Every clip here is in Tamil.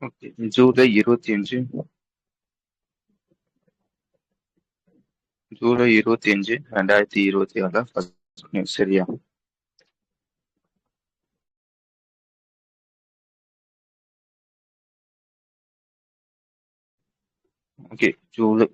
Okay. July 25 July 25 2026 first news சரியா? Okay. July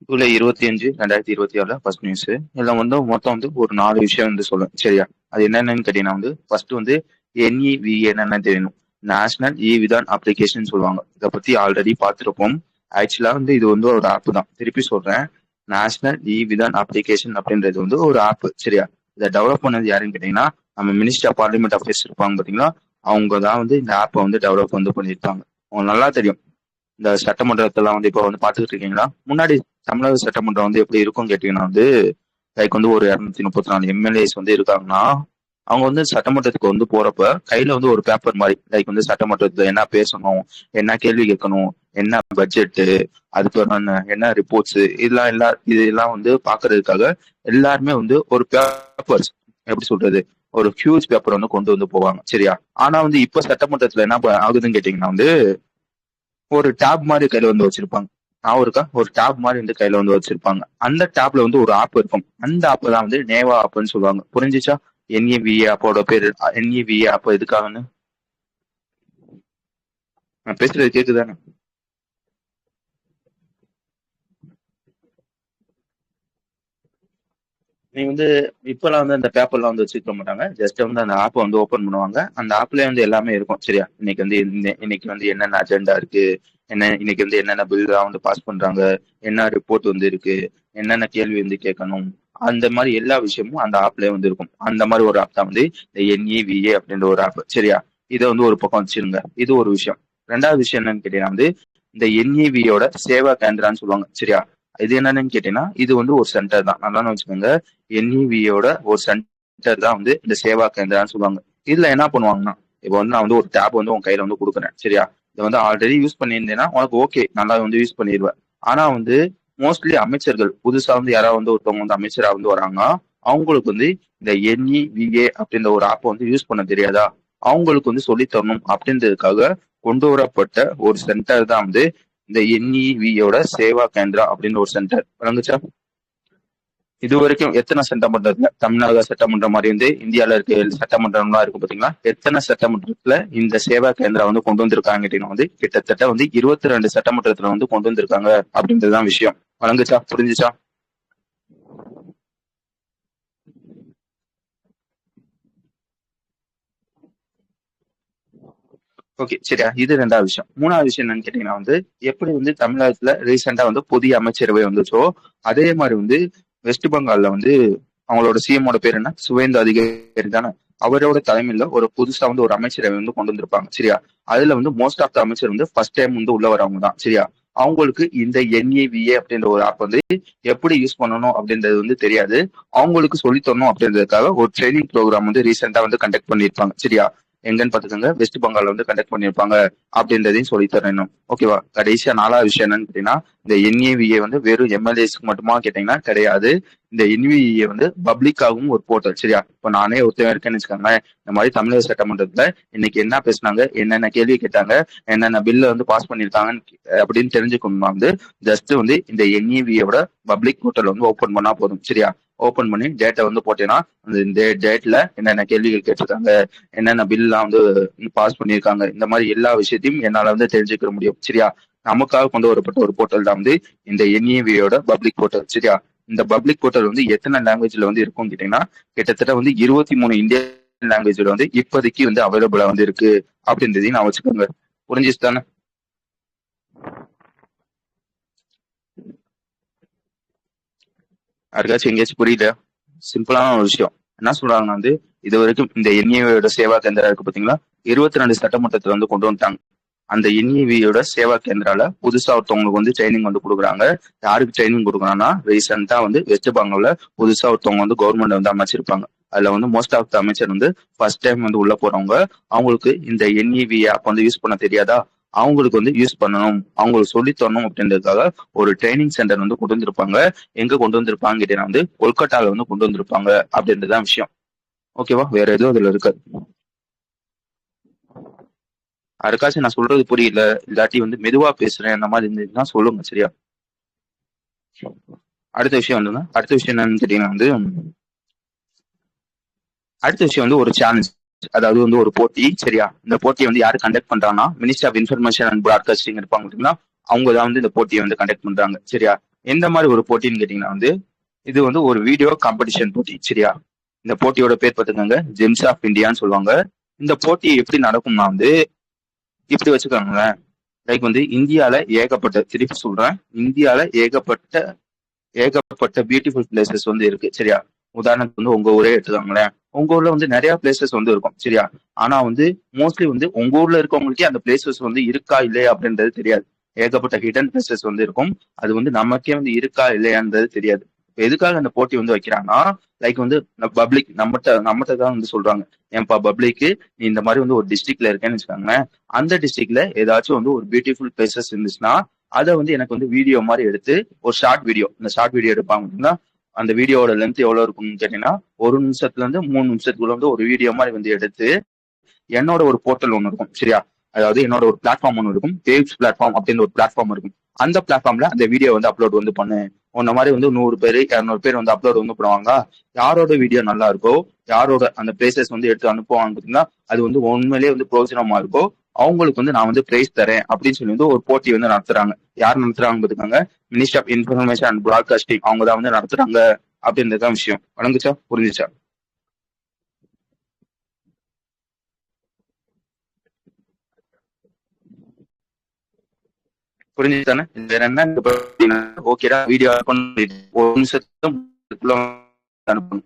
July 25 2026 first news. இதுல வந்து மொத்தம் வந்து ஒரு 4 விஷயம் வந்து சொல்லும் சரியா? அது என்னென்னு கேட்டீங்கன்னா வந்து ஃபர்ஸ்ட் வந்து NEVA என்னன்னு தெரியணும். நேஷனல் இ விதான் அப்ளிகேஷன் சொல்லுவாங்க. இதை பத்தி ஆல்ரெடி பார்த்துருப்போம். ஆக்சுவலா வந்து இது வந்து ஒரு ஆப் தான். திருப்பி சொல்றேன். நேஷனல் இ விதான் அப்ளிகேஷன் அப்படின்றது வந்து ஒரு ஆப் சரியா? இதை டெவலப் பண்ணது யாருன்னு கேட்டீங்கன்னா நம்ம மினிஸ்டர் ஆஃப் பார்லிமெண்ட் அஃபேர்ஸ் இருப்பாங்க பாத்தீங்களா, அவங்க தான் வந்து இந்த ஆப்பை வந்து டெவலப் வந்து பண்ணியிருப்பாங்க. உங்களுக்கு நல்லா தெரியும். இந்த சட்டமன்றத்தெல்லாம் வந்து இப்போ வந்து பாத்துக்கிட்டு இருக்கீங்களா? முன்னாடி தமிழக சட்டமன்றம் வந்து எப்படி இருக்கும் கேட்டீங்கன்னா வந்து லைக் வந்து ஒரு 234 எம்எல்ஏஸ் வந்து இருக்காங்கன்னா அவங்க வந்து சட்டமன்றத்துக்கு வந்து போறப்ப கையில வந்து ஒரு பேப்பர் மாதிரி லைக் வந்து சட்டமன்றத்துல என்ன பேசணும், என்ன கேள்வி கேட்கணும், என்ன பட்ஜெட், அதுக்கப்புறம் என்ன ரிப்போர்ட்ஸ், இதெல்லாம் வந்து பாக்குறதுக்காக எல்லாருமே வந்து ஒரு பேப்பர்ஸ் எப்படி சொல்றது, ஒரு ஹியூஜ் பேப்பர் வந்து கொண்டு வந்து போவாங்க சரியா? ஆனா வந்து இப்ப சட்டமன்றத்துல என்ன ஆகுதுன்னு கேட்டீங்கன்னா வந்து ஒரு டேப் மாதிரி கையில வந்து வச்சிருப்பாங்க. நான் ஒரு டேப் மாதிரி வந்து கையில வந்து வச்சிருப்பாங்க. அந்த டேப்ல வந்து ஒரு ஆப் இருக்கும். அந்த ஆப் தான் வந்து நேவா ஆப்னு சொல்லுவாங்க. புரிஞ்சுச்சா? NEVA ஆப்போட பேரு. NEVA ஆப் எதுக்காகன்னு நான் பேசுறது கேக்குதானே? நீ வந்து இப்பெல்லாம் வந்து அந்த பேப்பர்லாம் வந்து வச்சுக்க மாட்டாங்க. ஜஸ்ட் வந்து அந்த ஆப்பை வந்து ஓபன் பண்ணுவாங்க. அந்த ஆப்லயே வந்து எல்லாமே இருக்கும் சரியா? இன்னைக்கு வந்து என்னென்ன அஜெண்டா இருக்கு, இன்னைக்கு வந்து என்னென்ன பில்லாம் வந்து பாஸ் பண்றாங்க, என்ன ரிப்போர்ட் வந்து இருக்கு, என்னென்ன கேள்வி வந்து கேட்கணும், அந்த மாதிரி எல்லா விஷயமும் அந்த ஆப்லயே வந்து இருக்கும். அந்த மாதிரி ஒரு ஆப் தான் வந்து இந்த NEVA அப்படின்ற ஒரு ஆப் சரியா? இதை வந்து ஒரு பக்கம் வச்சிருங்க. இது ஒரு விஷயம். ரெண்டாவது விஷயம் என்னன்னு கேட்டீங்கன்னா வந்து இந்த NEVA சேவா கேந்திரான்னு சொல்லுவாங்க சரியா? இது என்னன்னு கேட்டீங்கன்னா இது வந்து ஒரு சென்டர் தான். நல்லா வச்சுக்கோங்க. NEVA ஒரு சென்டர் தான் வந்து இந்த சேவா கேந்திரான்னு சொல்லுவாங்க. இதுல என்ன பண்ணுவாங்கன்னா இப்போ வந்து நான் வந்து ஒரு டேப் வந்து உன் கையில வந்து கொடுக்குறேன் சரியா? இதை வந்து ஆல்ரெடி யூஸ் பண்ணியிருந்தேன்னா உனக்கு ஓகே, நல்லா வந்து யூஸ் பண்ணிடுவேன். ஆனா வந்து மோஸ்ட்லி அமைச்சர்கள் புதுசா வந்து யாராவது வந்து ஒருத்தவங்க வந்து அமைச்சரா வந்து வராங்க, அவங்களுக்கு வந்து இந்த NEVA அப்படின்ற ஒரு ஆப்பை வந்து யூஸ் பண்ண தெரியாதா, அவங்களுக்கு வந்து சொல்லி தரணும் அப்படின்றதுக்காக கொண்டு வரப்பட்ட ஒரு சென்டர் தான் வந்து இந்த NEVA சேவா கேந்திரா அப்படின்னு ஒரு சென்டர். விளங்குச்சா? இது வரைக்கும் எத்தனை சட்டமன்றத்துல தமிழக சட்டமன்றம் மாதிரி வந்து இந்தியால இருக்க சட்டமன்றம்லாம் இருக்கும் பாத்தீங்களா, எத்தனை சட்டமன்றத்துல இந்த சேவா கேந்திரா வந்து கொண்டு வந்திருக்காங்க கேட்டீங்கன்னா வந்து கிட்டத்தட்ட வந்து 22 சட்டமன்றத்துல வந்து கொண்டு வந்திருக்காங்க அப்படின்றதுதான் விஷயம். வழங்குச்சா? புரிஞ்சுச்சா? ஓகே சரியா? இது ரெண்டாவது விஷயம். மூணாவது விஷயம் என்னன்னு கேட்டீங்கன்னா வந்து எப்படி வந்து தமிழகத்துல ரீசெண்டா வந்து புதிய அமைச்சரவை வந்துச்சோ அதே மாதிரி வந்து வெஸ்ட் பெங்கால்ல வந்து அவங்களோட சிஎமோட பேர் என்ன, சுவேந்து அதிகாரி தானே? அவரோட தலைமையில ஒரு புதுசா வந்து ஒரு அமைச்சரவை வந்து கொண்டு வந்திருப்பாங்க சரியா? அதுல வந்து மோஸ்ட் ஆஃப் த அமைச்சர் வந்து ஃபர்ஸ்ட் டைம் வந்து உள்ள வரவங்க தான் சரியா? அவங்களுக்கு இந்த NEVA அப்படின்ற ஒரு ஆப் வந்து எப்படி யூஸ் பண்ணணும் அப்படின்றது வந்து தெரியாது. அவங்களுக்கு சொல்லி தரணும் அப்படின்றதுக்காக ஒரு ட்ரைனிங் ப்ரோக்ராம் வந்து ரீசெண்டா வந்து கண்டக்ட் பண்ணியிருப்பாங்க சரியா? எங்கன்னு பாத்துக்கோங்க, வெஸ்ட் பெங்கால்ல வந்து கண்டக்ட் பண்ணியிருப்பாங்க அப்படின்றதையும் சொல்லி தரணும். ஓகேவா? கடைசியா நாலாவது விஷயம் என்னன்னு கேட்டீங்கன்னா இந்த NEVA வந்து வெறும் MLAஸ்க்கு மட்டுமா கேட்டீங்கன்னா கிடையாது. இந்த NVA வந்து பப்ளிக்காகவும் ஒரு போர்ட்டல் சரியா? இப்போ நானே ஒருத்தவன் இருக்கேன்னு வச்சுக்கோங்களேன், இந்த மாதிரி தமிழக சட்டமன்றத்துல இன்னைக்கு என்ன பேசினாங்க, என்னென்ன கேள்வி கேட்டாங்க, என்னென்ன பில்ல வந்து பாஸ் பண்ணிருக்காங்க அப்படின்னு தெரிஞ்சுக்கணும்னா வந்து ஜஸ்ட் வந்து இந்த NEVA பப்ளிக் போர்ட்டல் வந்து ஓபன் பண்ணா போதும் சரியா? ஓபன் பண்ணி டேட்டா வந்து போட்டேன்னா இந்த டேட்ல என்னென்ன கேள்விகள் கேட்டிருக்காங்க, என்னென்ன பில்லாம் வந்து பாஸ் பண்ணியிருக்காங்க, இந்த மாதிரி எல்லா விஷயத்தையும் என்னால வந்து தெரிஞ்சுக்க முடியும் சரியா? நமக்காக கொண்டு வரப்பட்ட ஒரு போர்ட்டல் தான் வந்து இந்த NEVA பப்ளிக் போர்ட்டல் சரியா? இந்த பப்ளிக் போர்ட்டல் வந்து எத்தனை லாங்குவேஜ்ல வந்து இருக்கும் கேட்டீங்கன்னா கிட்டத்தட்ட வந்து 23 இந்தியன் லாங்குவேஜ்ல வந்து இப்போதைக்கு வந்து அவைலபிளா வந்து இருக்கு அப்படின்றதையும் நான் வச்சுக்கோங்க. புரிஞ்சுச்சு தானே? யாருக்காச்சும் எங்கேயாச்சும் புரியல? சிம்பிளான ஒரு விஷயம். என்ன சொல்றாங்கன்னா வந்து இது வரைக்கும் இந்த NEVA சேவா கேந்திரா இருக்கு பாத்தீங்களா, 22 சட்டமன்றத்துல வந்து கொண்டு வந்துட்டாங்க. அந்த NEVA சேவா கேந்திரால புதுசா ஒருத்தவங்களுக்கு வந்து ட்ரைனிங் வந்து கொடுக்குறாங்க. யாருக்கு ட்ரைனிங் கொடுக்குறாங்கன்னா ரீசெண்டா வந்து வெஸ்ட் பெங்கால்ல புதுசா ஒருத்தவங்க வந்து கவர்மெண்ட் வந்து அமைச்சிருப்பாங்க. அதுல வந்து மோஸ்ட் ஆஃப் த அமைச்சர் வந்து ஃபர்ஸ்ட் டைம் வந்து உள்ள போறவங்க. அவங்களுக்கு இந்த NEVA ஆப் வந்து யூஸ் பண்ண தெரியாதா, அவங்களுக்கு வந்து யூஸ் பண்ணணும், அவங்களுக்கு சொல்லி தரணும் அப்படின்றதுக்காக ஒரு ட்ரைனிங் சென்டர் வந்து கொண்டு வந்திருப்பாங்க. எங்க கொண்டு வந்திருப்பாங்க கேட்டீங்கன்னா வந்து கொல்கட்டால வந்து கொண்டு வந்திருப்பாங்க அப்படின்றதுதான் விஷயம். ஓகேவா? வேற எதுவும் அதுல இருக்காது. அதுக்காச்சும் நான் சொல்றது புரியல, இல்லாட்டி வந்து மெதுவா பேசுறேன் அந்த மாதிரி இருந்ததுன்னா சொல்லுங்க, சரியா? அடுத்த விஷயம் என்னன்னு கேட்டீங்கன்னா வந்து அடுத்த விஷயம் வந்து ஒரு சேலஞ்ச். அதாவது வந்து ஒரு போட்டி, சரியா? இந்த போட்டியை வந்து யாரு கண்டக்ட் பண்றாங்கன்னா Ministry of information and Broadcasting இருப்பாங்க பார்த்தீங்களா, அவங்க தான் வந்து இந்த போட்டியை வந்து கண்டக்ட் பண்றாங்க, சரியா? எந்த மாதிரி ஒரு போட்டின்னு கேட்டீங்கன்னா வந்து இது வந்து ஒரு வீடியோ காம்படிஷன் போட்டி, சரியா? இந்த போட்டியோட பேர் பார்த்துக்கோங்க, ஜெம்ஸ் ஆஃப் இந்தியான்னு சொல்லுவாங்க. இந்த போட்டி எப்படி நடக்கும்னா வந்து இப்படி வச்சுக்கோங்களேன். லைக் வந்து இந்தியால ஏகப்பட்ட, திருப்பி சொல்றேன், இந்தியால ஏகப்பட்ட ஏகப்பட்ட பியூட்டிஃபுல் பிளேசஸ் வந்து இருக்கு, சரியா? உதாரணத்துக்கு வந்து உங்க ஊரே எடுத்துக்கோங்களேன். உங்க ஊர்ல வந்து நிறைய பிளேசஸ் வந்து இருக்கும், சரியா? ஆனா வந்து மோஸ்ட்லி வந்து உங்க ஊர்ல இருக்கவங்களுக்கே அந்த பிளேசஸ் வந்து இருக்கா இல்லையா அப்படின்றது தெரியாது. ஏகப்பட்ட ஹிடன் பிளேசஸ் வந்து இருக்கும். அது வந்து நமக்கே வந்து இருக்கா இல்லையான்றது தெரியாது. இப்ப எதுக்காக அந்த போட்டி வந்து வைக்கிறாங்கன்னா, லைக் வந்து பப்ளிக் நம்மகிட்ட தான் வந்து சொல்றாங்க, ஏன்பா பப்ளிக்கு, நீ இந்த மாதிரி வந்து ஒரு டிஸ்ட்ரிக்ட்ல இருக்கேன்னு வச்சுக்கோங்களேன். அந்த டிஸ்ட்ரிக்ட்ல ஏதாச்சும் வந்து ஒரு பியூட்டிஃபுல் பிளேசஸ் இருந்துச்சுன்னா அதை வந்து எனக்கு வந்து வீடியோ மாதிரி எடுத்து ஒரு ஷார்ட் வீடியோ, இந்த ஷார்ட் வீடியோ எடுப்பாங்க அப்படின்னா அந்த வீடியோவோட லென்த் எவ்வளவு இருக்கும்னு கேட்டீங்கன்னா 1 நிமிஷத்துல இருந்து 3 நிமிஷத்துக்குள்ள வந்து ஒரு வீடியோ மாதிரி வந்து எடுத்து என்னோட ஒரு போர்ட்டல் ஒன்று இருக்கும், சரியா? அதாவது என்னோட ஒரு பிளாட்ஃபார்ம் ஒன்று இருக்கும், வேவ்ஸ் பிளாட்ஃபார்ம் அப்படின்னு ஒரு பிளாட்ஃபார்ம் இருக்கும். அந்த பிளாட்ஃபார்ம்ல அந்த வீடியோ வந்து அப்லோட் வந்து பண்ணு. உன்ன மாதிரி வந்து 100 பேர் 200 பேர் வந்து அப்லோட் வந்து பண்ணுவாங்க. யாரோட வீடியோ நல்லா இருக்கோ, யாரோட அந்த பிளேசஸ் வந்து எடுத்து அனுப்புவாங்க பார்த்தீங்கன்னா, அது வந்து உண்மையிலேயே வந்து பிரோஜனமா இருக்கோ, அவங்களுக்கு வந்து நான் வந்து பிரைஸ் தரேன் அப்படின்னு சொல்லி வந்து ஒரு போட்டி வந்து நடத்துறாங்க. யார் நடத்துறாங்க பார்த்துக்காங்க, ministry of information and broadcasting அவங்க தான் வந்து நடத்துறாங்க அப்படின்றதுதான் விஷயம். வழங்குச்சா, புரிஞ்சுச்சா? புரிஞ்சுதானே? வேற என்ன ஓகேடா, வீடியோ பண்ணிட்டு 1 நிமிஷத்துக்குள்ள அனுப்பணும்.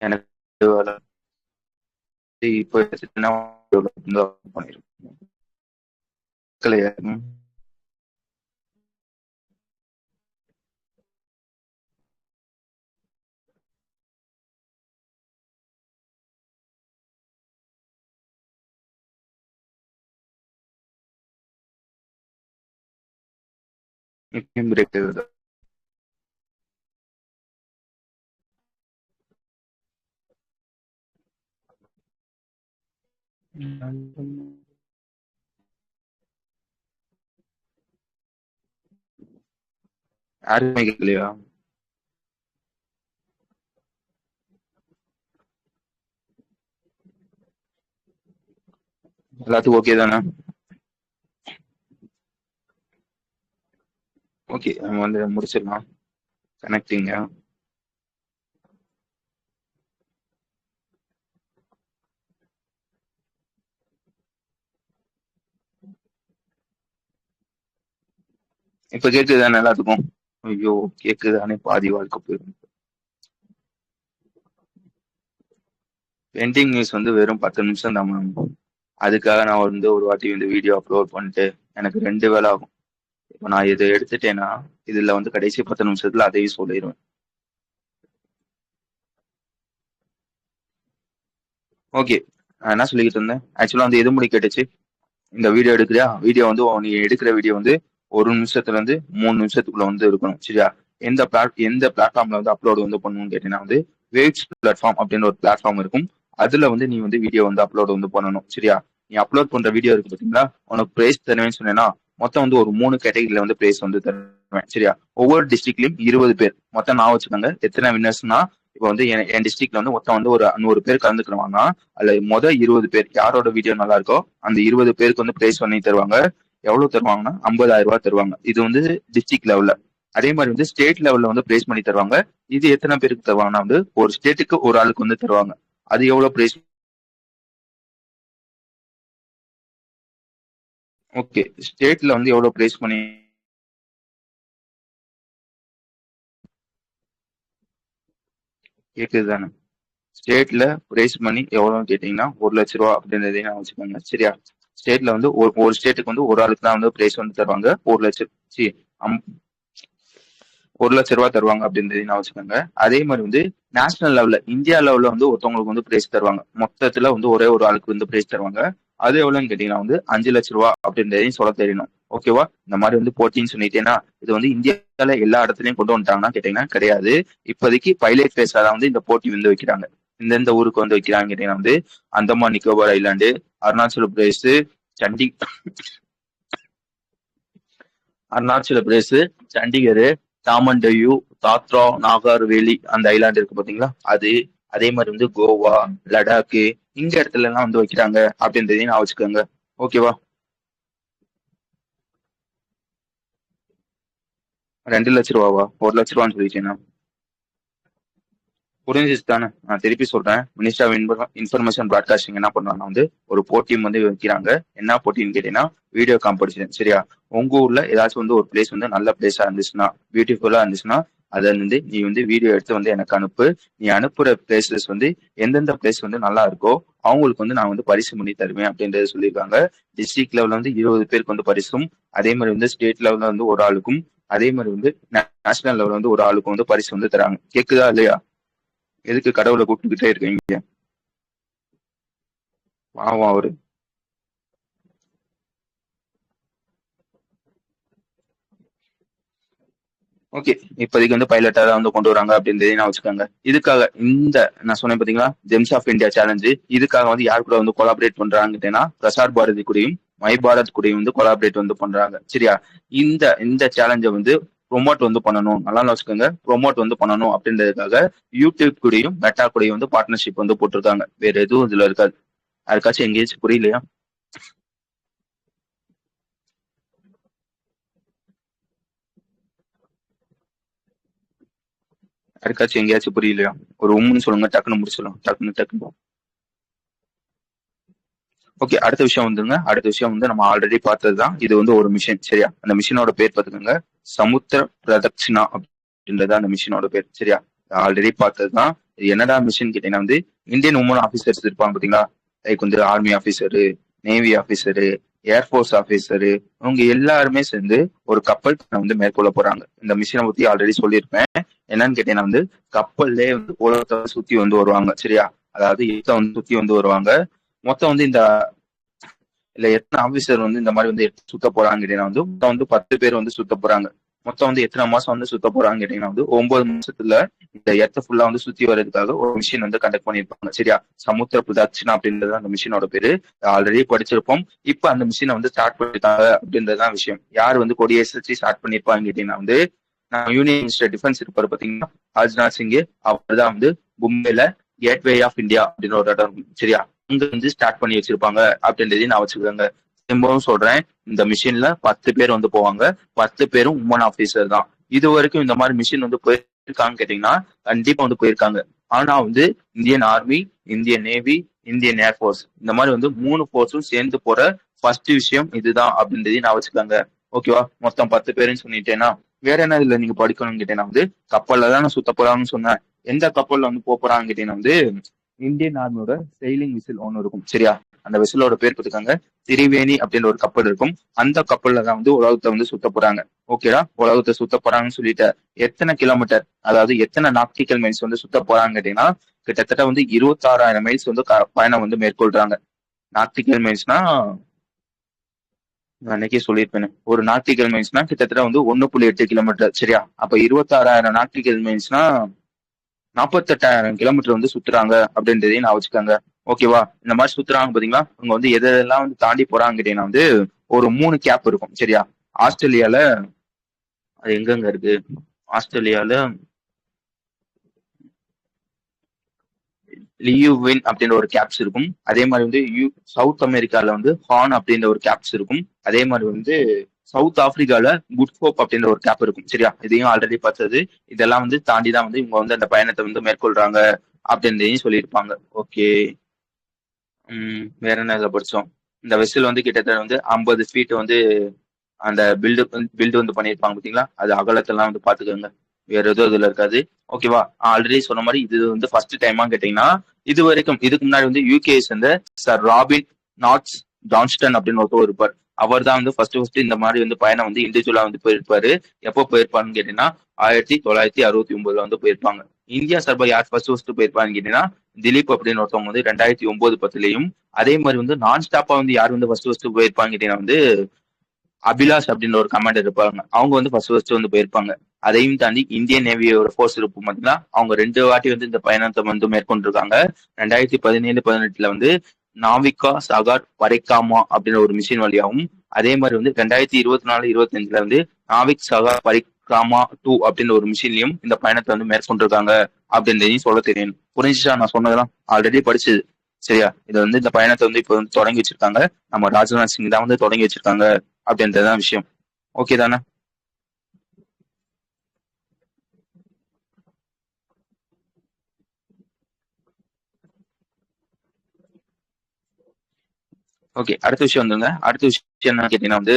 எனக்கு இப்போ பண்ணிருக்கேன். பிரேக் ஆகுது. யாருமே கேட்கலையா? எல்லாத்துக்கும் ஓகே தானே? ஓகே, நம்ம வந்து முடிச்சிடலாம் கனெக்டிங்க. இப்ப கேக்குதானே எல்லாத்துக்கும்? ஐயோ, கேக்குதானே பாதி வாழ்க்கை போயிடும். பெண்டிங் நியூஸ் வந்து வெறும் 10 நிமிஷம் தான் மேம். அதுக்காக நான் வந்து ஒரு வாட்டி வந்து வீடியோ அப்லோட் பண்ணிட்டு எனக்கு 2 வேலை ஆகும். இப்போ நான் இதை எடுத்துட்டேன்னா இதுல வந்து கடைசி 10 நிமிஷத்துல அதையும் சொல்லிடுவேன். ஓகே, நான் என்ன சொல்லிக்கிட்டு இருந்தேன்? ஆக்சுவலா வந்து எது முடி கேட்டுச்சு, இந்த வீடியோ எடுக்கிறியா, வீடியோ வந்து நீ எடுக்கிற வீடியோ வந்து 1 நிமிஷத்துல இருந்து 3 நிமிஷத்துக்குள்ள வந்து இருக்கணும், சரியா? எந்த பிளாட்ஃபார்ம்ல வந்து அப்லோட் வந்து பண்ணணும்னு கேட்டீங்கன்னா வந்து வேவ்ஸ் பிளாட்ஃபார்ம் அப்படின்னு ஒரு பிளாட்ஃபார்ம் இருக்கும். அதுல வந்து நீ வந்து வீடியோ வந்து அப்லோட் வந்து பண்ணணும், சரியா? நீ அப்லோட் பண்ற வீடியோ இருக்கு பாத்தீங்களா, உனக்கு பிரைஸ் தருவேன்னு சொன்னேன்னா மொத்தம் வந்து ஒரு 3 கேட்டகரியில வந்து பிரைஸ் வந்து தருவேன், சரியா? ஒவ்வொரு டிஸ்ட்ரிக்ட்லயும் 20 பேர் மொத்தம். நான் வச்சுக்கோங்க எத்தனை வின்னர்ஸ்னா, இப்போ வந்து என் டிஸ்ட்ரிக்ட்ல வந்து மொத்தம் வந்து ஒரு 100 பேர் கலந்துக்கிறவாங்க. அதுல 20 பேர் யாரோட வீடியோ நல்லா இருக்கோ அந்த 20 பேருக்கு வந்து பிரைஸ் பண்ணி தருவாங்க. எவ்வளவு தருவாங்கன்னா 50,000 ரூபாய் தருவாங்க. இது வந்து டிஸ்ட்ரிக்ட் லெவல்ல. அதே மாதிரி வந்து ஸ்டேட் லெவல்ல வந்து பிரைஸ் பண்ணி தருவாங்க. இது எத்தனை பேருக்கு தருவாங்கன்னா வந்து ஒரு ஸ்டேட்டுக்கு ஒரு ஆளுக்கு வந்து தருவாங்க. அது எவ்வளவு பிரைஸ்? ஓகே, ஸ்டேட்ல வந்து எவ்வளவு பிரைஸ் பண்ணி கேக்குது தானே? ஸ்டேட்ல பிரைஸ் மணி எவ்வளவுன்னு கேட்டீங்கன்னா 1 லட்ச ரூபா அப்படின்றதையும் நான் வச்சுக்கோங்க, சரியா? ஸ்டேட்ல வந்து ஒரு ஸ்டேட்டுக்கு வந்து ஒரு ஆளுக்கு தான் வந்து பிரைஸ் வந்து தருவாங்க. 1 லட்சம், சி 1 லட்ச ரூபாய் தருவாங்க அப்படின்றதையும் நான் வச்சுக்கோங்க. அதே மாதிரி வந்து நேஷனல் லெவல்ல இந்தியா லெவல்ல வந்து ஒருத்தவங்களுக்கு வந்து பிரைஸ் தருவாங்க. மொத்தத்துல வந்து ஒரே ஒரு ஆளுக்கு வந்து பிரைஸ் தருவாங்க. அது எவ்வளவுன்னு கேட்டீங்கன்னா வந்து 5 லட்ச ரூபாய் அப்படின்றதையும் சொல்ல தெரியணும். ஓகேவா? இந்த மாதிரி வந்து போட்டின்னு சொல்லிட்டேன்னா இது வந்து இந்தியால எல்லா இடத்துலயும் கொண்டு வந்துட்டாங்கன்னா கேட்டீங்கன்னா கிடையாது. இப்போதைக்கு பைலட் ஃபேஸா தான் வந்து இந்த போட்டி வந்து வைக்கிறாங்க. இந்தெந்த ஊருக்கு வந்து வைக்கிறாங்க கேட்டீங்கன்னா வந்து அந்தமான் நிக்கோபார் ஐலாண்டு, அருணாச்சல பிரதேஷ், சண்டி அருணாச்சல பிரதேஷ், சண்டிகர், டாமன் டையூ, தாத்ரா நாகர் வேலி அந்த ஐலாண்ட் இருக்கு பாத்தீங்களா அது. அதே மாதிரி வந்து கோவா, லடாக்கு, இந்த இடத்துல எல்லாம் வந்து வைக்கிறாங்க அப்படின்றதையும் நான் வச்சுக்கோங்க. ஓகேவா? 2 லட்ச ரூபாவா? 1 லட்ச ரூபான்னு சொல்லிட்டேன்னா புரிஞ்சிச்சு தானே? நான் திருப்பி சொல்றேன். மினிஸ்டர் ஆஃப் இன்ஃபர்மேஷன் பிராட்காஸ்டிங் என்ன பண்றாங்கன்னா வந்து ஒரு போட்டியும் வந்து வைக்கிறாங்க. என்ன போட்டின்னு கேட்டீங்கன்னா வீடியோ காம்படிஷன், சரியா? உங்க ஊர்ல ஏதாச்சும் வந்து ஒரு பிளேஸ் வந்து நல்ல பிளேஸா இருந்துச்சுன்னா, பியூட்டிஃபுல்லா இருந்துச்சுன்னா அதை வந்து நீ வந்து வீடியோ எடுத்து வந்து எனக்கு அனுப்பு. நீ அனுப்புற பிளேசஸ் வந்து எந்தெந்த பிளேஸ் வந்து நல்லா இருக்கோ அவங்களுக்கு வந்து நான் வந்து பரிசு பண்ணி தருவேன் அப்படின்றத சொல்லியிருக்காங்க. டிஸ்ட்ரிக்ட் லெவல்ல வந்து 20 பேருக்கு வந்து பரிசும், அதே மாதிரி வந்து ஸ்டேட் லெவல்ல வந்து ஒரு ஆளுக்கும், அதே மாதிரி வந்து நேஷனல் லெவல்ல வந்து ஒரு ஆளுக்கும் வந்து பரிசு வந்து தராங்க. கேக்குதா இல்லையா? எதுக்கு கடவுளை கூப்பிட்டுக்கிட்டே இருக்கீங்க? பாவம் அவரு. ஓகே, இப்போதைக்கு வந்து பைலட்டா தான் வந்து கொண்டு வராங்க அப்படின்றதையும் நான் வச்சுக்கோங்க. இதுக்காக இந்த நான் சொன்னேன் பாத்தீங்களா ஜெம்ஸ் ஆஃப் இந்தியா சேலஞ்சு, இதுக்காக வந்து யார் கூட வந்து கொலாபரேட் பண்றாங்கன்னு பிரசார் பாரதி கூடயும் மை பாரத் கூடயும் வந்து கொலாபரேட் வந்து பண்றாங்க, சரியா? இந்த இந்த சேலஞ்சை வந்து ப்ரொமோட் வந்து பண்ணணும், நல்லா வச்சுக்கோங்க, ப்ரொமோட் வந்து பண்ணணும் அப்படின்றதுக்காக யூடியூப் கூடயும் மெட்டா கூடயும் வந்து பார்ட்னர்ஷிப் வந்து போட்டிருக்காங்க. வேற எதுவும் இதுல இருக்காது. யாருக்காச்சும் எங்கேயாச்சும் புரியலையா? யாருக்காச்சும் எங்கேயாச்சும் புரியலையா? ஒரு உம்முன்னு சொல்லுங்க, டக்குன்னு முடிச்சிடலாம். டக்குன்னு டக்குன்னு. ஓகே, அடுத்த விஷயம் வந்துங்க. அடுத்த விஷயம் வந்து நம்ம ஆல்ரெடி பார்த்ததுதான். இது வந்து ஒரு மிஷின், சரியா? அந்த மிஷினோட பேர் பார்த்துக்கோங்க. சமுத்திர பிரதட்சிணா அப்படின்றது அந்த மிஷினோட பேர், சரியா? ஆல்ரெடி பார்த்ததுதான். இது என்னடா மிஷின் கேட்டீங்கன்னா வந்து இந்தியன் உமன் ஆபீசர்ஸ் இருப்பாங்க பாத்தீங்களா, லைக் வந்து army officer, navy officer, air force officer, அவங்க எல்லாருமே சேர்ந்து ஒரு கப்பல் பயணம் வந்து மேற்கொள்ள போறாங்க. இந்த மிஷினை பத்தி ஆல்ரெடி சொல்லியிருப்பேன். என்னன்னு கேட்டீங்கன்னா வந்து கப்பல்லே வந்து உலகத்தை சுத்தி வந்து வருவாங்க, சரியா? அதாவது இடத்தை வந்து சுத்தி வந்து வருவாங்க. மொத்தம் வந்து இந்த இல்ல எத்தனை ஆபீசர் வந்து இந்த மாதிரி வந்து சுத்த போறாங்க கேட்டீங்கன்னா வந்து மொத்தம் வந்து 10 பேர் வந்து சுத்த போறாங்க. மொத்தம் வந்து எத்தனை மாசம் வந்து சுத்த போறாங்க கேட்டீங்கன்னா வந்து 9 மாசத்துல இந்த எர்த்த ஃபுல்லா வந்து சுத்தி வர்றதுக்காக ஒரு மிஷின் வந்து கண்டக்ட் பண்ணிருப்பாங்க, சரியா? சமுத்திர பிரதட்சிணா அப்படின்றது அந்த மிஷினோட பேரு. ஆல்ரெடி படிச்சிருப்போம். இப்ப அந்த மிஷினை வந்து ஸ்டார்ட் பண்ணிருக்காங்க அப்படின்றதுதான் விஷயம். யார் வந்து கொடியேற்றி ஸ்டார்ட் பண்ணிருப்பாங்க கேட்டீங்கன்னா வந்து நம்ம யூனியன் மினிஸ்டர் டிஃபென்ஸ் இருப்பாரு பாத்தீங்கன்னா ராஜ்நாத் சிங். அவர் தான் வந்து மும்பைல கேட்வே ஆஃப் இந்தியா அப்படின்னு ஒரு இடம் இருக்கும், சரியா? அங்க வந்து ஸ்டார்ட் பண்ணி வச்சிருப்பாங்க அப்படின்றதையும் நான் வச்சுக்கோங்க. திரும்பவும் சொல்றேன், இந்த மிஷின்ல 10 பேர் வந்து போவாங்க. 10 பேரும் உமன் ஆபீசர் தான். இது வரைக்கும் இந்த மாதிரி மிஷின் வந்து போயிருக்காங்க கேட்டீங்கன்னா கண்டிப்பா வந்து போயிருக்காங்க. ஆனா வந்து Indian army, Indian navy, Indian air force இந்த மாதிரி வந்து 3 போர்ஸும் சேர்ந்து போற ஃபர்ஸ்ட் விஷயம் இதுதான் அப்படின்றதையும் நான் வச்சுக்கோங்க. ஓகேவா? மொத்தம் 10 பேருன்னு சொல்லிட்டேன்னா வேற என்ன இதுல நீங்க படிக்கணும்னு கேட்டீங்கன்னா வந்து கப்பல்ல தான் நான் சுத்த போறாங்கன்னு சொன்னேன். எந்த கப்பல்ல வந்து போறாங்கன்னு கேட்டீங்கன்னா வந்து இந்தியன் ஆர்மியோட செயிலிங் விசில் ஒன்று இருக்கும் சரியா? அந்த விசிலோட பேர் பார்த்துக்காங்க திரிவேணி அப்படின்ற ஒரு கப்பல் இருக்கும். அந்த கப்பல்ல தான் வந்து உலகத்தை வந்து சுத்த போறாங்க. ஓகேடா? உலகத்தை சுத்த போறாங்கன்னு சொல்லிட்டு எத்தனை கிலோமீட்டர், அதாவது எத்தனை நாப்டிக்கல் மைல்ஸ் வந்து சுத்த போறாங்க கேட்டீங்கன்னா கிட்டத்தட்ட வந்து 26,000 மைல்ஸ் வந்து பயணம் வந்து மேற்கொள்றாங்க. நாப்டிக்கல் மைல்ஸ்னா நான் அன்னைக்கே சொல்லியிருப்பேன். ஒரு நாப்டிக்கல் மைல்ஸ்னா கிட்டத்தட்ட வந்து 1.8 கிலோமீட்டர் சரியா? அப்ப 26,000 நாப்டிக்கல் மைல்ஸ்னா 48,000 கிலோமீட்டர் வந்து சுத்துறாங்க அப்படின்றதையும் நான் வச்சுக்கோங்க. ஓகேவா? இந்த மாதிரி சுத்துறாங்க பாத்தீங்களா? அவங்க வந்து எதெல்லாம் வந்து தாண்டி போறாங்க கேட்டீங்கன்னா வந்து ஒரு 3 கேப் இருக்கும் சரியா? ஆஸ்திரேலியால அது எங்கெங்க இருக்கு? ஆஸ்திரேலியால லியூவின் அப்படின்ற ஒரு கேப்ஸ் இருக்கும். அதே மாதிரி வந்து சவுத் அமெரிக்கால வந்து ஹார்ன் அப்படின்ற ஒரு கேப்ஸ் இருக்கும். அதே மாதிரி வந்து சவுத் ஆப்பிரிக்கால குட் ஹோப் அப்படின்ற ஒரு கேப் இருக்கும் சரியா? இதையும் ஆல்ரெடி பார்த்தது. இதெல்லாம் வந்து தாண்டி தான் வந்து இவங்க வந்து அந்த பயணத்தை வந்து மேற்கொள்றாங்க அப்படின்றதையும் சொல்லியிருப்பாங்க. ஓகே. வேற என்ன இதில் படிச்சோம்? இந்த வெசல் வந்து கிட்டத்தட்ட வந்து 50 ஃபீட் வந்து அந்த பில்டு வந்து பண்ணியிருப்பாங்க பார்த்தீங்களா? அது அகலத்தெல்லாம் வந்து பாத்துக்கோங்க. வேற எதுவும் இதுல இருக்காது. ஓகேவா? ஆல்ரெடி சொன்ன மாதிரி இது வந்து ஃபர்ஸ்ட் டைமா கேட்டீங்கன்னா இது வரைக்கும் இதுக்கு முன்னாடி வந்து யூகே சேர்ந்த சர் ராபின் நாட்ஸ் ஜான்ஸ்டன் அப்படின்னு ஒருத்தர் இருப்பார். அவர் தான் வந்து ஃபர்ஸ்ட் இந்த மாதிரி வந்து பயணம் வந்து இண்டிவிஜுவலா வந்து போயிருப்பாரு. எப்போ போயிருப்பாருன்னு கேட்டீங்கன்னா 1969 வந்து போயிருப்பாங்க. இந்தியா சார்பா யார் ஃபர்ஸ்ட் போயிருப்பான்னு கேட்டீங்கன்னா திலீப் அப்படின்னு ஒருத்தவங்க வந்து 2009-10லயும் அதே மாதிரி வந்து நான் ஸ்டாப்பா வந்து யார் வந்து ஃபர்ஸ்ட் போயிருப்பாங்க கேட்டீங்கன்னா வந்து அபிலாஷ் அப்படின்னு ஒரு கமாண்டர் இருப்பாங்க. அவங்க வந்து ஃபர்ஸ்ட் வந்து போயிருப்பாங்க. அதையும் தாண்டி இந்தியன் நேவியோட ஃபோர்ஸ் இருக்கும் பார்த்தீங்கன்னா அவங்க 2 வாட்டி வந்து இந்த பயணத்தை வந்து மேற்கொண்டிருக்காங்க. 2017-18 வந்து நாவிகா சாகர் பரிக்ராமா அப்படின்ற ஒரு மிஷின் வழியாகவும் அதே மாதிரி வந்து 2024-25 வந்து நாவிக் சாகர் பரிக்ராமா 2 அப்படின்ற ஒரு மிஷின்லயும் இந்த பயணத்தை வந்து மேற்கொண்டிருக்காங்க அப்படின்றதையும் சொல்ல தெரியும். புரிஞ்சுச்சா நான் சொன்னதெல்லாம்? ஆல்ரெடி படிச்சது சரியா? இது வந்து இந்த பயணத்தை வந்து இப்ப வந்து தொடங்கி வச்சிருக்காங்க. நம்ம ராஜ்நாத் சிங் தான் வந்து தொடங்கி வச்சிருக்காங்க அப்படின்றதுதான் விஷயம். ஓகே தானே? ஓகே, அடுத்த விஷயம் வந்துங்க. அடுத்த விஷயம் என்ன கேட்டீங்கன்னா வந்து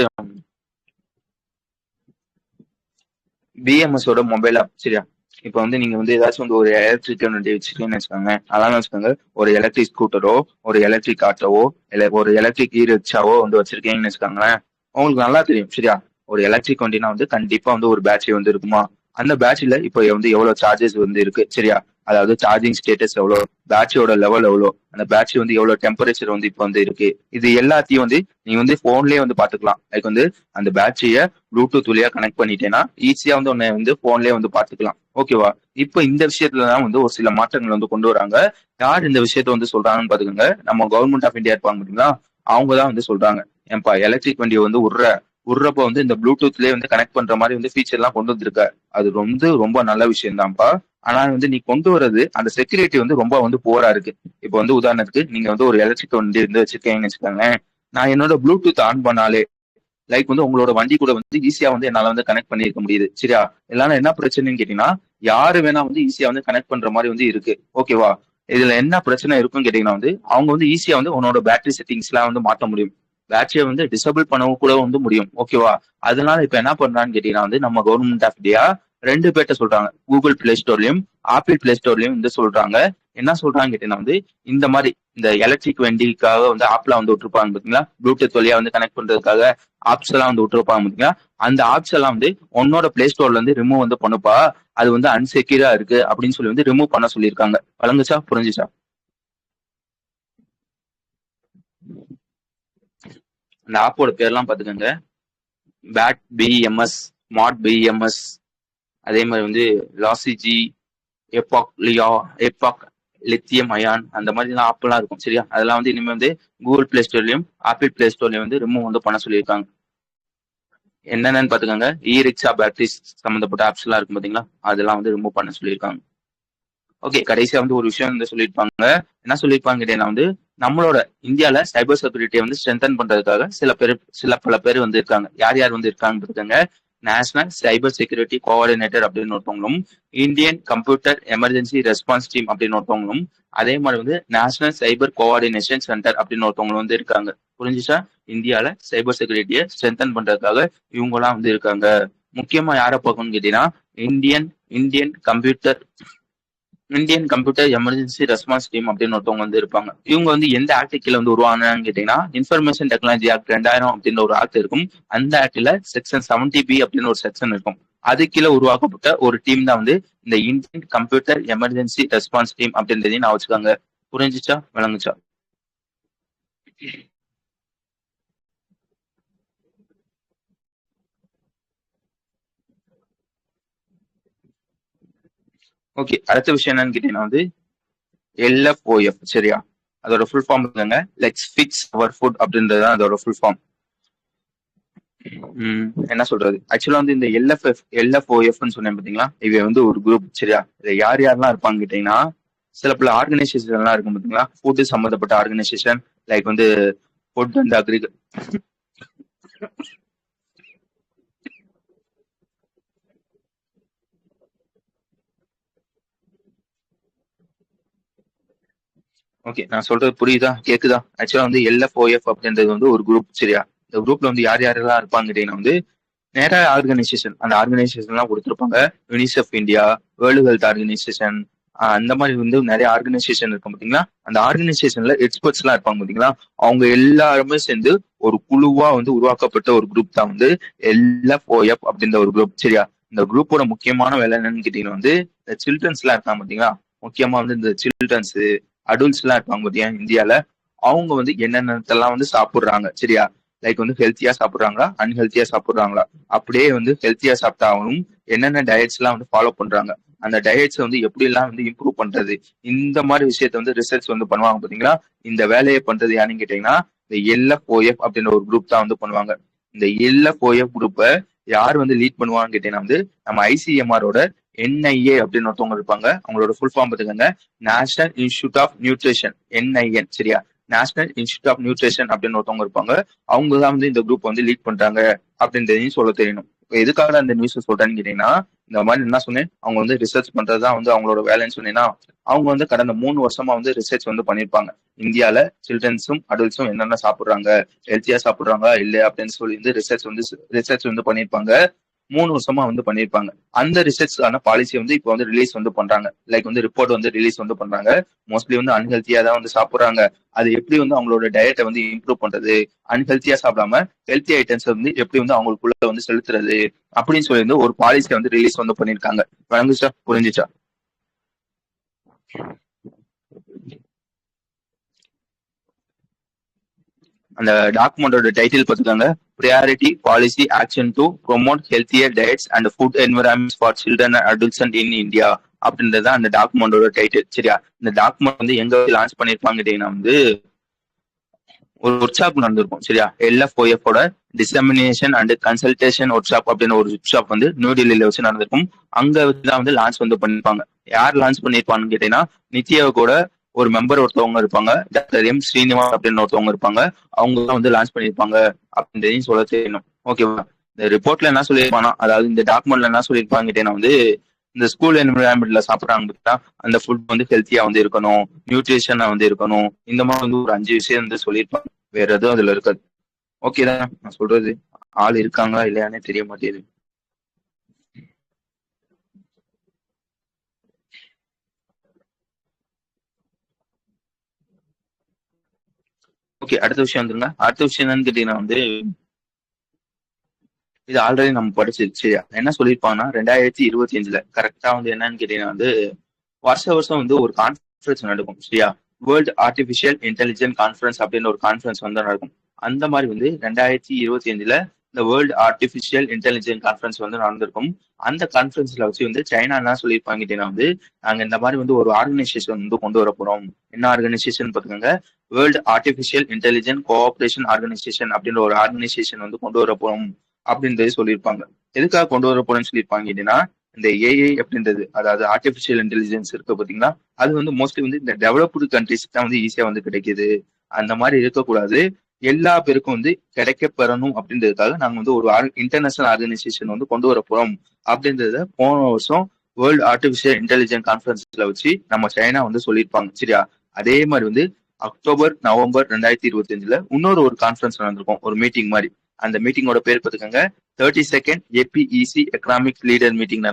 பிஎம்எஸோட மொபைல் ஆப் சரியா? இப்போ வந்து நீங்க வந்து ஏதாச்சும் வந்து ஒரு எலக்ட்ரிக் வண்டி வச்சிருக்கீங்கன்னு வச்சுக்கோங்க. அதான் வச்சுக்கோங்க, ஒரு எலக்ட்ரிக் ஸ்கூட்டரோ ஒரு எலக்ட்ரிக் ஆட்டோவோ இல்ல ஒரு எலக்ட்ரிக் இ ரிக்ஷாவோ வந்து வச்சிருக்கீங்கன்னு வச்சுக்கோங்களேன். உங்களுக்கு நல்லா தெரியும் சரியா? ஒரு எலக்ட்ரிக் வண்டினா வந்து கண்டிப்பா வந்து ஒரு பேட்டரி வந்து இருக்குமா? அந்த பேட்டரியில இப்போ வந்து எவ்வளவு சார்ஜஸ் வந்து இருக்கு சரியா? அதாவது சார்ஜிங் ஸ்டேட்டஸ் எவ்வளோ, பேட்டரியோட லெவல் எவ்வளோ, அந்த பேட்டரி வந்து எவ்வளவு டெம்பரேச்சர் வந்து இப்போ வந்து இருக்கு, இது எல்லாத்தையும் வந்து நீங்க வந்து போன்லயே வந்து பாத்துக்கலாம். லைக் வந்து அந்த பேட்டரிய ப்ளூடூத் வழியா கனெக்ட் பண்ணிட்டேன்னா ஈஸியா வந்து உன்னை வந்து போன்லயே வந்து பாத்துக்கலாம். ஓகேவா? இப்ப இந்த விஷயத்துலதான் வந்து ஒரு சில மாற்றங்கள் வந்து கொண்டு வராங்க. யார் இந்த விஷயத்த வந்து சொல்றாங்கன்னு பாத்துக்கோங்க. நம்ம கவர்மெண்ட் ஆஃப் இந்தியா இருப்பாங்க பாத்தீங்களா? அவங்கதான் வந்து சொல்றாங்க. ஏன்பா எலக்ட்ரிக் வண்டியை வந்து விடுறப்ப வந்து இந்த ப்ளூடூத்லயே வந்து கனெக்ட் பண்ற மாதிரி வந்து ஃபீச்சர் எல்லாம் கொண்டு வந்திருக்க. அது வந்து ரொம்ப நல்ல விஷயம் தான்ப்பா. ஆனா வந்து நீ கொண்டு வர்றது அந்த செக்யூரிட்டி வந்து ரொம்ப வந்து போரா இருக்கு. இப்போ வந்து உதாரணத்துக்கு நீங்க வந்து ஒரு எலக்ட்ரிக் வண்டி இருந்து வச்சிருக்கீங்கன்னு வச்சுக்கோங்க. நான் என்னோட ப்ளூடூத் ஆன் பண்ணாலே லைக் வந்து உங்களோட வண்டி கூட வந்து ஈஸியா வந்து என்னால வந்து கனெக்ட் பண்ணிருக்க முடியுது சரியா? இல்லைன்னா என்ன பிரச்சனைன்னு கேட்டீங்கன்னா யாரு வேணா வந்து ஈஸியா வந்து கனெக்ட் பண்ற மாதிரி வந்து இருக்கு. ஓகேவா? இதுல என்ன பிரச்சனை இருக்குன்னு கேட்டீங்கன்னா வந்து அவங்க வந்து ஈஸியா வந்து உன்னோட பேட்டரி செட்டிங்ஸ் எல்லாம் வந்து மாத்த முடியும். பேட்டரியை வந்து டிசபிள் பண்ணவும் கூட வந்து முடியும். ஓகேவா? அதனால இப்ப என்ன பண்றான்னு கேட்டீங்கன்னா வந்து நம்ம கவர்மெண்ட் ஆஃப் இந்தியா 2 பேர்ட்ட சொல்றாங்க. கூகுள் பிளே ஸ்டோர்லயும் ஆப்பிள் பிளே ஸ்டோர்லயும் வந்து சொல்றாங்க. என்ன சொல்றாங்க கேட்டீங்கன்னா வந்து இந்த மாதிரி இந்த எலக்ட்ரிக் வண்டிக்காக வந்து ஆப்ல வந்து விட்டுருப்பாங்க பாத்தீங்களா? ப்ளூடூத் வழியா வந்து கனெக்ட் பண்றதுக்காக ஆப்ஸ் எல்லாம் வந்து விட்டுருப்பாங்க பாத்தீங்களா? அந்த ஆப்ஸ் எல்லாம் வந்து உன்னோட பிளே ஸ்டோர்ல இருந்து ரிமூவ் வந்து பண்ணுப்பா. அது வந்து அன்செக்யூரா இருக்கு அப்படின்னு சொல்லி வந்து ரிமூவ் பண்ண சொல்லியிருக்காங்க. வழங்குச்சா? புரிஞ்சுச்சா? அந்த ஆப்போட பேர்லாம் பாத்துக்கோங்க. பேட் பிஎம்எஸ், ஸ்மார்ட் பிஎம்எஸ், அதே மாதிரி வந்து லாசிஜி, எப்பாக் லியா, எப்பாக் லித்தியம் அயான், அந்த மாதிரி எல்லாம் ஆப் எல்லாம் இருக்கும் சரியா? அதெல்லாம் வந்து இனிமே வந்து கூகுள் பிளே ஸ்டோர்லயும் ஆப்பிள் பிளே ஸ்டோர்லயும் வந்து ரிமூவ் வந்து பண்ண சொல்லியிருக்காங்க. என்னென்னு பாத்துக்கோங்க. இ ரிக்ஷா பேட்டரிஸ் சம்பந்தப்பட்ட ஆப்ஸ் எல்லாம் இருக்கும் பாத்தீங்களா? அதெல்லாம் வந்து ரிமூவ் பண்ண சொல்லியிருக்காங்க. ஓகே, கடைசியா வந்து ஒரு விஷயம் வந்து சொல்லியிருப்பாங்க. என்ன சொல்லியிருப்பாங்க கேட்டீங்கன்னா வந்து நம்மளோட இந்தியால சைபர் செக்யூரிட்டியை வந்து ஸ்ட்ரென்தன் பண்றதுக்காக சில பல பேர் வந்து இருக்காங்க. யார் யார் வந்து இருக்காங்க பாத்துக்கோங்க. நேஷனல் சைபர் செக்யூரிட்டி கோஆர்டினேட்டர் அப்படின்னு ஒருத்தவங்களும், Indian computer emergency response team அப்படின்னு ஒருத்தவங்களும், அதே மாதிரி வந்து நேஷனல் சைபர் கோஆர்டினேஷன் சென்டர் அப்படின்னு ஒருத்தவங்களும் வந்து இருக்காங்க. புரிஞ்சுச்சா? இந்தியால சைபர் செக்யூரிட்டியை ஸ்ட்ரென்தன் பண்றதுக்காக இவங்கெல்லாம் வந்து இருக்காங்க. முக்கியமா யாரை பார்க்கணும்னு கேட்டீங்கன்னா, Indian Indian computer Indian computer emergency response team அப்படின்னு ஒருத்தவங்க வந்து இருப்பாங்க. இவங்க வந்து எந்த ஆக்ட் கீழே வந்து உருவானான்னு கேட்டீங்கன்னா, இன்ஃபர்மேஷன் டெக்னாலஜி ஆக்ட் 2000 அப்படின்ற ஒரு ஆக்ட் இருக்கும். அந்த ஆக்ட்ல செக்ஷன் 70B அப்படின்னு ஒரு செக்ஷன் இருக்கும். அது கீழே உருவாக்கப்பட்ட ஒரு டீம் தான் வந்து இந்த Indian computer emergency response team அப்படின்றதையும் நான் வச்சுக்காங்க. புரிஞ்சுச்சா? விளங்குச்சா? ஓகே, அடுத்த விஷயம் என்னன்னு கேட்டீங்கன்னா வந்து LFOF. சரியா? அதோட ஃபுல் ஃபார்ம் இருக்காங்க, லெட்ஸ் ஃபிக்ஸ் அவர் ஃபுட் அப்படின்றது தான் அதோட ஃபுல் ஃபார்ம். என்ன சொல்றது, ஆக்சுவலா வந்து இந்த LFOF சொன்னேன் பாத்தீங்களா, இவ வந்து ஒரு குரூப். சரியா? இதுல யார் யாரெல்லாம் இருப்பாங்க கேட்டீங்கன்னா, சில பல ஆர்கனைசேஷன் எல்லாம் இருக்கும் பாத்தீங்களா, ஃபுட் சம்பந்தப்பட்ட ஆர்கனைசேஷன், லைக் வந்து ஃபுட் அண்ட் ஓகே, நான் சொல்றது புரியுதா, கேக்குதா? ஆக்சுவலா வந்து LFOF அப்படின்றது வந்து ஒரு குரூப். சரியா? இந்த குரூப்ல வந்து யார் யாரெல்லாம் இருப்பாங்க கேட்டீங்கன்னா வந்து நிறைய ஆர்கனைசேஷன், அந்த ஆர்கனைசேஷன் எல்லாம் கொடுத்துருப்பாங்க. UNICEF India, world health organisation, அந்த மாதிரி வந்து நிறைய ஆர்கனைசேஷன் இருக்கும் பாத்தீங்களா. அந்த ஆர்கனைசேஷன்ல எக்ஸ்பர்ட்ஸ் எல்லாம் இருப்பாங்க பாத்தீங்களா, அவங்க எல்லாருமே சேர்ந்து ஒரு குழுவா வந்து உருவாக்கப்பட்ட ஒரு குரூப் தான் வந்து LFOF அப்படின்ற ஒரு குரூப். சரியா? இந்த குரூப்போட முக்கியமான வேலை என்னன்னு கேட்டீங்கன்னா வந்து, இந்த சில்ட்ரன்ஸ் எல்லாம் இருக்காங்க பாத்தீங்களா, முக்கியமா வந்து இந்த சில்ட்ரன்ஸ், அடல்ட்ஸ் எல்லாம் இருப்பாங்க பாத்தியா இந்தியால, அவங்க வந்து என்னென்னத்தெல்லாம் வந்து சாப்பிடுறாங்க. சரியா? லைக் வந்து ஹெல்த்தியா சாப்பிடுறாங்களா, அன்ஹெல்த்தியா சாப்பிடுறாங்களா, அப்படியே வந்து ஹெல்த்தியா சாப்பிட்டாலும் என்னென்ன டயட்ஸ் எல்லாம் வந்து ஃபாலோ பண்றாங்க, அந்த டயட்ஸ் வந்து எப்படி எல்லாம் வந்து இம்ப்ரூவ் பண்றது, இந்த மாதிரி விஷயத்த வந்து ரிசர்ச் வந்து பண்ணுவாங்க பாத்தீங்களா. இந்த வேலையை பண்றது யாருன்னு கேட்டீங்கன்னா, இந்த LFOF அப்படின்ற ஒரு குரூப் தான் வந்து பண்ணுவாங்க. இந்த LFOF குரூப்பை யார் வந்து லீட் பண்ணுவாங்கன்னு கேட்டீங்கன்னா வந்து நம்ம ICMRோட NIA அப்படின்னு ஒருத்தவங்க இருப்பாங்க. அவங்களோட ஃபுல் ஃபார்ம் பார்த்துக்கோங்க, National Institute of Nutrition, NIN. சரியா? நேஷனல் இன்ஸ்டியூட் ஆஃப் நியூட்ரிஷன் அப்படின்னு ஒருத்தவங்க இருப்பாங்க. அவங்க தான் வந்து இந்த குரூப் வந்து லீட் பண்றாங்க அப்படின்றதையும் சொல்ல தெரியணும். இப்போ எதுக்காக அந்த நியூஸ் சொல்றேன்னு கேட்டீங்கன்னா, இந்த மாதிரி என்ன சொன்னேன், அவங்க வந்து ரிசர்ச் பண்றதுதான் வந்து அவங்களோட வேலைன்னு சொன்னீங்கன்னா, அவங்க வந்து கடந்த 3 வருஷமா வந்து ரிசர்ச் வந்து பண்ணிருப்பாங்க. இந்தியால சில்ட்ரன்ஸும் அடல்ட்ஸும் என்னென்ன சாப்பிடுறாங்க, ஹெல்த்தியா சாப்பிடுறாங்களா இல்ல அப்படின்னு சொல்லி வந்து ரிசர்ச் வந்து பண்ணிருப்பாங்க. 3 வருஷமா வந்து பண்ணிருப்பாங்க. அந்த ரிசர்ச்க்கான பாலிசி வந்து இப்போ வந்து ரிலீஸ் வந்து பண்றாங்க. லைக் வந்து ரிப்போர்ட் வந்து ரிலீஸ் வந்து பண்றாங்க. மோஸ்ட்லி வந்து அன்ஹெல்த்தியா தான் வந்து சாப்பிடுறாங்க. அது எப்படி வந்து அவங்களோட டயட்டை வந்து இம்ப்ரூவ் பண்றது, அன்ஹெல்த்தியா சாப்பிடாம ஹெல்த்தி ஐட்டம்ஸ் வந்து எப்படி வந்து அவங்களுக்குள்ள வந்து செலுத்துறது அப்படின்னு சொல்லி வந்து ஒரு பாலிசியை வந்து ரிலீஸ் வந்து பண்ணிருக்காங்க. வழங்குச்சா? புரிஞ்சுச்சா? அந்த டாக்குமெண்டோட டைட்டில் பார்த்துக்காங்க, priority policy action to promote healthier diets and food environments for children and adults in India அப்படின்றது தான் அந்த டாக்குமெண்டோட டைட்டில். சரியா? இந்த டாக்குமெண்ட் வந்து எங்க லான்ச் பண்ணிருப்பாங்க கேட்டீங்கன்னா வந்து ஒரு ஒர்க் ஷாப் நடந்திருக்கும். சரியா? LFOF dissemination and consultation work shop அப்படின்னு ஒரு ஒர்க் ஷாப் வந்து நியூ டெல்லியில வச்சு நடந்திருக்கும். அங்க வச்சுதான் வந்து லான்ச் வந்து பண்ணிருப்பாங்க. யார் லான்ச் பண்ணிருப்பாங்கன்னு கேட்டீங்கன்னா, நித்தி ஆயோகோட ஒரு மெம்பர் ஒருத்தவங்க இருப்பாங்க, டாக்டர் ஸ்ரீனிவாஸ் அப்படின்னு ஒருத்தவங்க இருப்பாங்க. அவங்க தான் வந்து லான்ச் பண்ணிருப்பாங்க அப்படின்றதையும் சொல்ல தெரியணும். ஓகேவா? இந்த ரிப்போர்ட்ல என்ன சொல்லியிருப்பானா, அதாவது இந்த டாக்குமெண்ட்ல என்ன சொல்லியிருப்பாங்க கேட்டீங்கன்னா வந்து, இந்த ஸ்கூல் என்விரான்மெண்ட்ல சாப்பிட்றாங்க பார்த்தா, அந்த ஃபுட் வந்து ஹெல்த்தியா வந்து இருக்கணும், நியூட்ரிஷனா வந்து இருக்கணும், இந்த மாதிரி வந்து ஒரு 5 விஷயம் வந்து சொல்லியிருப்பாங்க. வேற எதுவும் அதுல இருக்காது. ஓகே தான் நான் சொல்றது? ஆள் இருக்காங்களா இல்லையானே தெரிய மாட்டேங்குது. ஓகே, அடுத்த விஷயம் வந்துருங்க. அடுத்த விஷயம் என்னன்னு கேட்டீங்கன்னா வந்து, இது ஆல்ரெடி நம்ம படிச்சிருச்சு. என்ன சொல்லியிருப்பாங்கன்னா, 2025 கரெக்டா வந்து என்னன்னு கேட்டீங்கன்னா வந்து, வருஷம் வந்து ஒரு கான்ஃபரன்ஸ் நடக்கும். சரியா? வேர்ல்டு ஆர்டிபிஷியல் இன்டெலிஜென்ட் கான்ஃபரன்ஸ் அப்படின்னு ஒரு கான்ஃபரன்ஸ் வந்து நடக்கும். அந்த மாதிரி வந்து 2025 இந்த வேர்ல்டு ஆர்டிபிஷியல் இன்டெலிஜென்ட் கான்ஃபரன்ஸ் வந்து நடந்திருக்கும். அந்த கான்ஃபரன்ஸ்ல வச்சு வந்து சைனா என்ன சொல்லியிருப்பாங்க கேட்டீங்கன்னா வந்து, நாங்க இந்த மாதிரி வந்து ஒரு ஆர்கனைசேஷன் வந்து கொண்டு வர போறோம். என்ன ஆர்கனைசேஷன் பாத்துக்கோங்க, world artificial intelligent cooperation organisation அப்படின்ற ஒரு ஆர்கனைசேஷன் வந்து கொண்டு வர போறோம் அப்படின்றது சொல்லியிருப்பாங்க. எதுக்காக கொண்டு வர போறோம்னு சொல்லியிருப்பாங்க கேட்டீங்கன்னா, இந்த AI அப்படின்றது, அதாவது ஆர்டிபிஷியல் இன்டெலிஜென்ஸ் இருக்கு பாத்தீங்களா, அது வந்து மோஸ்ட்லி வந்து இந்த டெவலப்டு கண்ட்ரிஸ் தான் வந்து ஈஸியா வந்து கிடைக்குது. அந்த மாதிரி இருக்கக்கூடாது. எல்லா பேருக்கும் வந்து கிடைக்க பெறணும் அப்படின்றதுக்காக நாங்க வந்து ஒரு இன்டர்நேஷனல் ஆர்கனைசேஷன் வந்து கொண்டு வர போறோம் அப்படின்றத போன வருஷம் வேர்ல்டு ஆர்டிபிஷியல் இன்டெலிஜென்ஸ் கான்ஃபரன்ஸ்ல வச்சு நம்ம சைனா வந்து சொல்லியிருப்பாங்க. சரியா? அதே மாதிரி வந்து அக்டோபர் நவம்பர் 2025 இன்னொரு கான்ஃபரன்ஸ் நடந்திருக்கும், ஒரு மீட்டிங் மாதிரி. அந்த மீட்டிங்கோட பேர் பார்த்துக்கோங்க, 32nd APEC economic leader meeting.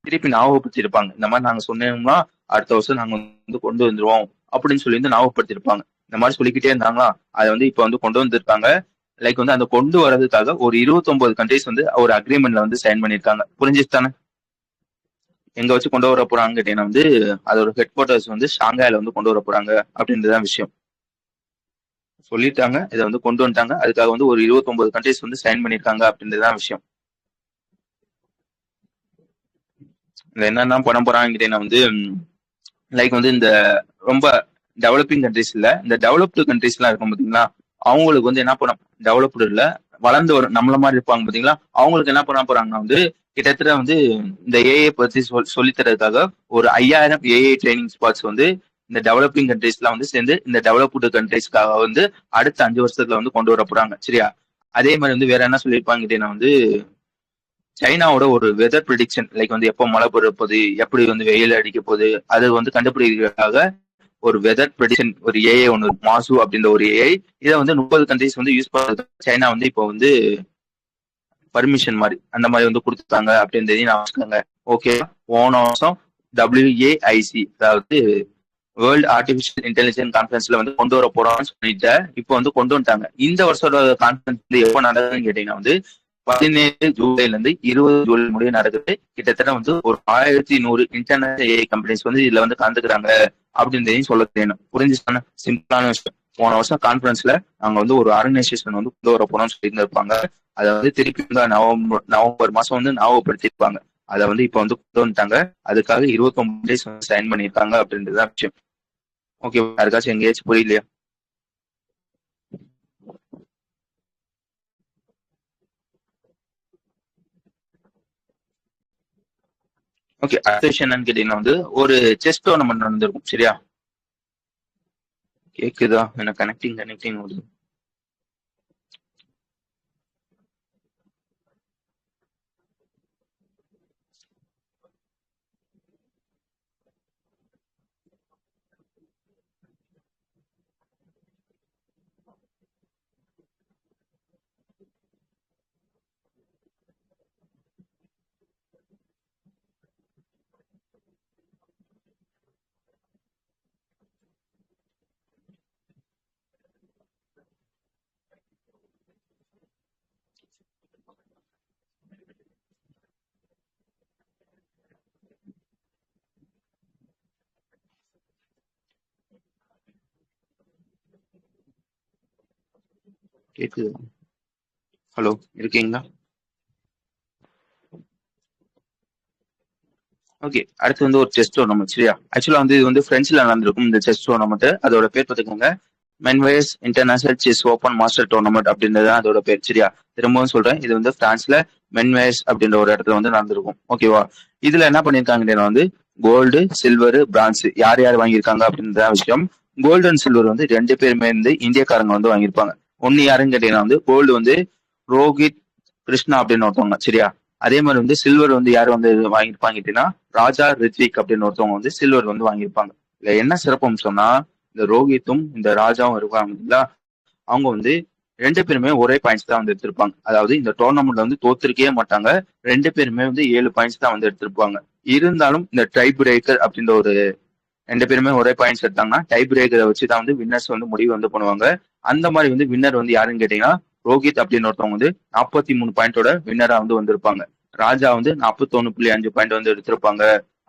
திருப்பி ஞாபகப்படுத்திருப்பாங்க, இந்த மாதிரி நாங்க சொன்னோம்னா அடுத்த வருஷம் நாங்க வந்து கொண்டு வந்துருவோம் அப்படின்னு சொல்லி வந்து ஞாபகப்படுத்திருப்பாங்க. இந்த மாதிரி சொல்லிக்கிட்டே இருந்தாங்களா, அதை வந்து இப்ப வந்து கொண்டு வந்திருக்காங்க. லைக் வந்து அந்த கொண்டு வர்றதுக்காக ஒரு 29 கண்ட்ரிஸ் வந்து ஒரு அக்ரிமெண்ட்ல வந்து சைன் பண்ணிருக்காங்க. புரிஞ்சிச்சு தானே? எங்க வச்சு கொண்டு வர போறாங்க கேட்டீங்கன்னா வந்து அதோட ஹெட் குவார்டர்ஸ் வந்து ஷாங்காயில வந்து கொண்டு வர போறாங்க அப்படின்றதான் விஷயம். சொல்லிட்டாங்க, இதை வந்து கொண்டு வந்துட்டாங்க. அதுக்காக வந்து ஒரு 29 கண்ட்ரிஸ் வந்து சைன் பண்ணிருக்காங்க அப்படின்றதான் விஷயம். என்னென்ன பண்ண போறாங்க கேட்டீங்கன்னா வந்து லைக் வந்து இந்த ரொம்ப டெவலப்பிங் கண்ட்ரிஸ் இல்ல, இந்த டெவலப்டு கண்ட்ரிஸ் எல்லாம் இருக்கும் பாத்தீங்களா, அவங்களுக்கு வந்து என்ன பண்ண, டெவலப்டு இல்ல வளர்ந்து வரும் நம்மள மாதிரி இருப்பாங்க பாத்தீங்களா, அவங்களுக்கு என்ன பண்ண போறாங்கன்னா வந்து கிட்டத்தட்ட வந்து இந்த ஏஐ பத்தி சொல்லி தரதுக்காக ஒரு 5000 ஏஐ ட்ரைனிங் ஸ்பாட்ஸ் வந்து இந்த டெவலப்பிங் கண்ட்ரிஸ்லாம் வந்து சேர்ந்து இந்த டெவலப்டு கண்ட்ரிஸ்க்காக வந்து அடுத்த 5 வருஷத்துல வந்து கொண்டு வர போறாங்க. சரியா? அதே மாதிரி வந்து வேற என்ன சொல்லியிருப்பாங்க கேட்டீங்கன்னா வந்து சைனாவோட ஒரு வெதர் ப்ரிடிக்ஷன், லைக் வந்து எப்போ மழை பெய்ய போகுது, எப்படி வந்து வெயில் அடிக்க போகுது, அது வந்து கண்டுபிடிக்கிறதுக்காக ஒரு வெதர் ப்ரெடிக்ஷன் ஒரு ஏஐ ஒன்று, மாசு அப்படின்ற ஒரு ஏஐ. இதை வந்து 30 கண்ட்ரிஸ் வந்து யூஸ் பண்றது சைனா வந்து இப்போ வந்து பர்மிஷன் மாதிரி அந்த மாதிரி வந்து கொடுத்துட்டாங்க அப்படின்றதையும் நான் வச்சுக்கோங்க. ஓகே, போன வருஷம் WAIC, அதாவது வேர்ல்டு ஆர்டிபிஷியல் இன்டெலிஜென்ஸ் கான்ஃபரன்ஸ்ல வந்து கொண்டு வர போறோம்னு சொல்லிட்டு இப்போ வந்து கொண்டு வந்துட்டாங்க. இந்த வருஷோட கான்ஃபரன்ஸ் வந்து எப்போ நடக்குதுன்னு கேட்டீங்கன்னா வந்து 17 ஜூலைல இருந்து 20 ஜூலை முடிய நடக்குது. கிட்டத்தட்ட வந்து ஒரு 1100 இன்டர்நேஷனல் ஏஐ கம்பெனிஸ் வந்து இதுல வந்து கலந்துக்கிறாங்க அப்படின்றதையும் சொல்ல தெரியணும். புரிஞ்சுச்சான? சிம்பிளான விஷயம். போன வருஷம் கான்ஃபரன்ஸ்ல நாங்க வந்து ஒரு ஆர்கனைசேஷன் வந்து கொண்டு வர போறோம்னு சொல்லி இருப்பாங்க. அதை வந்து திருப்பி நவம்பர் மாசம் வந்து ஞாபகப்படுத்திருப்பாங்க. அதை வந்து இப்ப வந்து கொண்டு வந்துட்டாங்க. அதுக்காக 29 டேஸ் வந்து சைன் பண்ணியிருக்காங்க அப்படின்றதுதான் விஷயம். ஓகே, யாருக்காச்சும் எங்கேயாச்சும் புரியலையா? ஓகே, அடுத்த விஷயம் என்னன்னு கேட்டீங்கன்னா வந்து ஒரு செஸ் டோர்னமெண்ட் நடந்திருக்கும். சரியா? கேக்குதா? எனக்கு கனெக்டிங் வருது. கேக்குது? ஹலோ, இருக்கீங்களா? ஓகே, அடுத்து வந்து ஒரு செஸ் டோர்னமெண்ட். சரியா? ஆக்சுவலா வந்து இது வந்து பிரெஞ்சுல நடந்திருக்கும் இந்த செஸ் டோர்னமெண்ட். அதோட பேர் பார்த்துக்கோங்க, மென்வேஸ் international chess open master tournament அப்படின்றது அதோட பேர். சரியா? திரும்பவும் சொல்றேன், இது வந்து பிரான்ஸ்ல மென்வேஸ் அப்படின்ற ஒரு இடத்துல வந்து நடந்திருக்கும். ஓகேவா? இதுல என்ன பண்ணிருக்காங்க வந்து கோல்டு, சில்வர், பிரான்ஸ் யார் யார் வாங்கியிருக்காங்க அப்படின்ற விஷயம். கோல்டு அண்ட் சில்வர் வந்து 2 பேருமே வந்து இந்தியக்காரங்க வந்து வாங்கியிருப்பாங்க. ஒன்னு யாருன்னு கேட்டீங்கன்னா வந்து கோல்டு வந்து ரோஹித் கிருஷ்ணா அப்படின்னு ஒருத்தவங்க. சரியா? அதே மாதிரி வந்து சில்வர் வந்து யார் வந்து வாங்கியிருப்பாங்க, ராஜா ரித்விக் அப்படின்னு ஒருத்தவங்க வந்து சில்வர் வந்து வாங்கியிருப்பாங்க. இதுல என்ன சிறப்பு சொன்னா, இந்த ரோஹித்தும் இந்த ராஜாவும் இருக்காங்க இல்லைங்களா, அவங்க வந்து 2 பேருமே ஒரே பாயிண்ட்ஸ் தான் வந்து எடுத்திருப்பாங்க. அதாவது இந்த டோர்னமெண்ட்ல வந்து தோத்துருக்கவே மாட்டாங்க. 2 பேருமே வந்து 7 பாயிண்ட்ஸ் தான் வந்து எடுத்திருப்பாங்க. இருந்தாலும் இந்த டை பிரேக்கர் அப்படின்ற ஒரு 2 பேருமே ஒரே பாயிண்ட்ஸ் எடுத்தாங்கன்னா டை பிரேக்கரை வச்சு தான் வந்து வின்னர்ஸ் வந்து முடிவு வந்து பண்ணுவாங்க. அந்த மாதிரி வந்து வின்னர் வந்து யாருன்னு கேட்டீங்கன்னா ரோஹித் அப்படின்னு ஒருத்தவங்க வந்து 43 பாயிண்டோட வின்னரா வந்து வந்திருப்பாங்க. ராஜா வந்து 41.5 பாயிண்ட் வந்து எடுத்திருப்பாங்க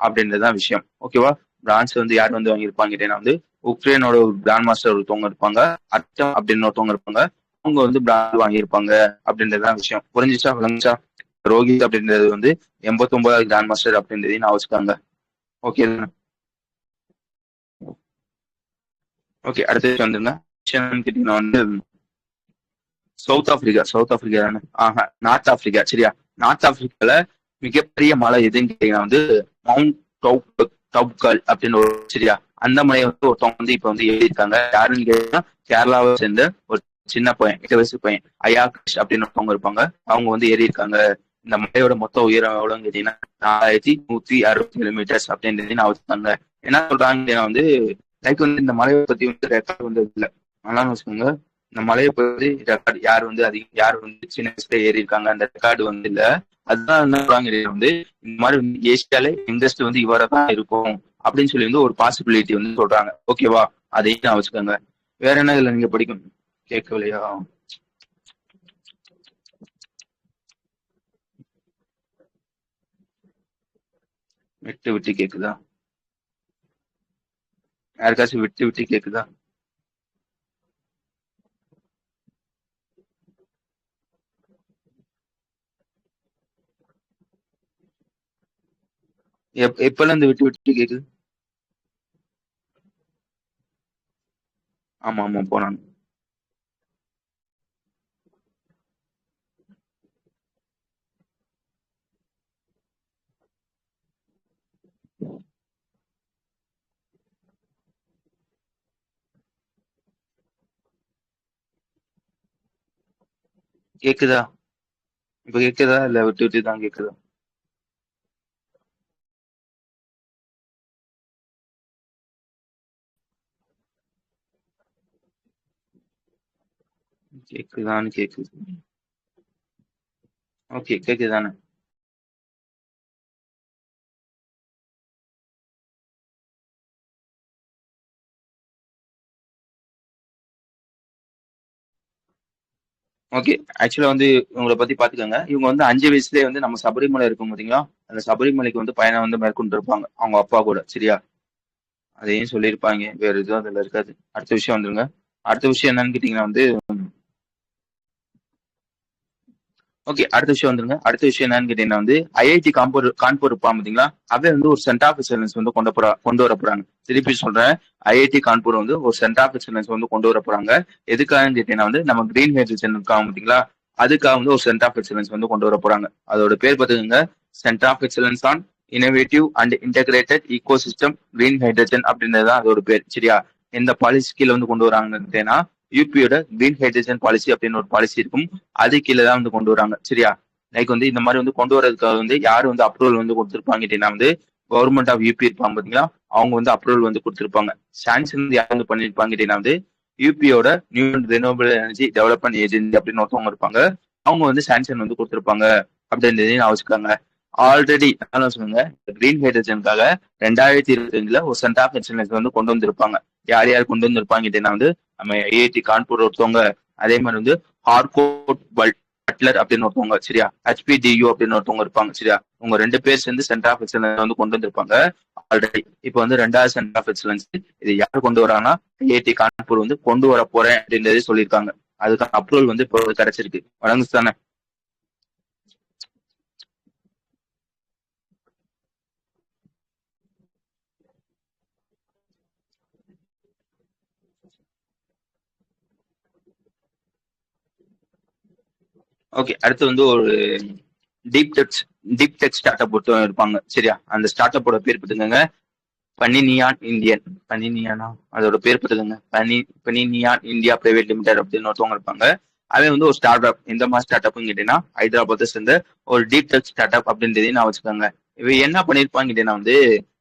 அப்படின்றதான் விஷயம். ஓகேவா? பிரான்ஸ் வந்து யார் வந்து வாங்கியிருப்பாங்க கேட்டீங்கன்னா வந்து உக்ரைனோட ஒரு கிராண்ட் மாஸ்டர் ஒருத்தவங்க இருப்பாங்க, அட்டம் அப்படின்னு ஒருத்தவங்க இருப்பாங்க. அவங்க வந்து பிராண்ட் வாங்கியிருப்பாங்க அப்படின்றதான் விஷயம். புரிஞ்சிச்சா? விளங்குச்சா? ரோஹித் அப்படின்றது வந்து 89வது கிராண்ட் மாஸ்டர் அப்படின்றதையும் நான் வச்சுக்காங்க. ஓகே ஓகே, அடுத்த விஷயம் வந்துருங்க. கேட்டீங்கன்னா வந்து சவுத் ஆப்பிரிக்கா தானே? ஆஹா, நார்த் ஆப்பிரிக்கா. சரியா? நார்த் ஆப்பிரிக்கால மிகப்பெரிய மலை எதுன்னு கேட்டீங்கன்னா வந்து மவுண்ட் டவுகால் அப்படின்னு ஒரு. சரியா? அந்த மலையை வந்து ஒருத்தவங்க வந்து இப்ப வந்து எழுதியிருக்காங்க. யாருன்னு கேட்டீங்கன்னா கேரளாவை சேர்ந்த ஒரு சின்ன பையன், 8 வயசு பையன், அயாக்ஷ் அப்படின்னு ஒருத்தவங்க இருப்பாங்க. அவங்க வந்து ஏறி இருக்காங்க. இந்த மலையோட மொத்த உயரம் எவ்வளவுன்னு கேட்டீங்கன்னா 4167 மீட்டர்ஸ் அப்படின்னு வச்சுருக்காங்க. என்ன சொல்றாங்க வந்து லைக் வந்து இந்த மலையை பத்தி வந்து ரெக்கார்ட் வந்து இல்லை. அதனால வச்சுக்கோங்க, இந்த மலையை பத்தி ரெக்கார்டு யார் வந்து அதிகம், யார் வந்து சின்ன வயசுல ஏறி இருக்காங்க, அந்த ரெக்கார்டு வந்து இல்ல. அதுதான் என்ன சொல்றாங்க வந்து இந்த மாதிரி வந்து ஏசியாலே யங்கஸ்ட் வந்து இவரை தான் இருக்கும் அப்படின்னு சொல்லி வந்து ஒரு பாசிபிலிட்டி வந்து சொல்றாங்க. ஓகேவா? அதையும் நான் வச்சுக்கோங்க. வேற என்ன இதுல நீங்க படிக்கணும்? கேட்கலையா? விட்டு விட்டு கேக்குதா? யாருக்காச்சும் விட்டு விட்டு கேக்குதா? எப்பெல்லாம் இந்த விட்டு விட்டு கேக்குது? ஆமா ஆமா போனாங்க. கேக்குதா? இப்ப கேக்குதா இல்ல விட்டு விட்டு தான் கேக்குதா? கேக்குதான்னு கேக்குது. ஓகே, கேக்குதானே? ஓகே. ஆக்சுவலா வந்து இவங்கள பத்தி பாத்துக்கோங்க. இவங்க வந்து 5 வயசுலயே வந்து நம்ம சபரிமலை இருக்கும் பாத்தீங்களா? அந்த சபரிமலைக்கு வந்து பயணம் வந்து மேற்கொண்டு இருப்பாங்க அவங்க அப்பா கூட. சரியா? அதையும் சொல்லியிருப்பாங்க. வேற எதுவும் அதுல இருக்காது. அடுத்த விஷயம் வந்துருங்க. அடுத்த விஷயம் என்னன்னு கேட்டீங்கன்னா வந்து ஓகே. அடுத்த விஷயம் வந்துருங்க. அடுத்த விஷயம் என்னன்னு கேட்டீங்கன்னா வந்து ஐஐடி கான்பூர் இருப்பான் பாத்தீங்களா? அவன் வந்து ஒரு சென்டர் ஆஃப் எக்ஸலன்ஸ் வந்து கொண்டு வர போறாங்க. திருப்பி சொல்றேன். ஐஐடி கான்பூர் வந்து ஒரு சென்டர் ஆஃப் எக்ஸலன்ஸ் வந்து கொண்டு வர போறாங்க. எதுக்காகன்னு கேட்டீங்கன்னா வந்து நம்ம கிரீன் ஹைட்ரஜன் இருக்காங்க பாத்தீங்களா? அதுக்காக வந்து ஒரு சென்டர் ஆஃப் எக்ஸலன்ஸ் வந்து கொண்டு வர போறாங்க. அதோட பேர் பாத்துக்கோங்க. Centre of Excellence on Innovative and Integrated Ecosystem Green Hydrogen அப்படின்றதுதான் அதோட பேர். சரியா? எந்த பாலிசி கீழ வந்து கொண்டு வராங்கன்னு கேட்டீங்கன்னா யூபியோட கிரீன் ஹைட்ரஜன் பாலிசி அப்படின்னு ஒரு பாலிசி இருக்கும். அது கீழே தான் வந்து கொண்டு வராங்க. சரியா? லைக் வந்து இந்த மாதிரி வந்து கொண்டு வரதுக்காக வந்து யார் வந்து அப்ரூவல் வந்து கொடுத்திருப்பாங்க கேட்டீங்கன்னா வந்து கவர்மெண்ட் ஆஃப் யூபி இருப்பாங்க பாத்தீங்களா? அவங்க வந்து அப்ரூவல் வந்து கொடுத்திருப்பாங்க. சாங்ஷன் வந்து யார் வந்து பண்ணிருப்பாங்க கேட்டீங்கன்னா வந்து யூபியோட new and renewable energy development agency அப்படின்னு ஒருத்தவங்க இருப்பாங்க. அவங்க வந்து சாங்ஷன் வந்து கொடுத்திருப்பாங்க அப்படின்றதையும் நான் வச்சுக்காங்க. ஆல்ரெடி என்ன சொல்லுங்க, கிரீன் ஹைட்ரஜனுக்காக 2025ல ஒரு சென்டர் ஆஃப் எக்ஸலன்ஸ் வந்து கொண்டு வந்திருப்பாங்க. யார் யார் கொண்டு வந்திருப்பாங்க கேட்டீங்கன்னா வந்து நம்ம ஐஐடி கான்பூர் ஒருத்தவங்க, அதே மாதிரி வந்து ஹார்கோட் பட்லர் அப்படின்னு ஒருத்தவங்க. சரியா? HPDU அப்படின்னு ஒருத்தவங்க இருப்பாங்க. சரியா? உங்க 2 பேர் சேர்ந்து சென்டர் ஆஃப் எக்ஸலன்ஸ் வந்து கொண்டு வந்திருப்பாங்க. ஆல்ரெடி இப்போ வந்து 2வது சென்டர் ஆஃப் எக்ஸலன்ஸ் இது யார் கொண்டு வராங்கன்னா ஐஐடி கான்பூர் வந்து கொண்டு வர போறேன் அப்படின்றதே சொல்லியிருக்காங்க. அதுக்கான அப்ரூவல் வந்து இப்போ கிடைச்சிருக்கு. வழங்கு தானே? ஓகே. அடுத்து வந்து ஒரு deep tech deep tech start up ஒருத்தவங்க இருப்பாங்க. சரியா? அந்த ஸ்டார்ட் அப்போட பேர் பார்த்துக்கோங்க. பனினியான் இந்தியன். பனினியானா அதோட பேர் பார்த்துக்கோங்க. பனினியான் இந்தியா பிரைவேட் லிமிடெட் அப்படின்னு ஒருத்தவங்க இருப்பாங்க. அவன் வந்து ஒரு ஸ்டார்ட் அப். எந்த மாதிரி ஸ்டார்ட் அப்னு கேட்டீங்கன்னா ஹைதராபாத்தை சேர்ந்த ஒரு டீப் டெக் ஸ்டார்ட் அப் அப்படின்றதையும் நான் வச்சுக்கோங்க. இவன் என்ன பண்ணிருப்பான்னு கேட்டீங்கன்னா வந்து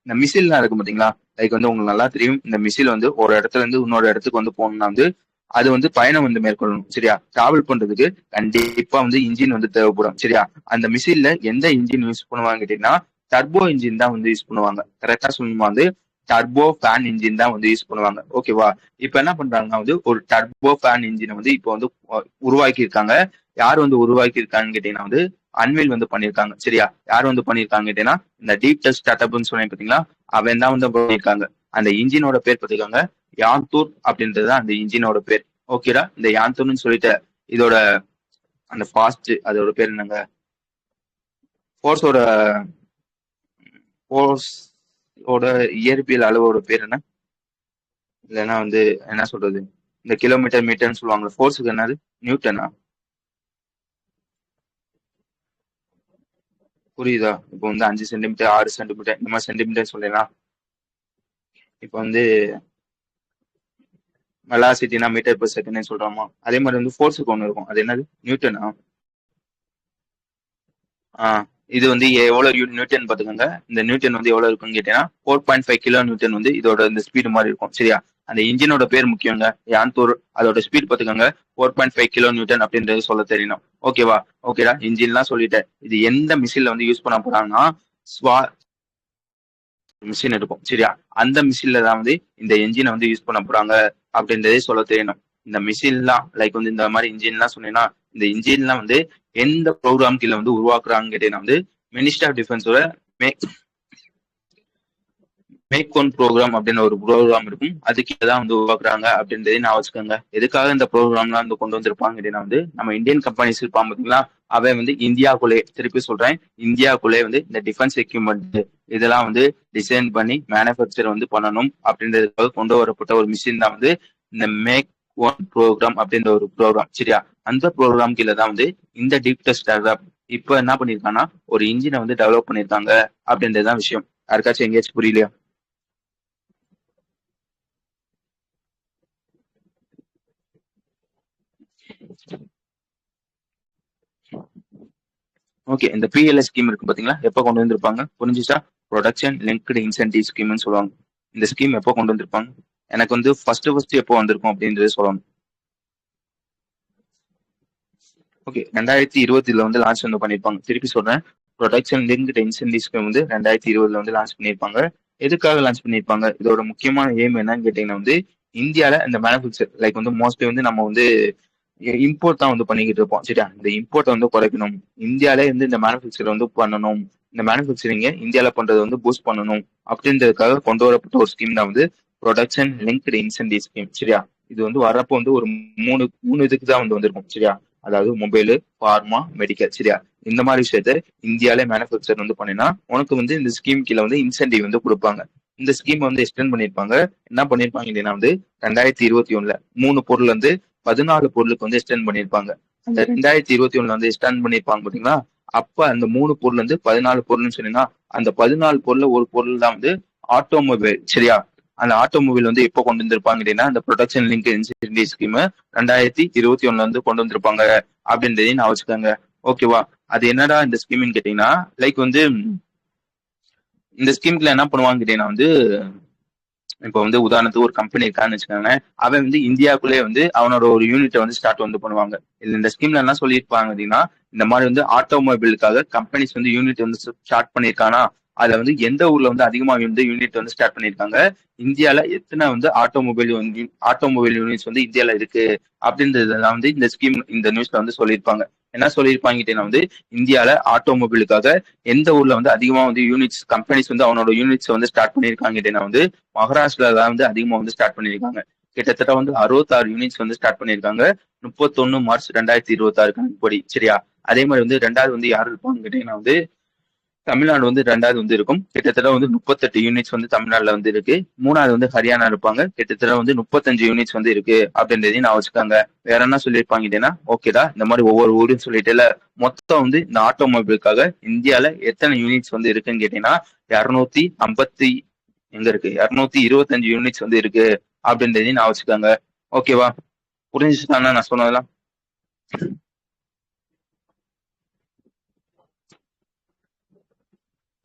இந்த மிசில்லாம் இருக்கும் பாத்தீங்களா? லைக் வந்து உங்களுக்கு நல்லா தெரியும். இந்த மிசில் வந்து ஒரு இடத்துல இருந்து இன்னொரு இடத்துக்கு வந்து போகணும்னா வந்து அது வந்து பயணம் வந்து மேற்கொள்ளணும். சரியா? டிராவல் பண்றதுக்கு கண்டிப்பா வந்து இன்ஜின் வந்து தேவைப்படும். சரியா? அந்த மிசில்ல எந்த இன்ஜின் யூஸ் பண்ணுவாங்க கேட்டீங்கன்னா டர்போ இன்ஜின் தான் வந்து யூஸ் பண்ணுவாங்க. கரெக்டா சொல்லணுமா வந்து டர்போ ஃபேன் இன்ஜின் தான் வந்து யூஸ் பண்ணுவாங்க. ஓகேவா? இப்ப என்ன பண்றாங்கன்னா வந்து ஒரு டர்போ ஃபேன் இன்ஜினை வந்து இப்போ வந்து உருவாக்கி இருக்காங்க. யார் வந்து உருவாக்கி இருக்காங்கன்னு கேட்டீங்கன்னா வந்து அன்வில் வந்து பண்ணியிருக்காங்க. சரியா? யார் வந்து பண்ணியிருக்காங்க கேட்டீங்கன்னா இந்த டீப் டெக் ஸ்டார்ட் அப்னு சொன்னேன் பாத்தீங்களா? அவன் தான் வந்து பண்ணியிருக்காங்க. அந்த இன்ஜினோட பேர் பார்த்துக்காங்க. யாந்தூர் அப்படின்றது அந்த இன்ஜினோட பேர். ஓகேடா? இந்த யாந்தூர்னு சொல்லிட்டு இதோட அந்த ஃபாஸ்ட் அதோட பேர் என்னங்க? ஃபோர்ஸோட ஃபோர்ஸ் ஓட இயற்பியல் அளவோட பேர் என்ன? இல்லைன்னா வந்து என்ன சொல்றது, இந்த கிலோமீட்டர் மீட்டர்னு சொல்லுவாங்க. ஃபோர்ஸுக்கு என்னது? நியூட்டனா? புரியுதா? இப்போ வந்து 5 சென்டிமீட்டர் 6 சென்டிமீட்டர் இந்த மாதிரி சென்டிமீட்டர் சொல்லலாம். இப்போ வந்து வெலாசிட்டினா மீட்டர் per செகண்ட் சொல்றோமா, அதே மாதிரி வந்து ஃபோர்ஸுக்கு ஒன்று இருக்கும். அது என்னது? நியூட்டனா? இது வந்து எவ்வளவு நியூட்டன் பாத்துக்கோங்க. இந்த நியூட்டன் வந்து எவ்வளவு இருக்குன்னு கேட்டீங்கன்னா 4.5 கிலோ நியூட்டன் வந்து இதோட இந்த ஸ்பீடு மாதிரி இருக்கும். சரியா? அந்த இன்ஜினோட பேர் முக்கியங்க. யான்தூர் அதோட ஸ்பீட் பாத்துக்கோங்க. 4.5 கிலோ நியூட்டன் அப்படின்றது சொல்ல தெரியணும். ஓகேவா? ஓகேடா, இன்ஜின்லாம் சொல்லிட்டேன். இது எந்த மிஷின்ல வந்து யூஸ் பண்ண போறாங்கன்னா ஸ்வா மிஷின் இருக்கும். சரியா? அந்த மிஷின்ல தான் வந்து இந்த என்ஜினை வந்து யூஸ் பண்ண போறாங்க அப்படின்றதே சொல்ல தெரியணும். இந்த மிஷின்லாம் லைக் வந்து இந்த மாதிரி இன்ஜின்லாம் சொன்னீங்கன்னா, இந்த இன்ஜின்லாம் வந்து எந்த ப்ரோக்ராம் கீழே வந்து உருவாக்குறாங்கன்னு கேட்டீங்கன்னா வந்து மினிஸ்டர் ஆஃப் டிஃபென்ஸோட மேக் ஒன் ப்ரோக்ராம் அப்படின்னு ஒரு ப்ரோக்ராம் இருக்கும். அதுக்கு தான் வந்து உருவாக்குறாங்க அப்படின்றதே நான் வச்சுக்கோங்க. எதுக்காக இந்த ப்ரோக்ராம்லாம் வந்து கொண்டு வந்திருப்பாங்க அப்படின்னா வந்து நம்ம இந்தியன் கம்பெனிஸ் இருப்பாங்க பார்த்தீங்களா, அவன் வந்து இந்தியாவுக்குள்ளே, திருப்பி சொல்றேன், இந்தியாவுக்குள்ளே வந்து இந்த டிஃபென்ஸ் எக்யூப்மெண்ட் இதெல்லாம் வந்து டிசைன் பண்ணி மேனுஃபேக்சர் வந்து பண்ணணும் அப்படின்றதுக்காக கொண்டு வரப்பட்ட ஒரு மிஷின் தான் வந்து இந்த மேக் ஒன் ப்ரோக்ராம் அப்படின்ற ஒரு ப்ரோக்ராம். சரியா? அந்த ப்ரோக்ராம் கீழே தான் வந்து இந்த டீப் டெஸ்ட் டெவலப் இப்போ என்ன பண்ணிருக்காங்கன்னா ஒரு இன்ஜினை வந்து டெவலப் பண்ணிருக்காங்க அப்படின்றதுதான் விஷயம். யாருக்காச்சும் எங்கேயாச்சும் புரியலையா? ஓகே, இந்த பிஎல்எஸ் ஸ்கீம் இருக்கு பாத்தீங்களா, எப்போ கொண்டு வந்திருப்பாங்க புரிஞ்சுச்சா? ப்ரொடக்ஷன் லிங்க்டு இன்சென்டிவ் ஸ்கீம்னு சொல்லுவாங்க. இந்த ஸ்கீம் எப்போ கொண்டு வந்திருப்பாங்க? எனக்கு வந்து ஃபர்ஸ்ட் எப்போ வந்திருக்கும் அப்படின்றத சொல்லணும். ஓகே, 2020 வந்து லான்ச் வந்து பண்ணிருப்பாங்க. திருப்பி சொல்றேன், ப்ரொடக்ஷன் லிங்க்டு இன்சென்டிவ் ஸ்கீம் வந்து 2020 வந்து லான்ச் பண்ணிருப்பாங்க. எதுக்காக லான்ச் பண்ணிருப்பாங்க? இதோட முக்கியமான எய்ம் என்னன்னு கேட்டீங்கன்னா வந்து இந்தியால இந்த மேனுஃபேக்சர் லைக் வந்து மோஸ்ட்லி வந்து நம்ம வந்து இம்போர்ட் தான் வந்து பண்ணிக்கிட்டு இருப்போம். சரியா? இந்த இம்போர்ட்டை வந்து குறைக்கணும், இந்தியாலே வந்து இந்த மேனுஃபேக்சர் வந்து பண்ணணும், இந்த மேனுஃபேக்சரிங்க இந்தியால பண்றது வந்து பூஸ்ட் பண்ணணும் அப்படின்றதுக்காக கொண்டு வரப்பட்ட ஒரு ஸ்கீம் தான் வந்து ப்ரொடக்ஷன் லிங்க்டு இன்சென்டிவ் ஸ்கீம். சரியா? இது வந்து வரப்போ வந்து ஒரு மூணு மூணு இதுக்கு தான் வந்து வந்திருக்கும். சரியா? அதாவது மொபைலு, ஃபார்மா, மெடிக்கல். சரியா? இந்த மாதிரி விஷயத்த இந்தியாலே மேனுஃபேக்சர் வந்து பண்ணினா உனக்கு வந்து இந்த ஸ்கீம் கீழே வந்து இன்சென்டிவ் வந்து கொடுப்பாங்க. இந்த ஸ்கீம் வந்து எக்ஸ்டெண்ட் பண்ணிருப்பாங்க. என்ன பண்ணிருப்பாங்க அப்படின்னா வந்து 2021 3 பொருள் வந்து 14 பொருளுக்கு வந்து எக்ஸ்டெண்ட் பண்ணிருப்பாங்க. அந்த 2021 வந்து எக்ஸ்டெண்ட் பண்ணிருப்பாங்க பாத்தீங்களா, அப்ப அந்த 3 பொருள் வந்து 14 பொருள்னு சொன்னீங்கன்னா அந்த 14 பொருள்ல ஒரு பொருள் தான் வந்து ஆட்டோமொபைல். சரியா? அந்த ஆட்டோமொபைல் வந்து எப்போ கொண்டு வந்திருப்பாங்க அப்படின்னா அந்த ப்ரொடக்ஷன் லிங்க் இன்சென்டிவ் ஸ்கீம் 2021 வந்து கொண்டு வந்திருப்பாங்க அப்படின்றதையும் நான் வச்சுக்கோங்க. ஓகேவா? அது என்னடா இந்த ஸ்கீம்னு கேட்டீங்கன்னா லைக் வந்து இந்த ஸ்கீம்ல என்ன பண்ணுவாங்க கேட்டீங்கன்னா வந்து இப்போ வந்து உதாரணத்துக்கு ஒரு கம்பெனி இருக்கான்னு வச்சுக்கோங்க, அவன் வந்து இந்தியாவுக்குள்ளே வந்து அவனோட ஒரு யூனிட்டை வந்து ஸ்டார்ட் வந்து பண்ணுவாங்க. இதுல இந்த ஸ்கீம்ல என்ன சொல்லியிருப்பாங்க அப்படின்னா இந்த மாதிரி வந்து ஆட்டோமொபைலுக்காக கம்பெனிஸ் வந்து யூனிட் வந்து ஸ்டார்ட் பண்ணியிருக்கானா, அதுல வந்து எந்த ஊர்ல வந்து அதிகமா வந்து யூனிட் வந்து ஸ்டார்ட் பண்ணியிருக்காங்க, இந்தியால எத்தனை வந்து ஆட்டோமொபைல் யூனிட்ஸ் வந்து இந்தியால இருக்கு அப்படின்றதெல்லாம் வந்து இந்த ஸ்கீம் இந்த நியூஸ்ல வந்து சொல்லியிருப்பாங்க. என்ன சொல்லியிருப்பாங்க வந்து இந்தியால ஆட்டோமொபைலுக்காக எந்த ஊர்ல வந்து அதிகமா வந்து யூனிட்ஸ் கம்பெனிஸ் வந்து அவனோட யூனிட்ஸ் வந்து ஸ்டார்ட் பண்ணியிருக்காங்க வந்து மகாராஷ்டிரால வந்து அதிகமா வந்து ஸ்டார்ட் பண்ணியிருக்காங்க. கிட்டத்தட்ட வந்து 66 யூனிட்ஸ் வந்து ஸ்டார்ட் பண்ணியிருக்காங்க 31 மார்ச் 2026 கணக்குப்படி. சரியா? அதே மாதிரி வந்து ரெண்டாவது வந்து யாரு இருப்பாங்க கேட்டீங்கன்னா வந்து தமிழ்நாடு வந்து ரெண்டாவது வந்து இருக்கும். கிட்டத்தட்ட வந்து 38 யூனிட்ஸ் வந்து தமிழ்நாடுல வந்து இருக்கு. மூணாவது வந்து ஹரியானா இருப்பாங்க. கிட்டத்தட்ட வந்து 35 யூனிட்ஸ் வந்து இருக்கு அப்படின்றதையும் நான் வச்சுக்காங்க. வேற என்ன சொல்லியிருப்பாங்கன்னா ஓகேடா, இந்த மாதிரி ஒவ்வொரு ஊரும் சொல்லிட்டுல மொத்தம் வந்து இந்த ஆட்டோமொபைலுக்காக இந்தியால எத்தனை யூனிட்ஸ் வந்து இருக்குன்னு கேட்டீங்கன்னா 250 எங்க இருக்கு 225 யூனிட்ஸ் வந்து இருக்கு அப்படின்றதையும் நான் வச்சுக்காங்க. ஓகேவா? புரிஞ்சுச்சுதானே நான் சொன்னதெல்லாம்?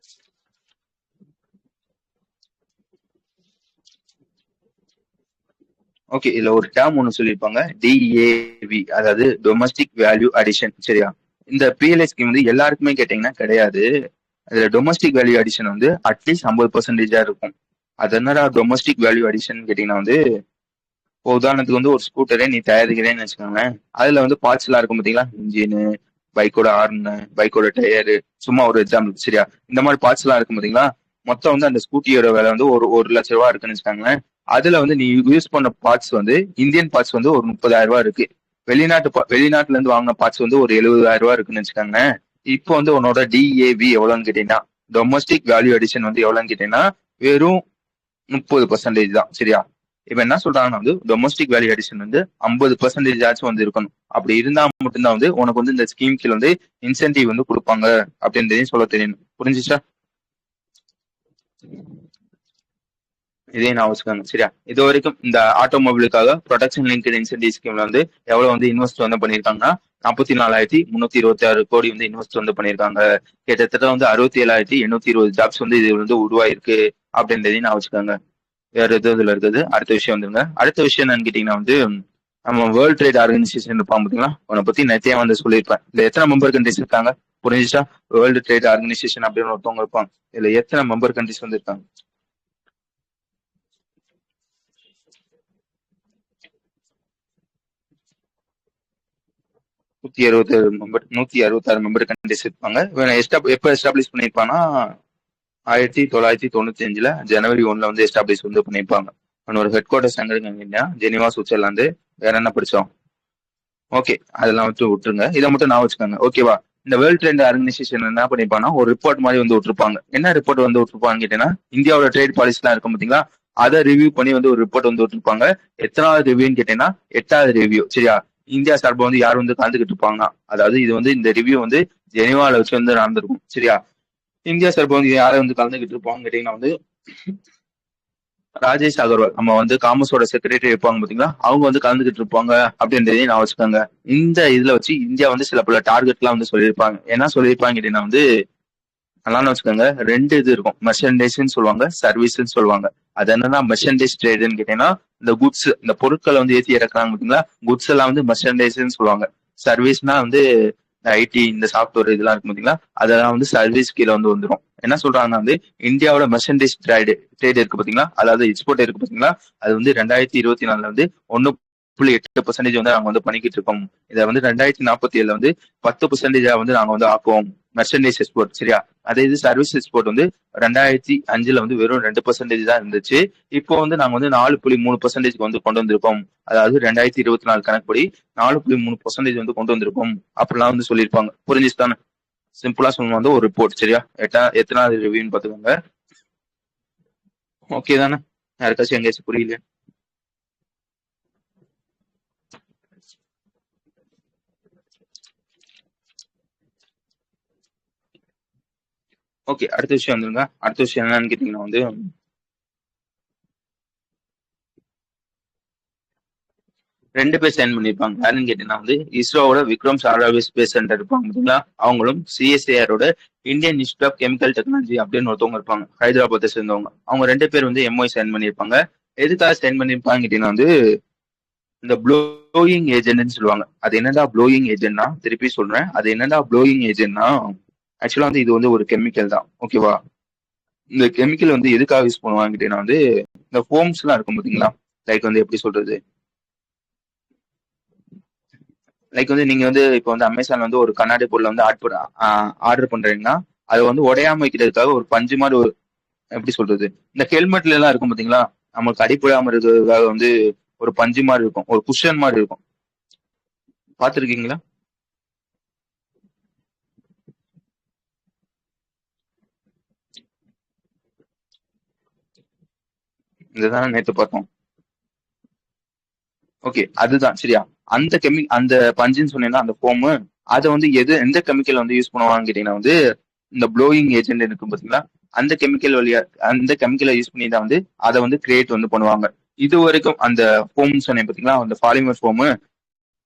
ஓகே, இதுல ஒரு டேர்ம் ஒன்று சொல்லியிருப்பாங்க, டிஏவி, அதாவது டொமஸ்டிக் வேல்யூ அடிஷன். சரியா? இந்த பிஎல்ஐ ஸ்கீம் வந்து எல்லாருக்குமே கேட்டீங்கன்னா கிடையாது. அதுல டொமஸ்டிக் வேல்யூ அடிஷன் வந்து அட்லீஸ்ட் 50% இருக்கும். அது என்னடா டொமஸ்டிக் வேல்யூ அடிஷன் கேட்டீங்கன்னா வந்து இப்போ உதாரணத்துக்கு வந்து ஒரு ஸ்கூட்டரே நீ தயாரிக்கிறேன்னு வச்சுக்கோங்களேன், அதுல வந்து பார்ட்ஸ் எல்லாம் இருக்கும் பாத்தீங்களா, இன்ஜினு, பைக்கோட ஹார்னு, பைக்கோட டயரு, சும்மா ஒரு எக்ஸாம்பிள். சரியா? இந்த மாதிரி பார்ட்ஸ் எல்லாம் இருக்கும் பாத்தீங்களா, மொத்தம் வந்து அந்த ஸ்கூட்டியோட விலை வந்து ஒரு லட்ச ரூபா இருக்குன்னு வச்சுக்கோங்களேன். அதுல வந்து நீ யூஸ் பண்ண பார்ட்ஸ் வந்து இந்தியன் பார்ட்ஸ் வந்து ஒரு 30,000 இருக்கு. வெளிநாட்டுல இருந்து வாங்கின பார்ட்ஸ் வந்து ஒரு 70,000 இருக்குன்னு வச்சுக்கோங்களேன். இப்போ வந்து உன்னோட டிஏவி எவ்வளவுன்னு கேட்டீங்கன்னா, டொமஸ்டிக் வேல்யூ அடிஷன் வந்து எவ்வளவுன்னு கேட்டீங்கன்னா வெறும் 30% தான். சரியா? இப்ப என்ன சொல்றாங்கன்னா வந்து டொமஸ்டிக் வேல்யூ அடிஷன் வந்து 50% ஆச்சும் வந்து இருக்கணும். அப்படி இருந்தா மட்டும்தான் வந்து உனக்கு வந்து இந்த ஸ்கீம் கீழ வந்து இன்சென்டிவ் வந்து கொடுப்பாங்க அப்படின்றதையும் சொல்ல தெரியணும். புரிஞ்சுச்சா? இதையும் நான் வச்சுக்கோங்க சரியா. இது வரைக்கும் இந்த ஆட்டோமொபைலுக்காக ப்ரொடக்ஷன் லிங்க்டு இன்சென்டிவ் ஸ்கீம்ல வந்து எவ்வளவு வந்து இன்வெஸ்ட் வந்து பண்ணிருக்காங்கன்னா 44,326 கோடி வந்து இன்வெஸ்ட் வந்து பண்ணிருக்காங்க. கிட்டத்தட்ட வந்து 67,820 ஜாப்ஸ் வந்து இது வந்து உருவாயிருக்கு அப்படின்றதையும் நான் வச்சுக்கோங்க. வேற எது இதுல இருக்குது. அடுத்த விஷயம் வந்துருங்க. அடுத்த விஷயம் என்னன்னு கேட்டீங்கன்னா வந்து நம்ம வேர்ல்ட் ட்ரேட் ஆர்கனைசேஷன் இருப்பான் பாத்தீங்களா, உன்னை பத்தி நேத்தையா வந்து சொல்லியிருப்பேன். இதுல எத்தனை மெம்பர் கண்ட்ரிஸ் இருக்காங்க புரிஞ்சுச்சா? வேர்ல்டு ட்ரேட் ஆர்கனைசேஷன் அப்படின்னு ஒருத்தவங்க இருப்பாங்க. இதுல எத்தனை மெம்பர் கண்ட்ரிஸ் வந்து இருக்காங்க? 166 மெம்பர் கண்ட்ரிஸ் இருப்பாங்க. எப்ப எஸ்டாப்ளிஷ் பண்ணிருப்பாங்கன்னா 1995 ஜனவரி 1 வந்து எஸ்டாப்ளிஷ் வந்து பண்ணிருப்பாங்க. ஒரு ஹெட் குவார்டர்ஸ் எங்க இருக்காங்க? Geneva, Switzerland. வேற என்ன படிச்சோம்? ஓகே, அதெல்லாம் வந்து விட்டுருங்க. இதை மட்டும் நான் வச்சுக்கோங்க ஓகேவா. இந்த வேர்ல்ட் ட்ரேட் ஆர்கனைசேஷன் என்ன பண்ணிருப்பாங்கன்னா ஒரு ரிப்போர்ட் மாதிரி வந்து விட்டுருப்பாங்க. என்ன ரிப்போர்ட் வந்து விட்டுருப்பாங்க கேட்டீங்கன்னா, இந்தியாவோட ட்ரேட் பாலிசி எல்லாம் இருக்கும் பாத்தீங்களா, அதை ரிவ்யூ பண்ணி வந்து ஒரு ரிப்போர்ட் வந்து விட்டுருப்பாங்க. எத்தனாவது ரிவ்யூன்னு கேட்டீங்கன்னா 8வது ரிவ்யூ சரியா. இந்தியா சார்பா வந்து யார் வந்து கலந்துகிட்டு இருப்பாங்க, அதாவது இது வந்து இந்த ரிவ்யூ வந்து ஜெனிவால வச்சு வந்து நடந்திருக்கும் சரியா. இந்தியா சார்பா வந்து யாரை வந்து கலந்துகிட்டு இருப்பாங்க கேட்டீங்கன்னா வந்து ராஜேஷ் அகர்வால், நம்ம வந்து காமர்ஸோட செக்ரட்டரி இருப்பாங்க பாத்தீங்களா, அவங்க வந்து கலந்துகிட்டு இருப்பாங்க அப்படின்றதையும் நான் வச்சுக்கோங்க. இந்த இதுல வச்சு இந்தியா வந்து சில பல டார்கெட் எல்லாம் வந்து சொல்லியிருப்பாங்க. என்ன சொல்லியிருப்பாங்க கேட்டீங்கன்னா வந்து நல்லா வச்சுக்கோங்க, ரெண்டு இது இருக்கும். மெர்சன்டைஸ்ன்னு சொல்லுவாங்க, சர்வீஸ்ன்னு சொல்லுவாங்க. அது என்னன்னா மெர்சன்டைஸ் ட்ரேடுன்னு கேட்டீங்கன்னா இந்த குட்ஸ், இந்த பொருட்களை வந்து ஏற்றி இறக்குறாங்க பாத்தீங்களா, குட்ஸ் எல்லாம் வந்து மெர்சன்டைஸ்ன்னு சொல்லுவாங்க. சர்வீஸ்னா வந்து ஐடி, இந்த சாஃப்ட்வேர் இதெல்லாம் இருக்கும் பாத்தீங்களா, அதெல்லாம் வந்து சர்வீஸ் கீழே வந்து வந்துடும். என்ன சொல்றாங்கன்னா வந்து இந்தியாவோட மெர்சன்டைஸ் ட்ரேட் இருக்கு பாத்தீங்களா, அதாவது எக்ஸ்போர்ட் இருக்கு பாத்தீங்களா, அது வந்து 2024 வந்து 1.8% வந்து நாங்க வந்து பண்ணிக்கிட்டு இருக்கோம். இதை வந்து 2047 வந்து 10% வந்து நாங்க வந்து ஆக்குவோம் மெர்சன்டைஸ் எக்ஸ்போர்ட் சரியா. அதே இது சர்வீஸ் எக்ஸ்போர்ட் வந்து 2005 வந்து வெறும் 2% தான் இருந்துச்சு. இப்போ வந்து நாங்க வந்து 4.3% வந்து கொண்டு வந்திருக்கோம். அதாவது 2024 கணக்குப்படி 4.3% வந்து கொண்டு வந்திருக்கோம் அப்படிலாம் வந்து சொல்லியிருப்பாங்க. புரிஞ்சுச்சுதானே? சிம்பிளா சொல்லணும் வந்து ஒரு ரிப்போர்ட் சரியா. எத்தனாவது ரிவ்யூன்னு பாத்துக்கோங்க. ஓகே தானே? யாருக்காச்சும் எங்கேயாச்சும் புரியல? ஓகே, அடுத்த விஷயம் வந்துருங்க. அடுத்த விஷயம் என்னன்னு கேட்டீங்கன்னா வந்து 2 பேர் சைன் பண்ணிருப்பாங்க. யாருன்னு கேட்டீங்கன்னா வந்து இஸ்ரோவோட விக்ரம் சாராபாய் ஸ்பேஸ் சென்டர் இருப்பாங்க பாத்தீங்களா, அவங்களும் சிஎஸ்ஐஆரோட Indian institute of chemical technology அப்படின்னு ஒருத்தவங்க இருப்பாங்க, ஹைதராபாத்தை சேர்ந்தவங்க. அவங்க 2 பேர் வந்து எம்ஓஐ சைன் பண்ணிருப்பாங்க. எதுக்காக சைன் பண்ணிருப்பாங்க கேட்டீங்கன்னா வந்து இந்த ப்ளோயிங் ஏஜென்ட்னு சொல்லுவாங்க. அது என்னடா ப்ளோயிங் ஏஜென்ட்னா, திருப்பி சொல்றேன், அது என்னடா ப்ளோயிங் ஏஜென்ட்னா ஆக்சுவலா வந்து இது வந்து ஒரு கெமிக்கல் தான் ஓகேவா. இந்த கெமிக்கல் வந்து எதுக்காக யூஸ் பண்ணுவாங்க கேட்டீங்கன்னா வந்து இந்த ஃபோம்ஸ் எல்லாம் இருக்கும் பாத்தீங்களா, லைக் வந்து எப்படி சொல்றது, லைக் வந்து நீங்க வந்து இப்போ வந்து அமேசான் வந்து ஒரு கண்ணாடி பொருளை வந்து ஆர்டர் பண்றீங்கன்னா அதை வந்து உடையாம வைக்கிறதுக்காக ஒரு பஞ்சு மாதிரி ஒரு, எப்படி சொல்றது, இந்த ஹெல்மெட்ல எல்லாம் இருக்கும் பாத்தீங்களா, நமக்கு அடிப்படாம இருக்கிறதுக்காக வந்து ஒரு பஞ்சு மாதிரி இருக்கும், ஒரு குஷன் மாதிரி இருக்கும். பாத்துருக்கீங்களா? இதுதான் நேத்து பார்த்தோம். ஓகே, அதுதான் சரியா. அந்த பஞ்சுன்னு சொன்னீங்கன்னா அந்த ஃபோமு, அதை வந்து எந்த கெமிக்கல் வந்து யூஸ் பண்ணுவாங்கன்னு கேட்டீங்கன்னா வந்து இந்த ப்ளோயிங் ஏஜென்ட் இருக்கும் பாத்தீங்களா, அந்த கெமிக்கல் வழியா, அந்த கெமிக்கலை யூஸ் பண்ணி தான் வந்து அதை வந்து கிரியேட் வந்து பண்ணுவாங்க. இது வரைக்கும் அந்த ஃபோம் சொன்னேன் பாத்தீங்களா, அந்த பாலிமர் ஃபோமு,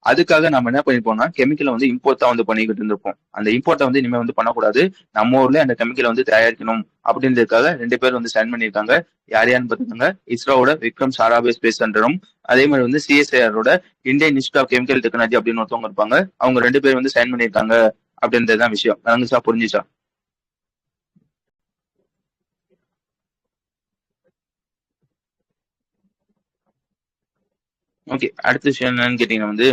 அதுக்காக நம்ம என்ன பண்ணிருப்போம்னா கெமிக்கலை வந்து இம்போர்ட் தான் வந்து பண்ணிக்கிட்டு இருந்திருப்போம். அந்த இம்போர்ட்டை வந்து இனிமே வந்து பண்ணக்கூடாது, நம்ம ஊர்ல அந்த கெமிக்கலை வந்து தயாரிக்கணும் அப்படின்றதுக்காக 2 பேர் வந்து சைன் பண்ணியிருக்காங்க. யார் யாருன்னு பாத்துக்கோங்க, இஸ்ரோவோட விக்ரம் சாராபாய் ஸ்பேஸ் சென்டரும், அதே மாதிரி வந்து சிஎஸ்ஐஆரோட Indian institute of chemical technology அப்படின்னு ஒருத்தவங்க இருப்பாங்க. அவங்க 2 பேர் வந்து சைன் பண்ணியிருக்காங்க அப்படின்றதுதான் விஷயம். விளங்குச்சா? புரிஞ்சுச்சா? ஓகே, அடுத்த விஷயம் என்னன்னு கேட்டீங்கன்னா வந்து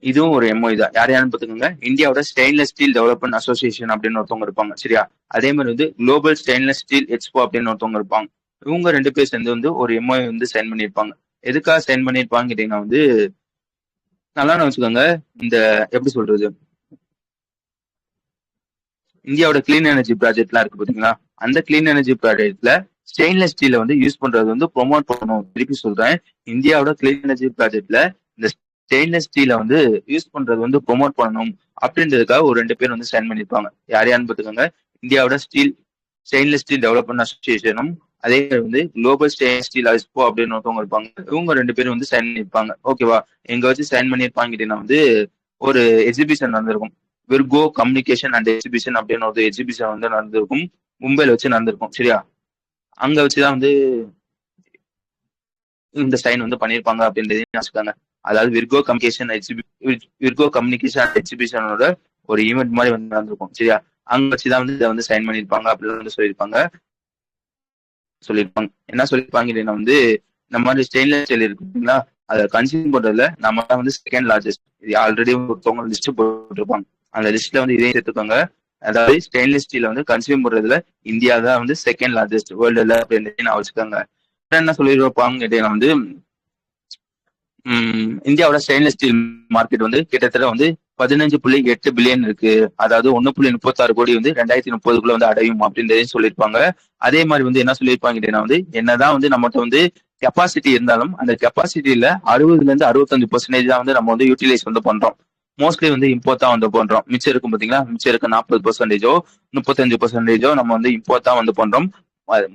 இதுவும் ஒரு எம்ஓஐ தான். யார் யாருன்னு பாத்துக்கோங்க, இந்தியாவோட ஸ்டெயின்லெஸ் ஸ்டீல் டெவலப்மெண்ட் அசோசியேஷன் அப்படின்னு ஒருத்தவங்க இருப்பாங்க சரியா. அதே மாதிரி வந்து குளோபல் ஸ்டெயின்லெஸ் ஸ்டீல் எக்ஸ்போ அப்படின்னு ஒருத்தவங்க இருப்பாங்க. இவங்க 2 பேர் சேர்ந்து வந்து ஒரு எம்ஓஐ வந்து சைன் பண்ணியிருப்பாங்க. எதுக்காக சைன் பண்ணியிருப்பாங்க கேட்டீங்கன்னா வந்து நல்லா வச்சுக்கோங்க, இந்த எப்படி சொல்றது, இந்தியாவோட கிளீன் எனர்ஜி ப்ராஜெக்ட்லாம் இருக்கு பாத்தீங்களா, அந்த கிளீன் எனர்ஜி ப்ராஜெக்ட்ல ஸ்டெயின்லெஸ் ஸ்டீல வந்து யூஸ் பண்றது வந்து ப்ரொமோட் பண்ணணும். திருப்பி சொல்றேன், இந்தியாவோட கிளீன் எனர்ஜி ப்ராஜெக்ட்ல இந்த ஸ்டெயின்லெஸ் ஸ்டீல வந்து யூஸ் பண்றது வந்து ப்ரொமோட் பண்ணணும் அப்படின்றதுக்காக ஒரு 2 பேர் வந்து சைன் பண்ணிருப்பாங்க. யார் யாருன்னு பாத்துக்கோங்க, இந்தியாவோட ஸ்டெயின்லெஸ் ஸ்டீல் டெவலப்மெண்ட் அசோசியேஷனும், அதே மாதிரி வந்து குளோபல் ஸ்டெயின்லெஸ் ஸ்டீல் எக்ஸ்போ அப்படின்னு ஒருத்தவங்க இருப்பாங்க. இவங்க 2 பேரும் வந்து சைன் பண்ணியிருப்பாங்க. ஓகேவா? எங்க வச்சு சைன் பண்ணியிருப்பாங்க கேட்டீங்கன்னா வந்து ஒரு எக்ஸிபிஷன் நடந்திருக்கும். விர்கோ கம்யூனிகேஷன் அண்ட் எக்ஸிபிஷன் அப்படின்னு ஒரு எக்ஸிபிஷன் வந்து நடந்திருக்கும். மும்பைல வச்சு நடந்திருக்கும். சரியா? அங்க வச்சுதான் வந்து இந்த சைன் வந்து பண்ணியிருப்பாங்க அப்படின்றதையும் வச்சுக்காங்க. அதாவது விர்கோ கம்யூனிகேஷன் அண்ட் எக்ஸிபிஷனோட ஒரு ஈவெண்ட் மாதிரி வந்து நடந்திருக்கும். சரியா? அங்க வச்சுதான் வந்து இதை வந்து சைன் பண்ணியிருப்பாங்க அப்படின்னு வந்து சொல்லியிருப்பாங்க. என்ன சொல்லியிருப்பாங்க அப்படின்னா வந்து இந்த மாதிரி ஸ்டெயின்லெஸ் ஸ்டீல் இருக்கு பார்த்தீங்களா, அதை கன்சியூம் பண்றதுல நம்ம தான் வந்து செகண்ட் லார்ஜஸ்ட். இது ஆல்ரெடி ஒருத்தவங்க லிஸ்ட் போட்டிருப்பாங்க. அந்த லிஸ்ட்ல வந்து இதையும் சேர்த்துக்கோங்க. அதாவது ஸ்டெயின்லெஸ் ஸ்டீல் வந்து கன்சியூம் பண்றதுல இந்தியா தான் வந்து செகண்ட் லார்ஜஸ்ட் வேர்ல்டுல அப்படின்னு நான் வச்சுக்கோங்க. என்ன சொல்லியிருப்பாங்க கேட்டீங்கன்னா வந்து இந்தியாவோட ஸ்டெயின்லெஸ் ஸ்டீல் மார்க்கெட் வந்து கிட்டத்தட்ட வந்து 15.8 பில்லியன் இருக்கு. அதாவது 1.36 கோடி வந்து 2030 வந்து அடையும் அப்படின்றதையும் சொல்லியிருப்பாங்க. அதே மாதிரி வந்து என்ன சொல்லியிருப்பாங்க கேட்டீங்கன்னா வந்து என்னதான் வந்து நம்மகிட்ட வந்து கெப்பாசிட்டி இருந்தாலும் அந்த கெப்பாசிட்டியில 60% தான் வந்து நம்ம வந்து யூட்டிலைஸ் வந்து பண்றோம். மோஸ்ட்லி வந்து இம்போர்ட் தான் வந்து பண்றோம். மிச்சம் இருக்கும் பாத்தீங்களா, மிச்சம் இருக்க 40%, 35% நம்ம வந்து இம்போர்ட் தான் வந்து பண்றோம்.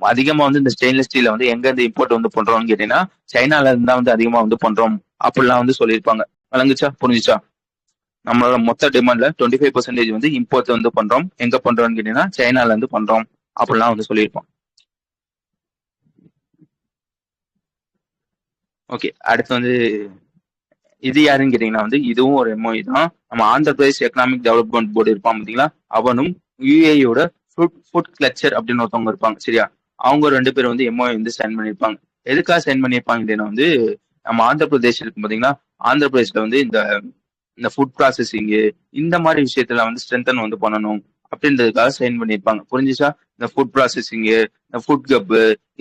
அதிகமா வந்து இந்த ஸ்டெயின்லெஸ் ஸ்டீல வந்து எங்க இருந்து இம்போர்ட் வந்து பண்றோம்னு கேட்டீங்கன்னா சைனால இருந்து தான் வந்து அதிகமா வந்து பண்றோம் அப்படிலாம் வந்து சொல்லியிருப்பாங்க. வழங்குச்சா? புரிஞ்சுச்சா? நம்மளோட மொத்த டிமாண்ட்ல 25% வந்து இம்போர்ட் வந்து பண்றோம். எங்க பண்றோம்னு கேட்டீங்கன்னா சைனால இருந்து பண்றோம் அப்படிலாம் வந்து சொல்லியிருப்போம். ஓகே, அடுத்து வந்து இது யாருன்னு கேட்டீங்கன்னா வந்து இதுவும் ஒரு எம்ஓஇ தான். நம்ம Andhra Pradesh economic development board இருப்பான் பாத்தீங்களா, அவனும் யுஏயோட ஃபுட் கிளச்சர் அப்படின்னு ஒருத்தவங்க இருப்பாங்க. சரியா? அவங்க 2 பேரும் வந்து எம்ஓஇ வந்து சைன் பண்ணியிருப்பாங்க. எதுக்காக சைன் பண்ணியிருப்பாங்க அப்படின்னா வந்து நம்ம ஆந்திர பிரதேஷ் இருக்கும் பாத்தீங்களா, ஆந்திர பிரதேஷ்ல வந்து இந்த இந்த ஃபுட் ப்ராசஸிங் இந்த மாதிரி விஷயத்துல வந்து ஸ்ட்ரென்தன் வந்து பண்ணணும் அப்படின்றதுக்காக சைன் பண்ணியிருப்பாங்க. புரிஞ்சுச்சா? இந்த ஃபுட் ப்ராசஸிங், இந்த ஃபுட் கப்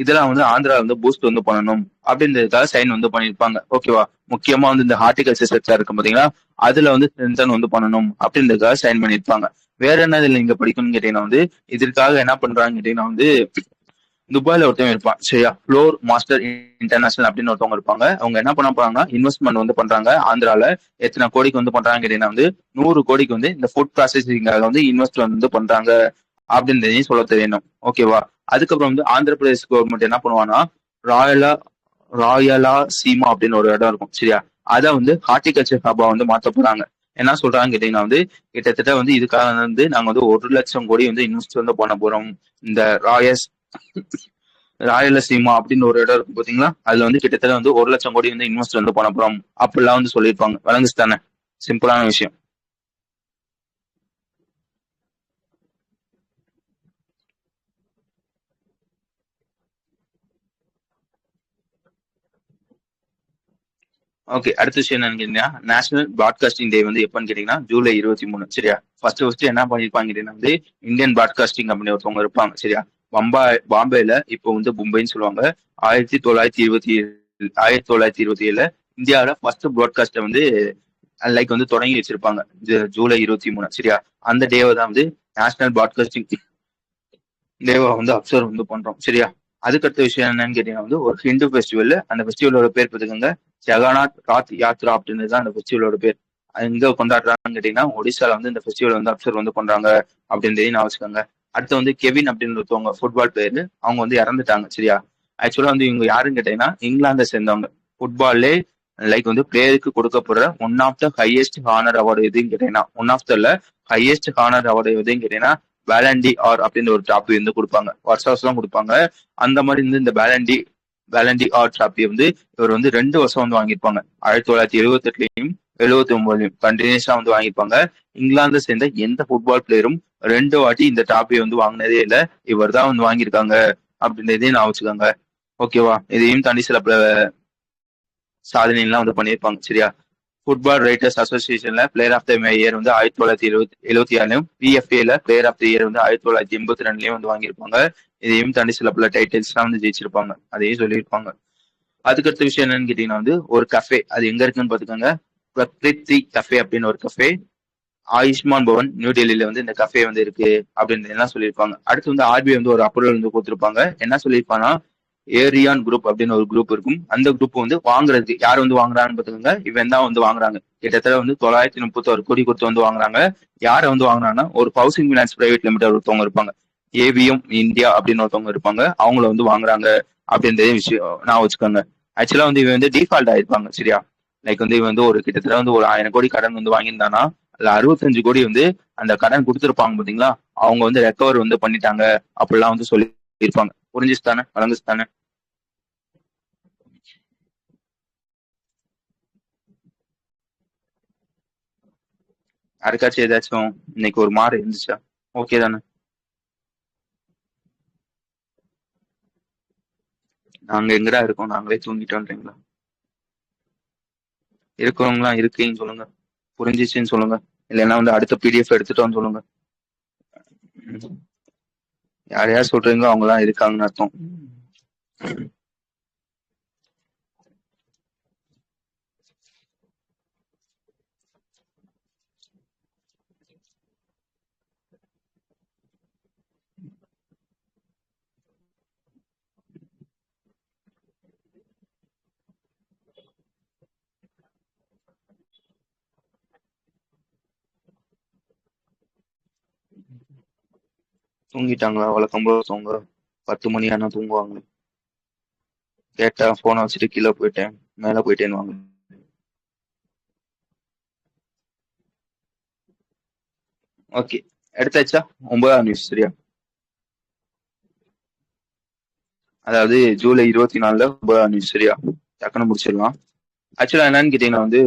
இதெல்லாம் வந்து ஆந்திரா வந்து பூஸ்ட் வந்து பண்ணணும் அப்படின்றதுக்காக சைன் வந்து பண்ணியிருப்பாங்க. ஓகேவா? முக்கியமா வந்து இந்த ஹார்டிகல்ச்சர் செக்டர் இருக்கும் பாத்தீங்களா, அதுல வந்து ஸ்ட்ரென்தன் வந்து பண்ணணும் அப்படின்றதுக்காக சைன் பண்ணியிருப்பாங்க. வேற என்ன இதுல நீங்க படிக்கணும்னு கேட்டீங்கன்னா வந்து இதற்காக என்ன பண்றாங்க கேட்டீங்கன்னா வந்து துபாயில ஒருத்தவங்க இருப்பான். சரியா? ஃப்ளோர் மாஸ்டர் இன்டர்நேஷனல் அப்படின்னு ஒருத்தவங்க இருப்பாங்க. அவங்க என்ன பண்ண போறாங்கன்னா இன்வெஸ்ட்மெண்ட் வந்து பண்றாங்க. ஆந்திரால எத்தனை கோடிக்கு வந்து பண்றாங்க கேட்டீங்கன்னா வந்து 100 கோடிக்கு வந்து இந்த ஃபுட் ப்ராசஸிங்காக வந்து இன்வெஸ்ட்மெண்ட் வந்து பண்றாங்க அப்படின்றதையும் சொல்ல தெரியணும். ஓகேவா? அதுக்கப்புறம் வந்து ஆந்திர பிரதேஷ் கவர்மெண்ட் என்ன பண்ணுவாங்கன்னா ராயலா ராயலா சீமா அப்படின்னு ஒரு இடம் இருக்கும். சரியா? அதை வந்து ஹார்டிகல்ச்சர் ஹப்பா வந்து மாத்த போறாங்க. என்ன சொல்றாங்க கேட்டீங்கன்னா வந்து கிட்டத்தட்ட வந்து இதுக்காக வந்து நாங்க வந்து 1 லட்சம் கோடி வந்து இன்வெஸ்ட் வந்து பண்ண போறோம். இந்த ராயலசீமா அப்படின்னு ஒரு இடம் இருக்கும் பாத்தீங்களா, அதுல வந்து கிட்டத்தட்ட வந்து 1 லட்சம் கோடி வந்து இன்வெஸ்ட் வந்து பண்ண போறோம் அப்படிலாம் வந்து சொல்லியிருப்பாங்க. வழங்குச்சு தானே? சிம்பிளான விஷயம். ஓகே, அடுத்த விஷயம் என்னன்னு கேட்டீங்கன்னா நேஷனல் பிராட்காஸ்டிங் டே வந்து எப்பன்னு கேட்டீங்கன்னா ஜூலை 23. சரியா? ஃபர்ஸ்ட் என்ன பண்ணிருப்பாங்க கேட்டீங்கன்னா வந்து இந்தியன் பிராட்காஸ்டிங் கம்பெனி ஒருத்தவங்க இருப்பாங்க. சரியா? பாம்பேல இப்போ வந்து மும்பைன்னு சொல்லுவாங்க. 1927 இந்தியாவில ஃபர்ஸ்ட் ப்ராட்காஸ்ட வந்து லைக் வந்து தொடங்கி வச்சிருப்பாங்க. ஜூலை 23. சரியா? அந்த டேவை தான் வந்து நேஷனல் பிராட்காஸ்டிங் டேவை வந்து அப்சர்வ் வந்து பண்றோம். சரியா? அதுக்கடுத்த விஷயம் என்னன்னு கேட்டீங்கன்னா வந்து ஒரு ஹிந்து ஃபெஸ்டிவல். அந்த ஃபெஸ்டிவலோட பேர் பார்த்துக்கோங்க ஜெகநாத் ராத் யாத்ரா அப்படின்னு தான் அந்த ஃபெஸ்டிவலோட பேர். எங்க கொண்டாடுறாங்கன்னு கேட்டீங்கன்னா ஒடிசால வந்து இந்த ஃபெஸ்டிவல் வந்து அப்சர்வ் வந்து பண்றாங்க அப்படின்றதையும் நான் வச்சுக்கோங்க. அடுத்து வந்து கெவின் அப்படின்னு ஒருத்தவங்க ஃபுட்பால் பிளேயர். அவங்க வந்து இறந்துட்டாங்க. சரியா? ஆக்சுவலா வந்து இவங்க யாருன்னு கேட்டீங்கன்னா இங்கிலாந்தை சேர்ந்தவங்க. ஃபுட்பால்லே லைக் வந்து பிளேயருக்கு கொடுக்கப்படுற one of the highest honour award எதுன்னு கேட்டீங்கன்னா one of the highest honour award எதுன்னு கேட்டீங்கன்னா வேலண்டி ஆர் அப்படின்னு ஒரு டாப்பி வந்து கொடுப்பாங்க. வருஷம் கொடுப்பாங்க. அந்த மாதிரி வந்து இந்த வேலண்டி ஆர் டிராபி வந்து இவர் வந்து 2 வருஷம் வந்து வாங்கியிருப்பாங்க. 1978லயும் 79லயும் கண்டினியூஸா வந்து வாங்கியிருப்பாங்க. இங்கிலாந்து சேர்ந்த எந்த ஃபுட்பால் பிளேயரும் 2 வாட்டி இந்த டிராபியை வந்து வாங்கினதே இல்லை. இவர் தான் வந்து வாங்கியிருக்காங்க அப்படின்றதையும் நான் வச்சுக்கோங்க. ஓகேவா? இதையும் தாண்டி சில சாதனை எல்லாம் வந்து பண்ணியிருப்பாங்க. சரியா? ஃபுட்பால் ரைட்டர்ஸ் அசோசியேஷன்ல பிளேயர் ஆஃப் த இயர் வந்து 1976லயும் பிஎஃப்ஏல பிளேயர் ஆஃப் த இயர் வந்து 1982லயும் வந்து வாங்கியிருப்பாங்க. இதையும் தாண்டி சில பல டைட்டில்ஸ் எல்லாம் வந்து ஜெயிச்சிருப்பாங்க. அதையும் சொல்லியிருப்பாங்க. அதுக்கடுத்த விஷயம் என்னன்னு கேட்டீங்கன்னா வந்து ஒரு கஃபே. அது எங்க இருக்குன்னு பாத்துக்கோங்க. பிரக்ரிதி கஃபே அப்படின்னு ஒரு கஃபே ஆயுஷ்மான் பவன் நியூ டெல்லியில வந்து இந்த கஃபே வந்து இருக்கு அப்படின்னு எல்லாம் சொல்லியிருப்பாங்க. அடுத்து வந்து ஆர்பிஐ வந்து ஒரு அப்ரூவல் வந்து கொடுத்துருப்பாங்க. என்ன சொல்லியிருப்பாங்கன்னா ஏரியான் குரூப் அப்படின்னு ஒரு குரூப் இருக்கும். அந்த குரூப் வந்து வாங்குறதுக்கு யார் வந்து வாங்குறாங்கன்னு பாத்துக்கோங்க. இவன் தான் வந்து வாங்குறாங்க. கிட்டத்தட்ட வந்து 931 கோடி கொடுத்து வந்து வாங்குறாங்க. யாரை வந்து வாங்குறாங்கன்னா ஒரு ஹவுசிங் பினான்ஸ் பிரைவேட் லிமிடெட் ஒருத்தவங்க இருப்பாங்க. ஏவிஎம் இந்தியா அப்படின்னு ஒருத்தவங்க இருப்பாங்க, அவங்கள வந்து வாங்குறாங்க அப்படின்றதே விஷயம் நான் வச்சுக்கோங்க. ஆக்சுவலா வந்து இவன் வந்து டிஃபால்ட் ஆயிருப்பாங்க, சரியா? லைக் வந்து இவன் வந்து ஒரு கிட்டத்தட்ட வந்து ஒரு 1000 கோடி கடன் வந்து வாங்கியிருந்தானா, அதுல 65 கோடி வந்து அந்த கடன் கொடுத்துருப்பாங்க பாத்தீங்களா, அவங்க வந்து ரெக்கவர் வந்து பண்ணிட்டாங்க அப்படிலாம் வந்து சொல்லி இருப்பாங்க. புரிஞ்சுச்சு தானே, வழங்குச்சு தானே? யாருக்காச்சும் ஏதாச்சும் இன்னைக்கு ஒரு மாறு இருந்துச்சா? ஓகே தானே? நாங்க எங்கடா இருக்கோம், நாங்களே தூங்கிட்டோன்றீங்களா? இருக்கிறவங்களாம் இருக்கீன்னு சொல்லுங்க, புரிஞ்சிச்சுன்னு சொல்லுங்க, இல்லைன்னா வந்து அடுத்த பிடிஎஃப் எடுத்துட்டோம்னு சொல்லுங்க. ம். யார் யார் சொல்றீங்களோ அவங்கலாம் இருக்காங்கன்னு அர்த்தம். தூங்கிட்டாங்களா? வழக்கம் போல தூங்க 10 மணி ஆனா தூங்குவாங்க. கேட்டா போனை வச்சுட்டு கீழே போயிட்டேன், மேல போயிட்டேன்னு வாங்க. ஓகே, எடுத்தாச்சா? 9ஆம் நியூஸ், சரியா? அதாவது ஜூலை 24 9ஆம் நியூஸ், சரியா? டக்குன்னு முடிச்சிடலாம். ஆக்சுவலா என்னன்னு கேட்டீங்கன்னா வந்து,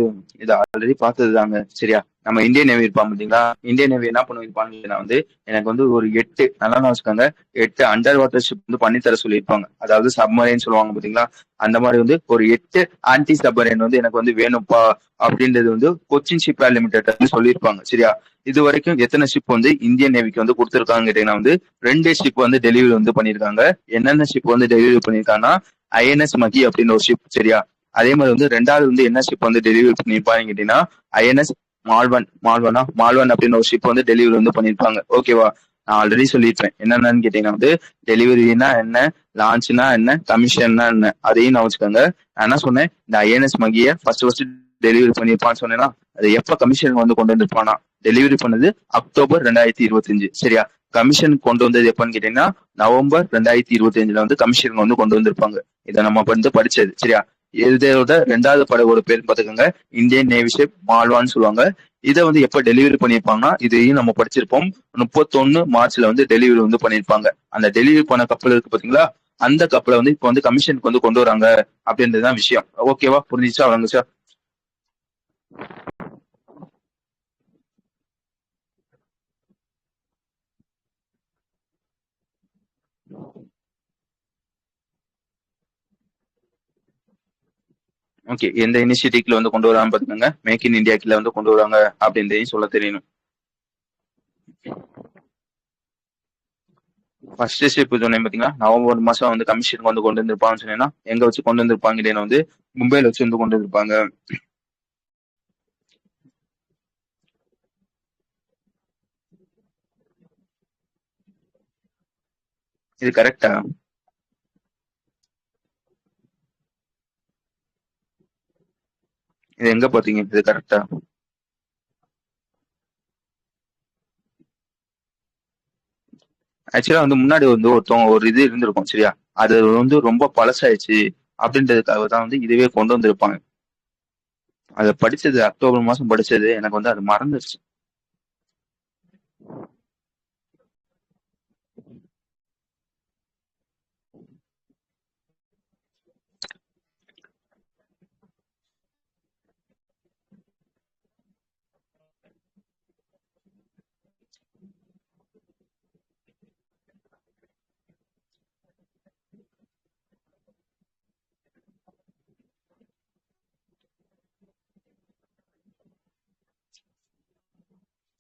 இது ஆல்ரெடி பார்த்தது தாங்க, சரியா? நம்ம இந்தியன் நேவி இருப்பான் பாத்தீங்களா, இந்தியன் நேவி என்ன பண்ணிருப்பாங்கன்னா வந்து, எனக்கு வந்து ஒரு 8 நல்லா வச்சுக்கோங்க, 8 அண்டர் வாட்டர் ஷிப் வந்து பண்ணி தர சொல்லியிருப்பாங்க. அதாவது சப்மரைன் சொல்லுவாங்க பாத்தீங்களா, அந்த மாதிரி வந்து ஒரு 8 ஆன்டி சப்மரைன் வந்து எனக்கு வந்து வேணும்ப்பா அப்படின்றது வந்து கொச்சின் ஷிப் லிமிடெட் வந்து சொல்லியிருப்பாங்க, சரியா? இது வரைக்கும் எத்தனை ஷிப் வந்து இந்தியன் நேவிக்கு வந்து கொடுத்துருக்காங்க கேட்டீங்கன்னா வந்து 2 ஷிப் வந்து டெலிவரி வந்து பண்ணியிருக்காங்க. என்னென்ன ஷிப் வந்து டெலிவரி பண்ணியிருக்காங்கன்னா, ஐஎன்எஸ் மகி அப்படின்னு ஒரு ஷிப், சரியா? அதே மாதிரி வந்து ரெண்டாவது வந்து என்ன ஷிப் வந்து டெலிவரி பண்ணிருப்பாங்க கேட்டீங்கன்னா, ஐஎன்எஸ் மால்வன் அப்படின்னு ஒரு ஷிப் வந்து டெலிவரி வந்து பண்ணிருப்பாங்க, ஓகேவா? நான் ஆல்ரெடி சொல்லியிருப்பேன் என்னென்னு கேட்டீங்கன்னா வந்து, டெலிவரினா என்ன, லான்ச்னா என்ன, கமிஷன்னா என்ன, அதையும் நான் வச்சுக்கோங்க. நான் என்ன சொன்னேன், இந்த ஐஎன்எஸ் மகிய ஃபர்ஸ்ட் டெலிவரி பண்ணிருப்பான்னு சொன்னேன்னா, அது எப்ப கமிஷன் வந்து கொண்டு வந்திருப்பானா, டெலிவரி பண்ணது அக்டோபர் 2025, சரியா? கமிஷன் கொண்டு வந்தது எப்பன்னு கேட்டீங்கன்னா, நவம்பர் 2025 வந்து கமிஷன் வந்து கொண்டு வந்திருப்பாங்க. இதை நம்ம வந்து படிச்சது, சரியா? இதோட ரெண்டாவது படகோட பேர் பாத்துக்கோங்க, இந்தியன் நேவி ஷிப் மால்வான்னு சொல்லுவாங்க. இதை வந்து எப்ப டெலிவரி பண்ணிருப்பாங்கன்னா, இதையும் நம்ம படிச்சிருப்போம், 31 மார்ச்ல வந்து டெலிவரி வந்து பண்ணிருப்பாங்க. அந்த டெலிவரி பண்ண கப்பல் இருக்கு பாத்தீங்களா, அந்த கப்பலை வந்து இப்ப வந்து கமிஷனுக்கு வந்து கொண்டு வராங்க அப்படின்றதுதான் விஷயம். ஓகேவா? புரிஞ்சிச்சா? வழங்குச்சா? ஓகே, எந்த இனிஷியேட்டிவ்ல வந்து கொண்டு வராம பாத்துக்கோங்க, மேக் இன் இந்தியா கீழ வந்து கொண்டு வராங்க அப்படின்றதையும் சொல்ல தெரியணும். ஃபர்ஸ்ட் ஷிப் சொன்னேன் பாத்தீங்களா, நவம்பர் மாசம் வந்து கமிஷனுக்கு வந்து கொண்டு வந்திருப்பாங்கன்னு சொன்னீங்கன்னா, எங்க வச்சு கொண்டு வந்திருப்பாங்க இல்லைன்னா வந்து மும்பைல வச்சு வந்து கொண்டு வந்திருப்பாங்க. இது கரெக்டா? இது எங்க பாத்தீங்க, இது கரெக்டா? ஆக்சுவலா வந்து முன்னாடி வந்து ஒருத்தவங்க ஒரு இது இருந்திருக்கும், சரியா? அது வந்து ரொம்ப பழசாயிடுச்சு அப்படின்றதுக்காக தான் வந்து இதுவே கொண்டு வந்திருப்பாங்க. அதை படிச்சது அக்டோபர் மாசம் படிச்சது, எனக்கு வந்து அது மறந்துருச்சு.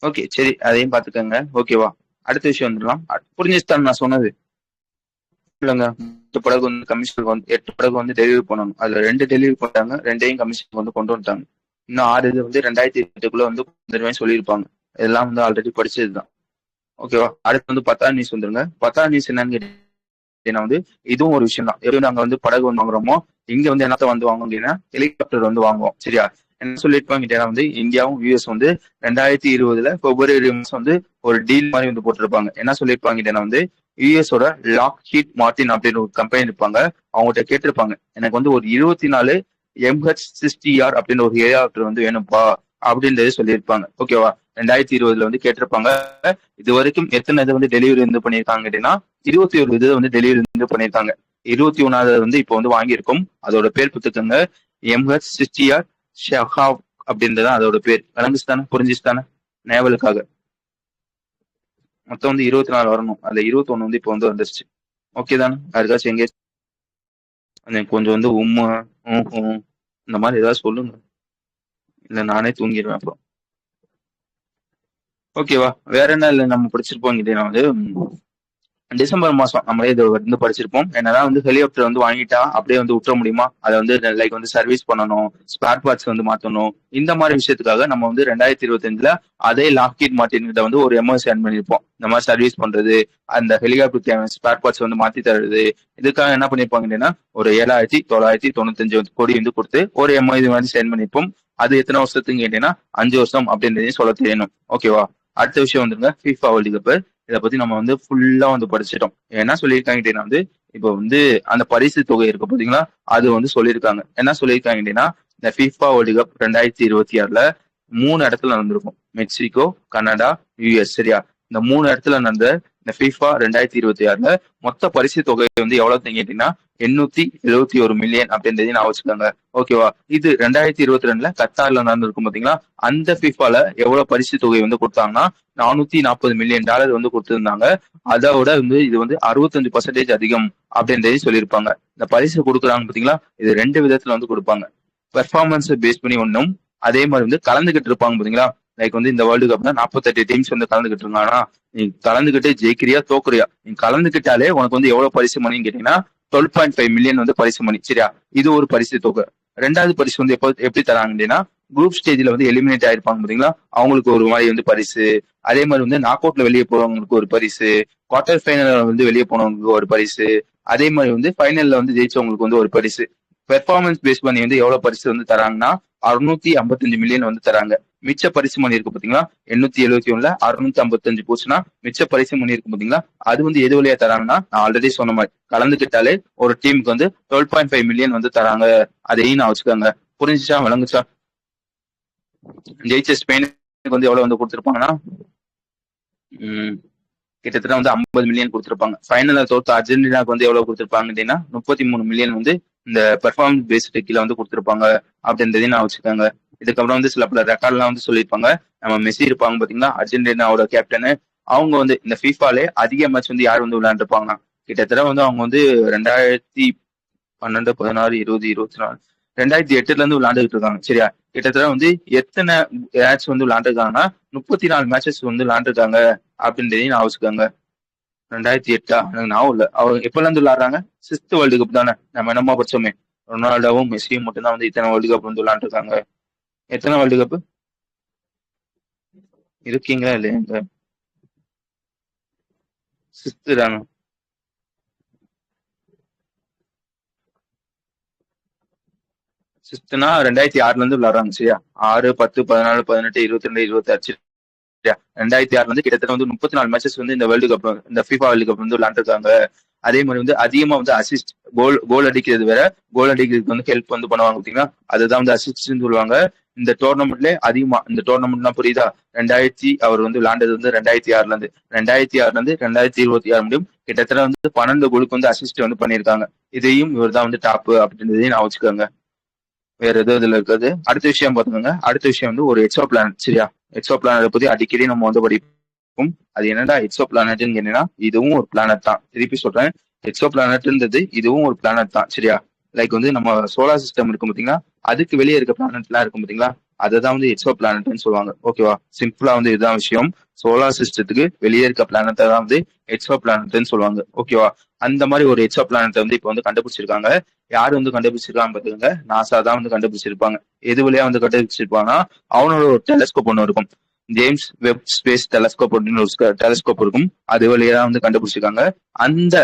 ஓகே, சரி, அதையும் பாத்துக்கோங்க, ஓகேவா? அடுத்த விஷயம் வந்துடலாம். புரிஞ்சுச்சு நான் சொன்னது? இல்லைங்க, 8 படகு வந்து கமிஷனுக்கு வந்து 8 படகு வந்து டெலிவரி பண்ணணும், அதுல 2 டெலிவரி பண்ணிட்டாங்க, ரெண்டையும் கமிஷனுக்கு வந்து கொண்டு வந்துட்டாங்க. இன்னும் 6 இது வந்து 2028 வந்து வந்துருவேன் சொல்லியிருப்பாங்க. இதெல்லாம் வந்து ஆல்ரெடி படிச்சதுதான், ஓகேவா? அடுத்து வந்து 10ஆம் நியூஸ் வந்துருங்க. 10ஆம் நியூஸ் என்னன்னு கேட்டீங்கன்னா வந்து, இதுவும் ஒரு விஷயம் தான். எப்படி நாங்க வந்து படகு வந்து வாங்குறோமோ, இங்க வந்து என்னத்த வந்து வாங்குவோம் அப்படின்னா ஹெலிகாப்டர் வந்து வாங்குவோம், சரியா? என்ன சொல்லியிருப்பாங்க கேட்டீங்கன்னா வந்து இந்தியாவும் யூஎஸ் வந்து 2020 பிப்ரவரி மாசம் வந்து ஒரு டீல் மாதிரி வந்து போட்டிருப்பாங்க. என்ன சொல்லியிருப்பாங்க கேட்டீங்கன்னா வந்து யூஎஸோட லாக் ஹீட் மார்டின் அப்படின்னு ஒரு கம்பெனி இருப்பாங்க. அவங்ககிட்ட கேட்டிருப்பாங்க, எனக்கு வந்து ஒரு 24 MH-60R அப்படின்னு ஒரு ஹெலிகாப்டர் வந்து வேணும்ப்பா அப்படின்றது சொல்லியிருப்பாங்க. ஓகேவா? 2020 வந்து கேட்டிருப்பாங்க. இது வரைக்கும் எத்தனை இது வந்து டெலிவரி வந்து பண்ணியிருக்காங்க கேட்டீங்கன்னா 21 இது வந்து டெலிவரி வந்து பண்ணியிருக்காங்க. 21வது வந்து இப்போ வந்து வாங்கியிருக்கோம். அதோட பேர் கொடுத்துக்கோங்க, MH-60R ஷஹாப் அப்படின்றது அதோட பேர். விளங்குச்சு தானே? புரிஞ்சிச்சு தானே? நேவலுக்காக மொத்தம் வந்து 24 வரணும். அதுல 21 வந்து இப்போ வந்து வந்துருச்சு. ஓகே தானே? யாருக்காச்சும் எங்கே கொஞ்சம் வந்து இந்த மாதிரி ஏதாவது சொல்லுங்க, இல்ல நானே தூங்கிடுவேன் அப்புறம். ஓகேவா? வேற என்ன இல்லை நம்ம படிச்சிருப்போம் கேட்டீங்கன்னா வந்து டிசம்பர் மாசம் நம்மளே இது வந்து படிச்சிருப்போம். என்னதான் வந்து ஹெலிகாப்டர் வந்து வாங்கிட்டா அப்படியே வந்து விட்டுற முடியுமா? அதை வந்து லைக் வந்து சர்வீஸ் பண்ணணும், ஸ்பேர் பார்ட்ஸ் வந்து மாத்தணும். இந்த மாதிரி விஷயத்துக்காக நம்ம வந்து 2025 அதே லாக்ஹீட் மார்டின் கிட்ட வந்து ஒரு எம்ஓ சைன் பண்ணிருப்போம். இந்த மாதிரி சர்வீஸ் பண்றது, அந்த ஹெலிகாப்டர் தேவையான ஸ்பேர் பார்ட்ஸ் வந்து மாத்தி தருது. இதுக்காக என்ன பண்ணிருப்பாங்க அப்படின்னா ஒரு 7,995 கோடி வந்து கொடுத்து ஒரு எம்ஓ இது மாதிரி சைன் பண்ணிருப்போம். அது எத்தனை வருஷத்துக்கு கேட்டீங்கன்னா 5 வருஷம் அப்படின்றதையும் சொல்ல தெரியணும். ஓகேவா? அடுத்த விஷயம் வந்துருங்க, FIFA வேர்ல்டு கப். இதை பத்தி நம்ம வந்து ஃபுல்லா வந்து படிச்சிட்டோம். என்ன சொல்லியிருக்காங்க கேட்டீங்கன்னா வந்து இப்போ வந்து அந்த பரிசு தொகை இருக்கு பாத்தீங்களா, அது வந்து சொல்லியிருக்காங்க. என்ன சொல்லியிருக்காங்க கேட்டீங்கன்னா இந்த FIFA வேர்ல்டு கப் 2026 3 இடத்துல நடந்திருக்கும். Mexico, Canada, US. சரியா? இந்த 3 இடத்துல நடந்த இந்த FIFA 2026 மொத்த பரிசு தொகை வந்து எவ்வளவு கேட்டீங்கன்னா 871 மில்லியன் அப்படின்றதையும் நான் வச்சுக்கோங்க. ஓகேவா? இது 2022 கத்தார்ல நடந்திருக்கும் பாத்தீங்களா, அந்த FIFAல எவ்வளவு பரிசு தொகை வந்து கொடுத்தாங்கன்னா 440 மில்லியன் டாலர் வந்து கொடுத்திருந்தாங்க. அதோட வந்து இது வந்து 65% அதிகம் அப்படின்றதையும் சொல்லியிருப்பாங்க. இந்த பரிசு கொடுக்குறாங்க பாத்தீங்களா, இது 2 விதத்துல வந்து கொடுப்பாங்க. பெர்ஃபார்மன்ஸ் பேஸ் பண்ணி ஒன்றும், அதே மாதிரி வந்து கலந்துகிட்டு இருப்பாங்க பாத்தீங்களா. லைக் வந்து இந்த வேர்ல்டு கப்ல 48 டீம்ஸ் வந்து கலந்துகிட்டு இருக்காங்கன்னா நீ கலந்துகிட்டு ஜெயிக்கிறியா தோக்குறியா, நீ கலந்துகிட்டாலே உனக்கு வந்து எவ்வளவு பரிசு மணின்னு கேட்டீங்கன்னா 12.5 மில்லியன் வந்து பரிசு மணி. சரியா? இது ஒரு பரிசு தொகை. ரெண்டாவது பரிசு வந்து எப்படி தராங்க அப்படின்னா குரூப் ஸ்டேஜ்ல வந்து எலிமினேட் ஆயிருப்பாங்க பாத்தீங்களா, அவங்களுக்கு ஒரு மாதிரி வந்து பரிசு. அதே மாதிரி வந்து நாக் அவுட்ல வெளியே போறவங்களுக்கு ஒரு பரிசு, குவார்டர் ஃபைனல் வந்து வெளியே போனவங்களுக்கு ஒரு பரிசு, அதே மாதிரி வந்து ஃபைனல்ல வந்து ஜெயிச்சவங்களுக்கு வந்து ஒரு பரிசு. பெர்ஃபார்மன்ஸ் பேஸ் பண்ணி வந்து எவ்வளவு பரிசு வந்து தராங்கன்னா 655 மில்லியன் வந்து தராங்க. மிச்ச பரிசு மணி இருக்கு பாத்தீங்களா, 871 655 போச்சுன்னா மிச்ச பரிசு மணி இருக்கு பாத்தீங்களா, அது வந்து எது வழியா தராங்கன்னா நான் ஆல்ரெடி சொன்ன மாதிரி கலந்துக்கிட்டாலே ஒரு டீமுக்கு வந்து 12.5 மில்லியன் வந்து தராங்க. அதையும் நான் வச்சுக்கோங்க. புரிஞ்சுச்சா? விளங்குச்சா? ஜெயிச்ச ஸ்பெயினுக்கு வந்து எவ்வளவு வந்து கொடுத்துருப்பாங்கன்னா கிட்டத்தட்ட வந்து 50 மில்லியன் கொடுத்துருப்பாங்க. ஃபைனல்ல தோத்த அர்ஜென்டினாக்கு வந்து எவ்வளவு கொடுத்துருப்பாங்க அப்படின்னா 33 மில்லியன் வந்து இந்த பெர்ஃபார்மன்ஸ் பேஸ்டு கீழே வந்து கொடுத்துருப்பாங்க அப்படின்றதையும் நான் வச்சுக்கோங்க. இதுக்கப்புறம் வந்து சில பல ரெக்கார்ட்லாம் வந்து சொல்லியிருப்பாங்க. நம்ம மெஸ்ஸி இருப்பாங்க பாத்தீங்களா, அர்ஜென்டினாவோட கேப்டனு. அவங்க வந்து இந்த FIFAலே அதிக மேட்ச் வந்து யார் வந்து விளையாண்டுருப்பாங்க கிட்டத்தட்ட வந்து அவங்க வந்து 2012 16 20 24 2008 இருந்து விளையாண்டுட்டு இருக்காங்க. சரியா? கிட்டத்தட்ட வந்து எத்தனை மேட்ச் வந்து விளையாண்டுருக்காங்கன்னா 34 மேட்சஸ் வந்து விளையாண்டுருக்காங்க அப்படின்றதையும் நான் வச்சுக்கோங்க. 2008 எனக்கு ஞாபகம் இல்ல. அவங்க எப்பல இருந்து விளையாடுறாங்க? 6th வேர்ல்டு கப் தானே. நம்ம என்னமா படிச்சோமே, ரொனால்டோவும் மெஸ்ஸியும் மட்டும்தான் வந்து இத்தனை வேர்ல்டு கப் வந்து விளையாண்டுருக்காங்க. எத்தனை வேர்ல்டு கப் இருக்கீங்களா இல்லையா? 6th தானே. 6th 2006 இருந்து விளையாடுறாங்க. சரியா? 6 10 14 18 22 26. 2006 வந்து கிட்டத்தட்ட வந்து 34 மேட்சஸ் வந்து இந்த வேர்ல்டு கப் இந்த FIFA வேர்ல்டு கப் வந்து விளையாண்டுருக்காங்க. அதே மாதிரி வந்து அதிகமா வந்து அசிஸ்ட், கோல் அடிக்கிறது வேற, கோல் அடிக்கிறதுக்கு வந்து ஹெல்ப் வந்து பண்ணுவாங்க பாத்தீங்கன்னா, அதுதான் வந்து அசிஸ்ட் சொல்லுவாங்க. இந்த டோர்னமெண்ட்ல அதிகமா, இந்த டோர்னமெண்ட்லாம் புரியுதா, அவர் வந்து விளையாண்டது வந்து 2006 ல இருந்து 2026 முடியும் கிட்டத்தட்ட வந்து 12 கோலுக்கு வந்து அசிஸ்ட் வந்து பண்ணியிருக்காங்க. இதையும் இவர் தான் வந்து டாப் அப்படின்றதையும் நான் வச்சுக்கோங்க. வேற எதுவும் இதுல இருக்காது. அடுத்த விஷயம் பாத்துக்கோங்க. அடுத்த விஷயம் வந்து ஒரு எக்ஸோ பிளானட். சரியா? எக்ஸோ பிளானட் பத்தி அடிக்கடி நம்ம வந்து படிப்போம். அது என்னடா எக்ஸோ பிளானட்னு கேட்டீங்கன்னா இதுவும் ஒரு பிளானட் தான். திருப்பி சொல்றேன், எக்ஸோ பிளானட்ன்றது இதுவும் ஒரு பிளானட் தான். சரியா? லைக் வந்து நம்ம சோலார் சிஸ்டம் இருக்கும் பாத்தீங்களா, அதுக்கு வெளியே இருக்க பிளானட் எல்லாம் இருக்கும் பாத்தீங்களா, அதுதான் வந்து எக்ஸோ பிளானட்னு சொல்லுவாங்க. ஓகேவா? சிம்பிளா வந்து இதுதான் விஷயம். சோலார் சிஸ்டத்துக்கு வெளியே இருக்க பிளானட்டை தான் வந்து எக்ஸோ பிளானட்னு சொல்லுவாங்க. ஓகேவா? அந்த மாதிரி ஒரு எக்ஸோ பிளானட்டை வந்து இப்போ வந்து கண்டுபிடிச்சிருக்காங்க. யாரு வந்து கண்டுபிடிச்சிருக்காங்க பாத்துக்கோங்க, நாசா தான் வந்து கண்டுபிடிச்சிருப்பாங்க. எது வழியா வந்து கண்டுபிடிச்சிருப்பாங்கன்னா அவனோட ஒரு டெலஸ்கோப் ஒன்று இருக்கும், ஜேம்ஸ் வெப் ஸ்பேஸ் டெலஸ்கோப் அப்படின்னு ஒரு டெலஸ்கோப் இருக்கும். அது வழியா வந்து கண்டுபிடிச்சிருக்காங்க. அந்த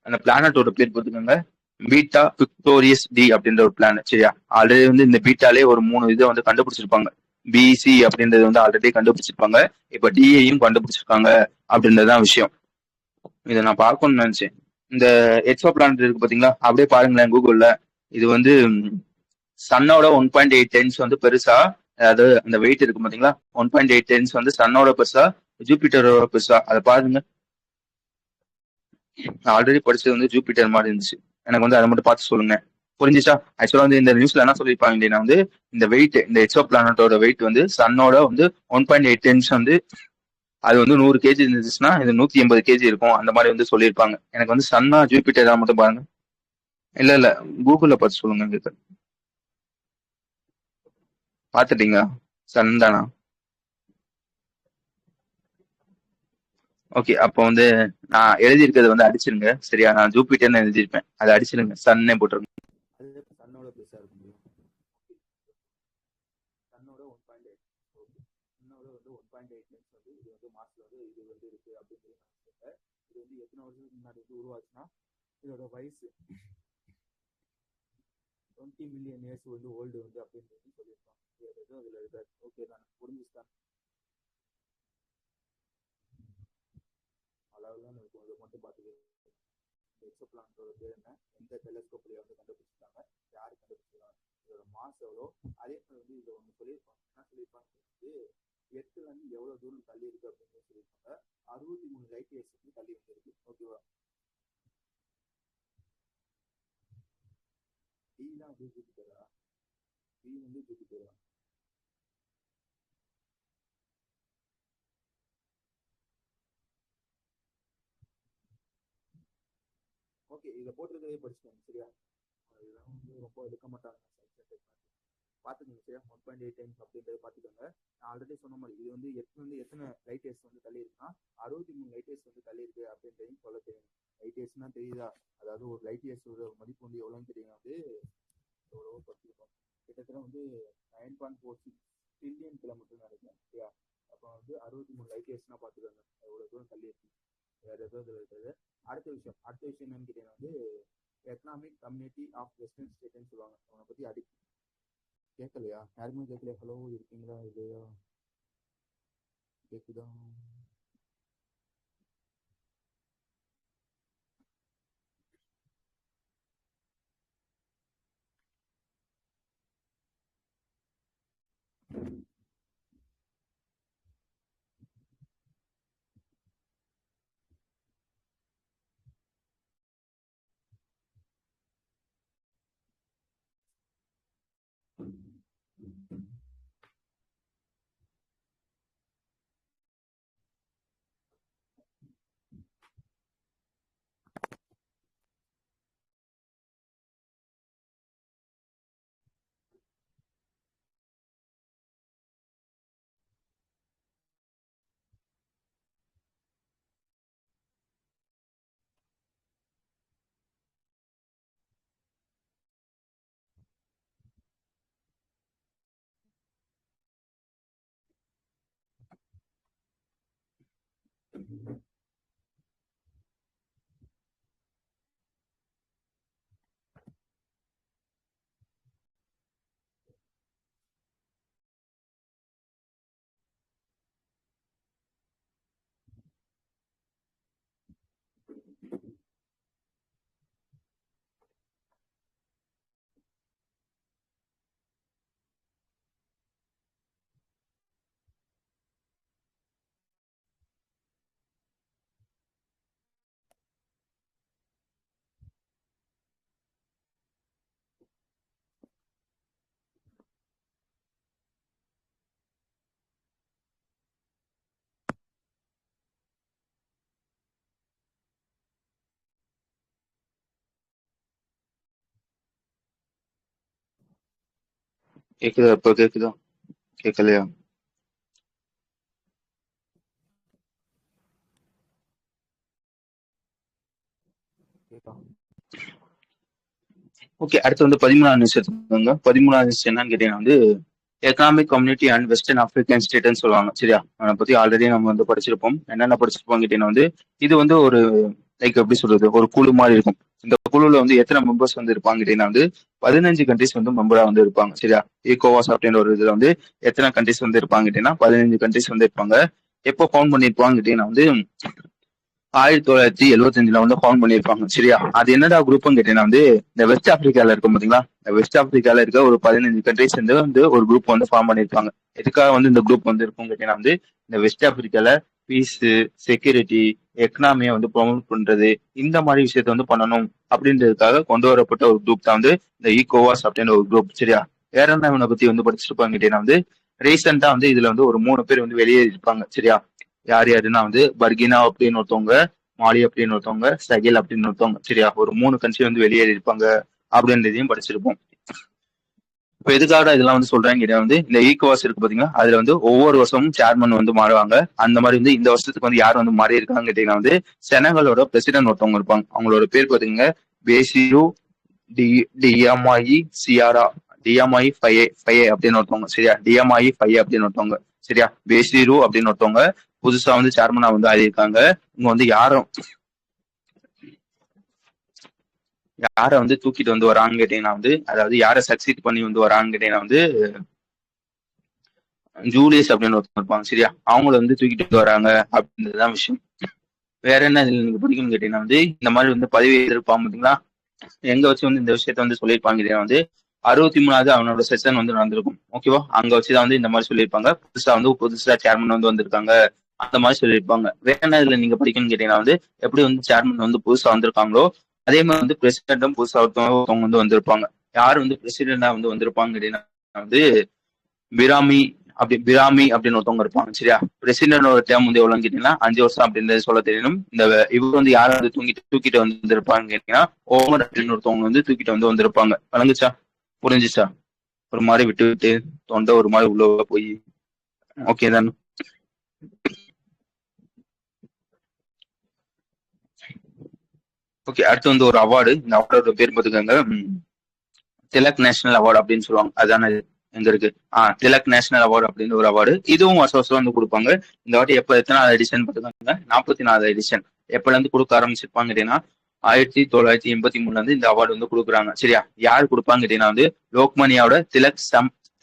அந்த பிளானட்டோட பேர் பார்த்துக்கோங்க, பீட்டா பிக்டோரியஸ் டி அப்படின்ற ஒரு பிளான். சரியா, ஆல்ரெடி வந்து இந்த பீட்டாலே ஒரு 3 இதை வந்து கண்டுபிடிச்சிருப்பாங்க. பிசி அப்படின்றது வந்து ஆல்ரெடி கண்டுபிடிச்சிருப்பாங்க. இப்ப டிஏயும் கண்டுபிடிச்சிருக்காங்க அப்படின்றதுதான் விஷயம். இதை நான் பார்க்கணும்னு நினைச்சேன். இந்த எக்ஸோ பிளானட் இருக்கு பாத்தீங்களா, அப்படியே பாருங்களேன் கூகுள்ல. இது வந்து சன்னோட 1.8 டைம்ஸ் வந்து பெருசா, அதாவது அந்த வெயிட் இருக்கு பாத்தீங்களா, 1.8 டைம்ஸ் வந்து சன்னோட பெருசா, ஜூபிட்டரோட பெருசா, அதை பாருங்க. நான் ஆல்ரெடி படிச்சது வந்து ஜூபிட்டர் மாதிரி இருந்துச்சு. எனக்கு வந்து அதை மட்டும் பார்த்து சொல்லுங்க, புரிஞ்சுச்சா? ஆக்சுவலா வந்து இந்த நியூஸ்ல என்ன சொல்லியிருப்பாங்க அப்படின்னா வந்து, இந்த வெயிட், இந்த எக்ஸோ பிளானட்டோட வெயிட் வந்து சன்னோட வந்து 1.8 டைம்ஸ் வந்து, அது வந்து 100 கேஜி இருந்துச்சுன்னா இது 180 கேஜி இருக்கும், அந்த மாதிரி வந்து சொல்லியிருப்பாங்க. எனக்கு வந்து சன்னா ஜூபிட்டரா மட்டும் பாருங்க. இல்ல இல்ல, கூகுள்ல பார்த்து சொல்லுங்க. எங்களுக்கு பாத்துட்டீங்களா? சன் தானா? ஓகே, அப்போ வந்து நான் எழுதியிருக்கிறது வந்து அடிச்சிருங்க. சரியா, நான் ஜூபிட்டர்னு எழுதியிருப்பேன், அதை அடிச்சிருங்க, சன்னே போட்டுருங்க. அது எப்ப சன்னோட பெருசா இருக்க முடியும்? சன்னோட 1.8, சன்னோட வந்து 1.8 டைம்ஸ் வந்து இது வந்து மாஸ்ல வந்து இது வந்து இருக்கு அப்படின்றது நான் சொல்றேன். இது வந்து எத்தனை வருஷத்துக்கு முன்னாடி வந்து உருவாச்சுன்னா, இதோட வயசு 20 மில்லியன் இயர்ஸ் வந்து ஓல்டு வந்து அப்படின்றது சொல்லியிருப்பாங்க. அதுல இருக்காது. ஓகே தான், புரிஞ்சுதான். அளவுலாம் இருக்கும், இதை மட்டும் பார்த்துக்க. எக்ஸோ பிளானட்டோட பேர் என்ன, எந்த டெலிஸ்கோப்ல வந்து கண்டுபிடிச்சிருக்காங்க, யாரு கண்டுபிடிச்சிருக்காங்க, இதோட மாஸ் எவ்வளோ. அதே மாதிரி வந்து இதை ஒன்று சொல்லியிருப்பாங்க. என்ன சொல்லியிருப்பாங்க வந்து, எட்டுல இருந்து எவ்வளவு தூரம் தள்ளி இருக்கு அப்படின்னு சொல்லியிருப்பாங்க. 63 லைட் இயர்ஸ் வந்து தள்ளி வந்துருக்கு. ஓகேவா? டி தான் வந்து ஜூபிட்டரா? டி வந்து ஜூபிட்டரா? ஓகே, இதை போட்டிருக்கவே படிச்சுக்கோங்க. சரியா, இதெல்லாம் வந்து ரொம்ப எடுக்க மாட்டாங்க பார்த்துக்கோங்க. சரியா, 1.8 டைம்ஸ் அப்படின்றத பார்த்துக்கோங்க. நான் ஆல்ரெடி சொன்ன மாதிரி இது வந்து எத்தனை லைட் இயர்ஸ் வந்து தள்ளி இருக்குன்னா 63 லைட் இயர்ஸ் வந்து தள்ளி இருக்கு அப்படின்றதையும் சொல்ல தெரியும். லைட் இயர்ஸ்னா தெரியுதா? அதாவது ஒரு லைட் இயர்ஸோட மதிப்பு வந்து எவ்வளோன்னு தெரியும். வந்து எவ்வளவோ படிச்சிருக்கோம். கிட்டத்தட்ட வந்து 9.46 ட்ரில்லியன் கிலோமீட்டர் நினைக்கிறேன். சரியா, அப்போ வந்து 63 லைட் இயர்ஸ்னா பார்த்துக்கோங்க எவ்வளோ தூரம் தள்ளி இருக்கு. வேற எதுவும் இருக்குது. அடுத்த விஷயம் என்னன்னு கேட்டீங்கன்னா வந்து, எக்கனாமிக் கம்யூனிட்டி ஆஃப் வெஸ்டர்ன் ஸ்டேட்னு சொல்லுவாங்க. அவனை பத்தி கேட்கலையா? யாருமே கேட்கலையா? ஹலோ, இருக்கீங்களா? இல்லையா? கேக்குதா? கேக்குதா? இப்போ கேக்குதா? கேட்கலையா? ஓகே, அடுத்து வந்து 13வது நியூஸ் எடுத்துக்கோங்க. 13வது நியூஸ் என்னன்னு கேட்டீங்கன்னா வந்து, economic community and western African ஸ்டேட்னு சொல்லுவாங்க. சரியா, அதை பத்தி ஆல்ரெடி நம்ம வந்து படிச்சிருப்போம். என்னென்ன படிச்சிருப்போம் கேட்டீங்கன்னா வந்து, இது வந்து ஒரு லைக் எப்படி சொல்றது, ஒரு குழு மாதிரி இருக்கும். இந்த குழுல வந்து எத்தனை மெம்பர்ஸ் வந்து இருப்பாங்க கேட்டீங்கன்னா வந்து 15 கண்ட்ரிஸ் வந்து மெம்பரா வந்து இருப்பாங்க. சரியா? ஈகோவாஸ் அப்படின்ற ஒரு இதுல வந்து எத்தனை கண்ட்ரிஸ் வந்து இருப்பாங்க கேட்டீங்கன்னா 15 கண்ட்ரிஸ் வந்து இருப்பாங்க. எப்போ ஃபவுண்ட் பண்ணிருப்பாங்க கேட்டீங்கன்னா வந்து 1975 வந்து ஃபவுண்ட் பண்ணிருப்பாங்க. சரியா? அது என்னடா குரூப்னு கேட்டீங்கன்னா வந்து இந்த வெஸ்ட் ஆப்பிரிக்கால இருக்கும் பாத்தீங்களா, இந்த வெஸ்ட் ஆப்பிரிக்கால இருக்க ஒரு 15 கண்ட்ரிஸ் வந்து ஒரு குரூப் வந்து ஃபார்ம் பண்ணிருப்பாங்க. எதுக்காக வந்து இந்த குரூப் வந்து இருக்கும் கேட்டீங்கன்னா வந்து இந்த வெஸ்ட் ஆப்பிரிக்கால பீஸ், செக்யூரிட்டி, எக்கனாமியை வந்து ப்ரொமோட் பண்றது, இந்த மாதிரி விஷயத்த வந்து பண்ணணும் அப்படின்றதுக்காக கொண்டு வரப்பட்ட ஒரு குரூப் தான் வந்து இந்த ஈகோவாஸ் அப்படின்ற ஒரு குரூப். சரியா? வேற என்ன இவனை பத்தி வந்து படிச்சிருப்பாங்க கேட்டீங்கன்னா வந்து ரீசெண்டா வந்து இதுல வந்து ஒரு 3 பேர் வந்து வெளியேறி இருப்பாங்க. சரியா? யார் யாருன்னா வந்து பர்கினா அப்படின்னு ஒருத்தவங்க, மாலி அப்படின்னு ஒருத்தவங்க, சகில் அப்படின்னு ஒருத்தவங்க. சரியா? ஒரு 3 கண்ட்ரி வந்து வெளியேறி இருப்பாங்க அப்படின்றதையும் படிச்சிருப்போம். இப்ப எதுக்காக இதெல்லாம் வந்து சொல்றேன் கேட்டா வந்து இந்த ஈகோவாஸ் இருக்கு பாத்தீங்களா, அதுல வந்து ஒவ்வொரு வருஷமும் சேர்மன் வந்து மாறுவாங்க. அந்த மாதிரி வந்து இந்த வருஷத்துக்கு வந்து யார் வந்து மாறி இருக்காங்க கேட்டீங்கன்னா வந்து செனகலோட பிரசிடென்ட் ஒருத்தவங்க இருப்பாங்க. அவங்களோட பேர் பாத்தீங்க பேசிரு டி டிஎம்ஐ சியாரா, டிஎம்ஐ ஃபைஏ ஃபைஏ அப்படின்னு ஒருத்தவங்க. சரியா? டிஎம்ஐ ஃபைஏ அப்படின்னு ஒருத்தவங்க. சரியா? பேசிரு அப்படின்னு ஒருத்தவங்க புதுசா வந்து சேர்மனா வந்து ஆயிருக்காங்க. இவங்க வந்து யார வந்து தூக்கிட்டு வந்து வராங்கன்னு கேட்டீங்கன்னா வந்து, அதாவது யாரை சக்சீட் பண்ணி வந்து வராங்கன்னு கேட்டீங்கன்னா வந்து ஜூலியஸ் அப்படின்னு ஒருத்தவங்க இருப்பாங்க. சரியா? அவங்கள வந்து தூக்கிட்டு வந்து வராங்க அப்படின்றதுதான் விஷயம். வேற என்ன இதுல நீங்க பிடிக்கும்னு கேட்டீங்கன்னா வந்து இந்த மாதிரி வந்து பதவி எதிர்ப்பாங்க பாத்தீங்களா, எங்க வச்சு வந்து இந்த விஷயத்த வந்து சொல்லியிருப்பாங்க கேட்டீங்கன்னா வந்து 63வது அவனோட செஷன் வந்து நடந்திருக்கும். ஓகேவா? அங்க வச்சுதான் வந்து இந்த மாதிரி சொல்லியிருப்பாங்க. புதுசா சேர்மன் வந்து வந்திருக்காங்க அந்த மாதிரி சொல்லியிருப்பாங்க. வேற என்ன இதுல நீங்க படிக்கணும்னு கேட்டீங்கன்னா வந்து எப்படி வந்து சேர்மன் வந்து புதுசா வந்திருக்காங்களோ அதே மாதிரி வந்து பிரசிடென்ட்டும் புதுசா ஒருத்தவங்க வந்து வந்திருப்பாங்க. யார் வந்து பிரசிடென்டா வந்து வந்திருப்பாங்க கேட்டீங்கன்னா வந்து பிராமி பிராமி அப்படின்னு ஒருத்தவங்க இருப்பாங்க. சரியா? பிரசிடென்டோட டேர்ம் வந்து எவ்வளவுன்னு கேட்டீங்கன்னா 5 வருஷம் அப்படின்றது சொல்ல தெரியணும். இந்த இவர் வந்து யாரும் வந்து தூக்கிட்டு வந்திருப்பாங்க கேட்டீங்கன்னா ஓமர் அப்படின்னு ஒருத்தவங்க வந்து தூக்கிட்டு வந்து வந்திருப்பாங்க. வழங்குச்சா? புரிஞ்சுச்சா? ஒரு மாதிரி விட்டு விட்டு தொண்டை ஒரு மாதிரி உள்ள போய் ஓகே தான். ஓகே, அடுத்து வந்து ஒரு அவார்டு. இந்த அவார்டோட பேர் பார்த்துக்கோங்க. திலக் நேஷனல் அவார்டு அப்படின்னு சொல்லுவாங்க. அதான எங்க இருக்கு? திலக் நேஷனல் அவார்டு அப்படின்னு ஒரு அவார்டு. இதுவும் வருஷம் வருஷம் வந்து கொடுப்பாங்க. இந்த வாட்டி எப்ப எத்தனாவது எடிஷன் பார்த்துக்கோங்க, 44வது எடிஷன். எப்பல இருந்து கொடுக்க ஆரம்பிச்சிருப்பாங்க கேட்டீங்கன்னா 1983 இருந்து இந்த அவார்டு வந்து கொடுக்குறாங்க. சரியா? யார் கொடுப்பாங்க கேட்டீங்கன்னா வந்து லோக்மனியாவோட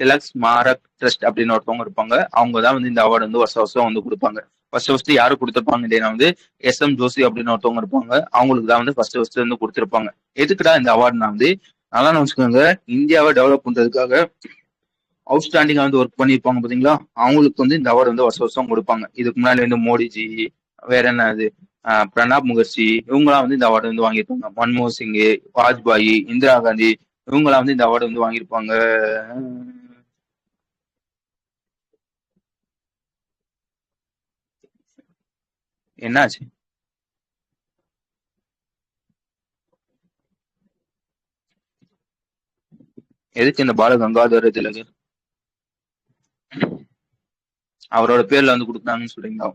திலக் ஸ்மாரக் ட்ரஸ்ட் அப்படின்னு ஒருத்தவங்க இருப்பாங்க. அவங்க தான் வந்து இந்த அவார்டு வந்து வருஷம் வருஷம் வந்து கொடுப்பாங்க. ஃபர்ஸ்ட் யாரு கொடுத்திருப்பாங்க கேட்டீங்கன்னா வந்து எஸ்.எம். ஜோஷி அப்படின்னு ஒருத்தவங்க இருப்பாங்க. அவங்களுக்கு தான் வந்து ஃபர்ஸ்ட் வந்து கொடுத்திருப்பாங்க. எதுக்குடா இந்த அவார்டுனா வந்து நல்லா வச்சுக்கோங்க, இந்தியாவை டெவலப் பண்றதுக்காக அவுட்ஸ்டாண்டிங்கா வந்து ஒர்க் பண்ணிருப்பாங்க பாத்தீங்களா, அவங்களுக்கு வந்து இந்த அவார்டு வந்து வருஷம் வருஷம் கொடுப்பாங்க. இதுக்கு முன்னாடி வந்து மோடிஜி, வேற என்ன அது பிரணாப் முகர்ஜி, இவங்கலாம் வந்து இந்த அவார்டு வந்து வாங்கியிருப்பாங்க. மன்மோகன் சிங், வாஜ்பாயி, இந்திரா காந்தி, இவங்கலாம் வந்து இந்த அவார்டு வந்து வாங்கியிருப்பாங்க. என்னாச்சு? எதுக்கு இந்த பால கங்காதர திலகர் அவரோட பேர்ல வந்து கொடுத்தாங்கன்னு சொல்றீங்களா?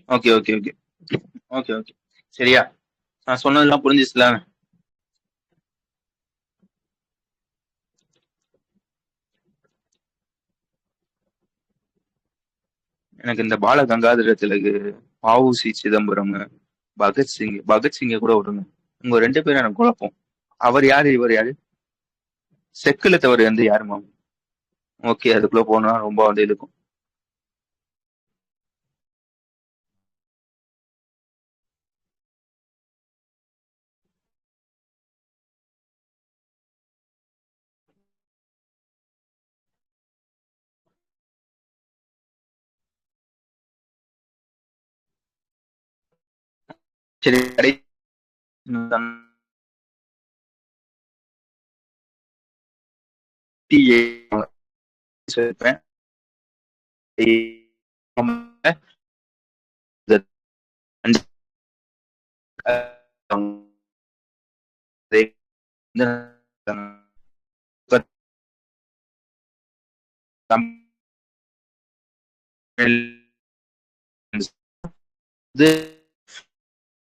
Okay okay okay okay okay. சரியா? நான் சொன்னதெல்லாம் புரிஞ்சிச்சுல? எனக்கு இந்த பால கங்காதர திலகு, வ.உ.சி. சிதம்பரம், பகத்சிங்க கூட விடுங்க. உங்க 2 பேரும் எனக்கு குழப்பம். அவர் யாரு, இவர் யாரு? செக்குல தவறு வந்து யாருமா? ஓகே, அதுக்குள்ள போனா ரொம்ப வந்து இருக்கும். சரி, கடைசி இருப்பேன்.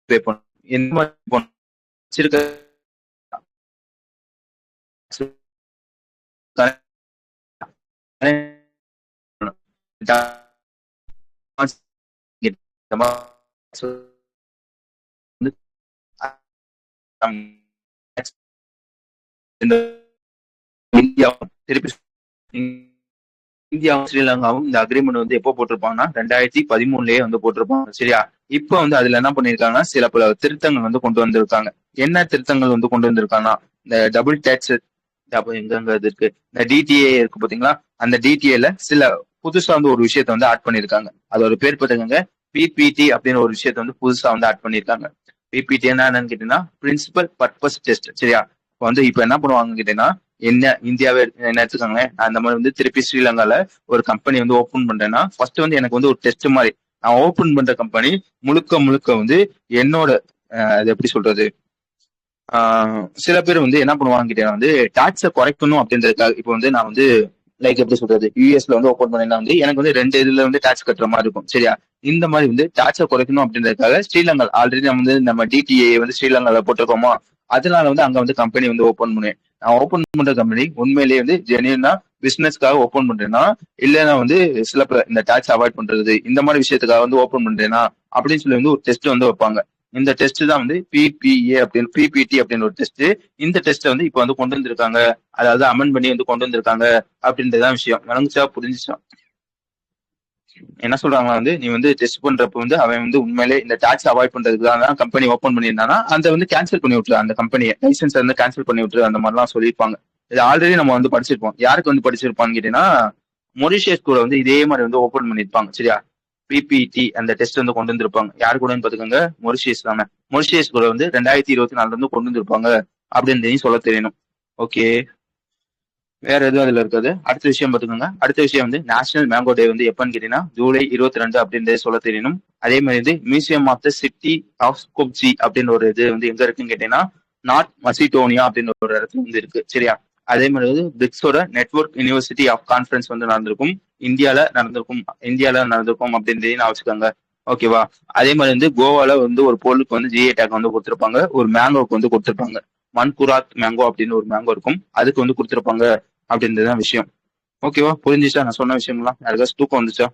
பே பண்ணும். எந்த மாதிரி வச்சிருக்க இந்தியாவும் திருப்பி இந்தியாவும் ஸ்ரீலங்காவும் இந்த அக்ரிமெண்ட் வந்து எப்போ போட்டிருப்பாங்கன்னா 2013 வந்து போட்டிருப்பாங்க. சரியா? இப்ப வந்து அதுல என்ன பண்ணிருக்காங்கன்னா சில பல திருத்தங்கள் வந்து கொண்டு வந்திருக்காங்க. என்ன திருத்தங்கள் வந்து கொண்டு வந்திருக்காங்கன்னா இந்த டபுள் டேக்ஸ் எங்க இருக்கு, இந்த டிடிஏ இருக்கு பாத்தீங்களா, அந்த டிடிஏல சில புதுசா வந்து ஒரு விஷயத்த வந்து ஆட் பண்ணிருக்காங்க. அதோட பேர் பாத்துக்கோங்க, பிபிடி அப்படின்னு ஒரு விஷயத்த வந்து புதுசா வந்து ஆட் பண்ணிருக்காங்க. பிபிடி என்னன்னு கேட்டீங்கன்னா பிரின்சிபல் பர்பஸ் டெஸ்ட். சரியா? இப்ப என்ன பண்ணுவாங்க கேட்டீங்கன்னா, என்ன இந்தியாவே என்ன எடுத்துக்கோங்களேன், நான் அந்த மாதிரி வந்து திருப்பி ஸ்ரீலங்கால ஒரு கம்பெனி வந்து ஓபன் பண்றேன்னா ஃபர்ஸ்ட் வந்து எனக்கு வந்து ஒரு டெஸ்ட் மாதிரி, நான் ஓபன் பண்ற கம்பெனி முழுக்க முழுக்க வந்து என்னோட அது எப்படி சொல்றது, சில பேர் வந்து என்ன பண்ணுவாங்க கிட்ட வந்து டாக்ஸை குறைக்கணும் அப்படின்றதுக்காக. இப்போ வந்து நான் வந்து லைக் எப்படி சொல்றது, யூஎஸ்ல வந்து ஓப்பன் பண்ணா வந்து எனக்கு வந்து 2 இதுல வந்து டாக்ஸ் கட்டுற மாதிரி இருக்கும். சரியா? இந்த மாதிரி வந்து டாக்ஸை குறைக்கணும் அப்படின்றதுக்காக ஸ்ரீலங்கா ஆல்ரெடி நம்ம டிடிஏ வந்து ஸ்ரீலங்கால போட்டிருக்கோமா, அதனால வந்து அங்க வந்து கம்பெனி வந்து ஓப்பன் பண்ணுவேன். நான் ஓப்பன் பண்ற கம்பெனி உண்மையிலேயே வந்து ஜெனியூனா பிசினஸ்க்காக ஓப்பன் பண்றேன்னா, இல்லைன்னா வந்து சில இந்த டாக்ஸ் அவாய்ட் பண்றது இந்த மாதிரி விஷயத்துக்காக வந்து ஓப்பன் பண்றேன்னா அப்படின்னு சொல்லி வந்து ஒரு டெஸ்ட் வந்து வைப்பாங்க. இந்த டெஸ்ட் தான் வந்து பிபிஏ அப்படின்னு பிபிடி அப்படின்னு ஒரு டெஸ்ட். இந்த டெஸ்ட் வந்து இப்ப வந்து கொண்டு வந்திருக்காங்க, அதாவது அமெண்ட் பண்ணி வந்து கொண்டு வந்திருக்காங்க அப்படின்றதான் விஷயம். விளங்குச்சா? புரிஞ்சுச்சா? என்ன சொல்றாங்க வந்து, நீ வந்து டெஸ்ட் பண்றப்ப வந்து அவன் வந்து உண்மையிலே இந்த டாக்ஸ் அவாய்ட் பண்றதுக்காக தான் கம்பெனி ஓப்பன் பண்ணியிருந்தானா அந்த வந்து கேன்சல் பண்ணி விட்டுரு, அந்த கம்பெனியை லைசன்ஸ் வந்து கேன்சல் பண்ணி விட்டுரு, அந்த மாதிரிலாம் சொல்லியிருப்பாங்க. இது ஆல்ரெடி நம்ம வந்து படிச்சிருப்போம். யாருக்கு வந்து படிச்சிருப்பான்னு கேட்டீங்கன்னா, மொரிஷியஸ் கூட வந்து இதே மாதிரி வந்து ஓப்பன் பண்ணிருப்பாங்க. சரியா? பிபிடி அந்த டெஸ்ட் வந்து கொண்டு வந்திருப்பாங்க. யாரு கூட பாத்துக்கோங்க, மொரிஷியஸ் தானே. மொரிஷியஸ் கூட வந்து 2024 இருந்து கொண்டு வந்திருப்பாங்க அப்படின்னு சொல்ல தெரியணும். ஓகே, வேற எதுவும் அதுல இருக்காது. அடுத்த விஷயம் பாத்துக்கோங்க. அடுத்த விஷயம் வந்து நேஷனல் மேங்கோ டே வந்து எப்பன்னு கேட்டீங்கன்னா ஜூலை 22 அப்படின்றத சொல்ல தெரியணும். அதே மாதிரி வந்து Museum of the City of Skopje அப்படின்னு ஒரு இது வந்து எங்க இருக்குன்னு கேட்டீங்கன்னா நார்த் மசிடோனியா அப்படின்னு ஒரு இடத்துல வந்து இருக்கு. சரியா? அதே மாதிரி வந்து பிரிக்ஸோட நெட்வொர்க் யூனிவர்சிட்டி ஆஃப் கான்ஃபரன்ஸ் வந்து நடந்திருக்கும். இந்தியால நடந்திருக்கும் அப்படின்றதையும் நான் வச்சுக்கோங்க. ஓகேவா? அதே மாதிரி வந்து கோவால வந்து ஒரு பொருளுக்கு வந்து ஜிஏ டேக் வந்து கொடுத்திருப்பாங்க, ஒரு மேங்கோக்கு வந்து கொடுத்திருப்பாங்க. மன்குராத் மேங்கோ அப்படின்னு ஒரு மேங்கோ இருக்கும், அதுக்கு வந்து கொடுத்திருப்பாங்க அப்படின்றதுதான் விஷயம். ஓகேவா? புரிஞ்சுச்சா நான் சொன்ன விஷயம்லாம்? யாருக்காச்சும் தூக்கம் வந்துச்சா?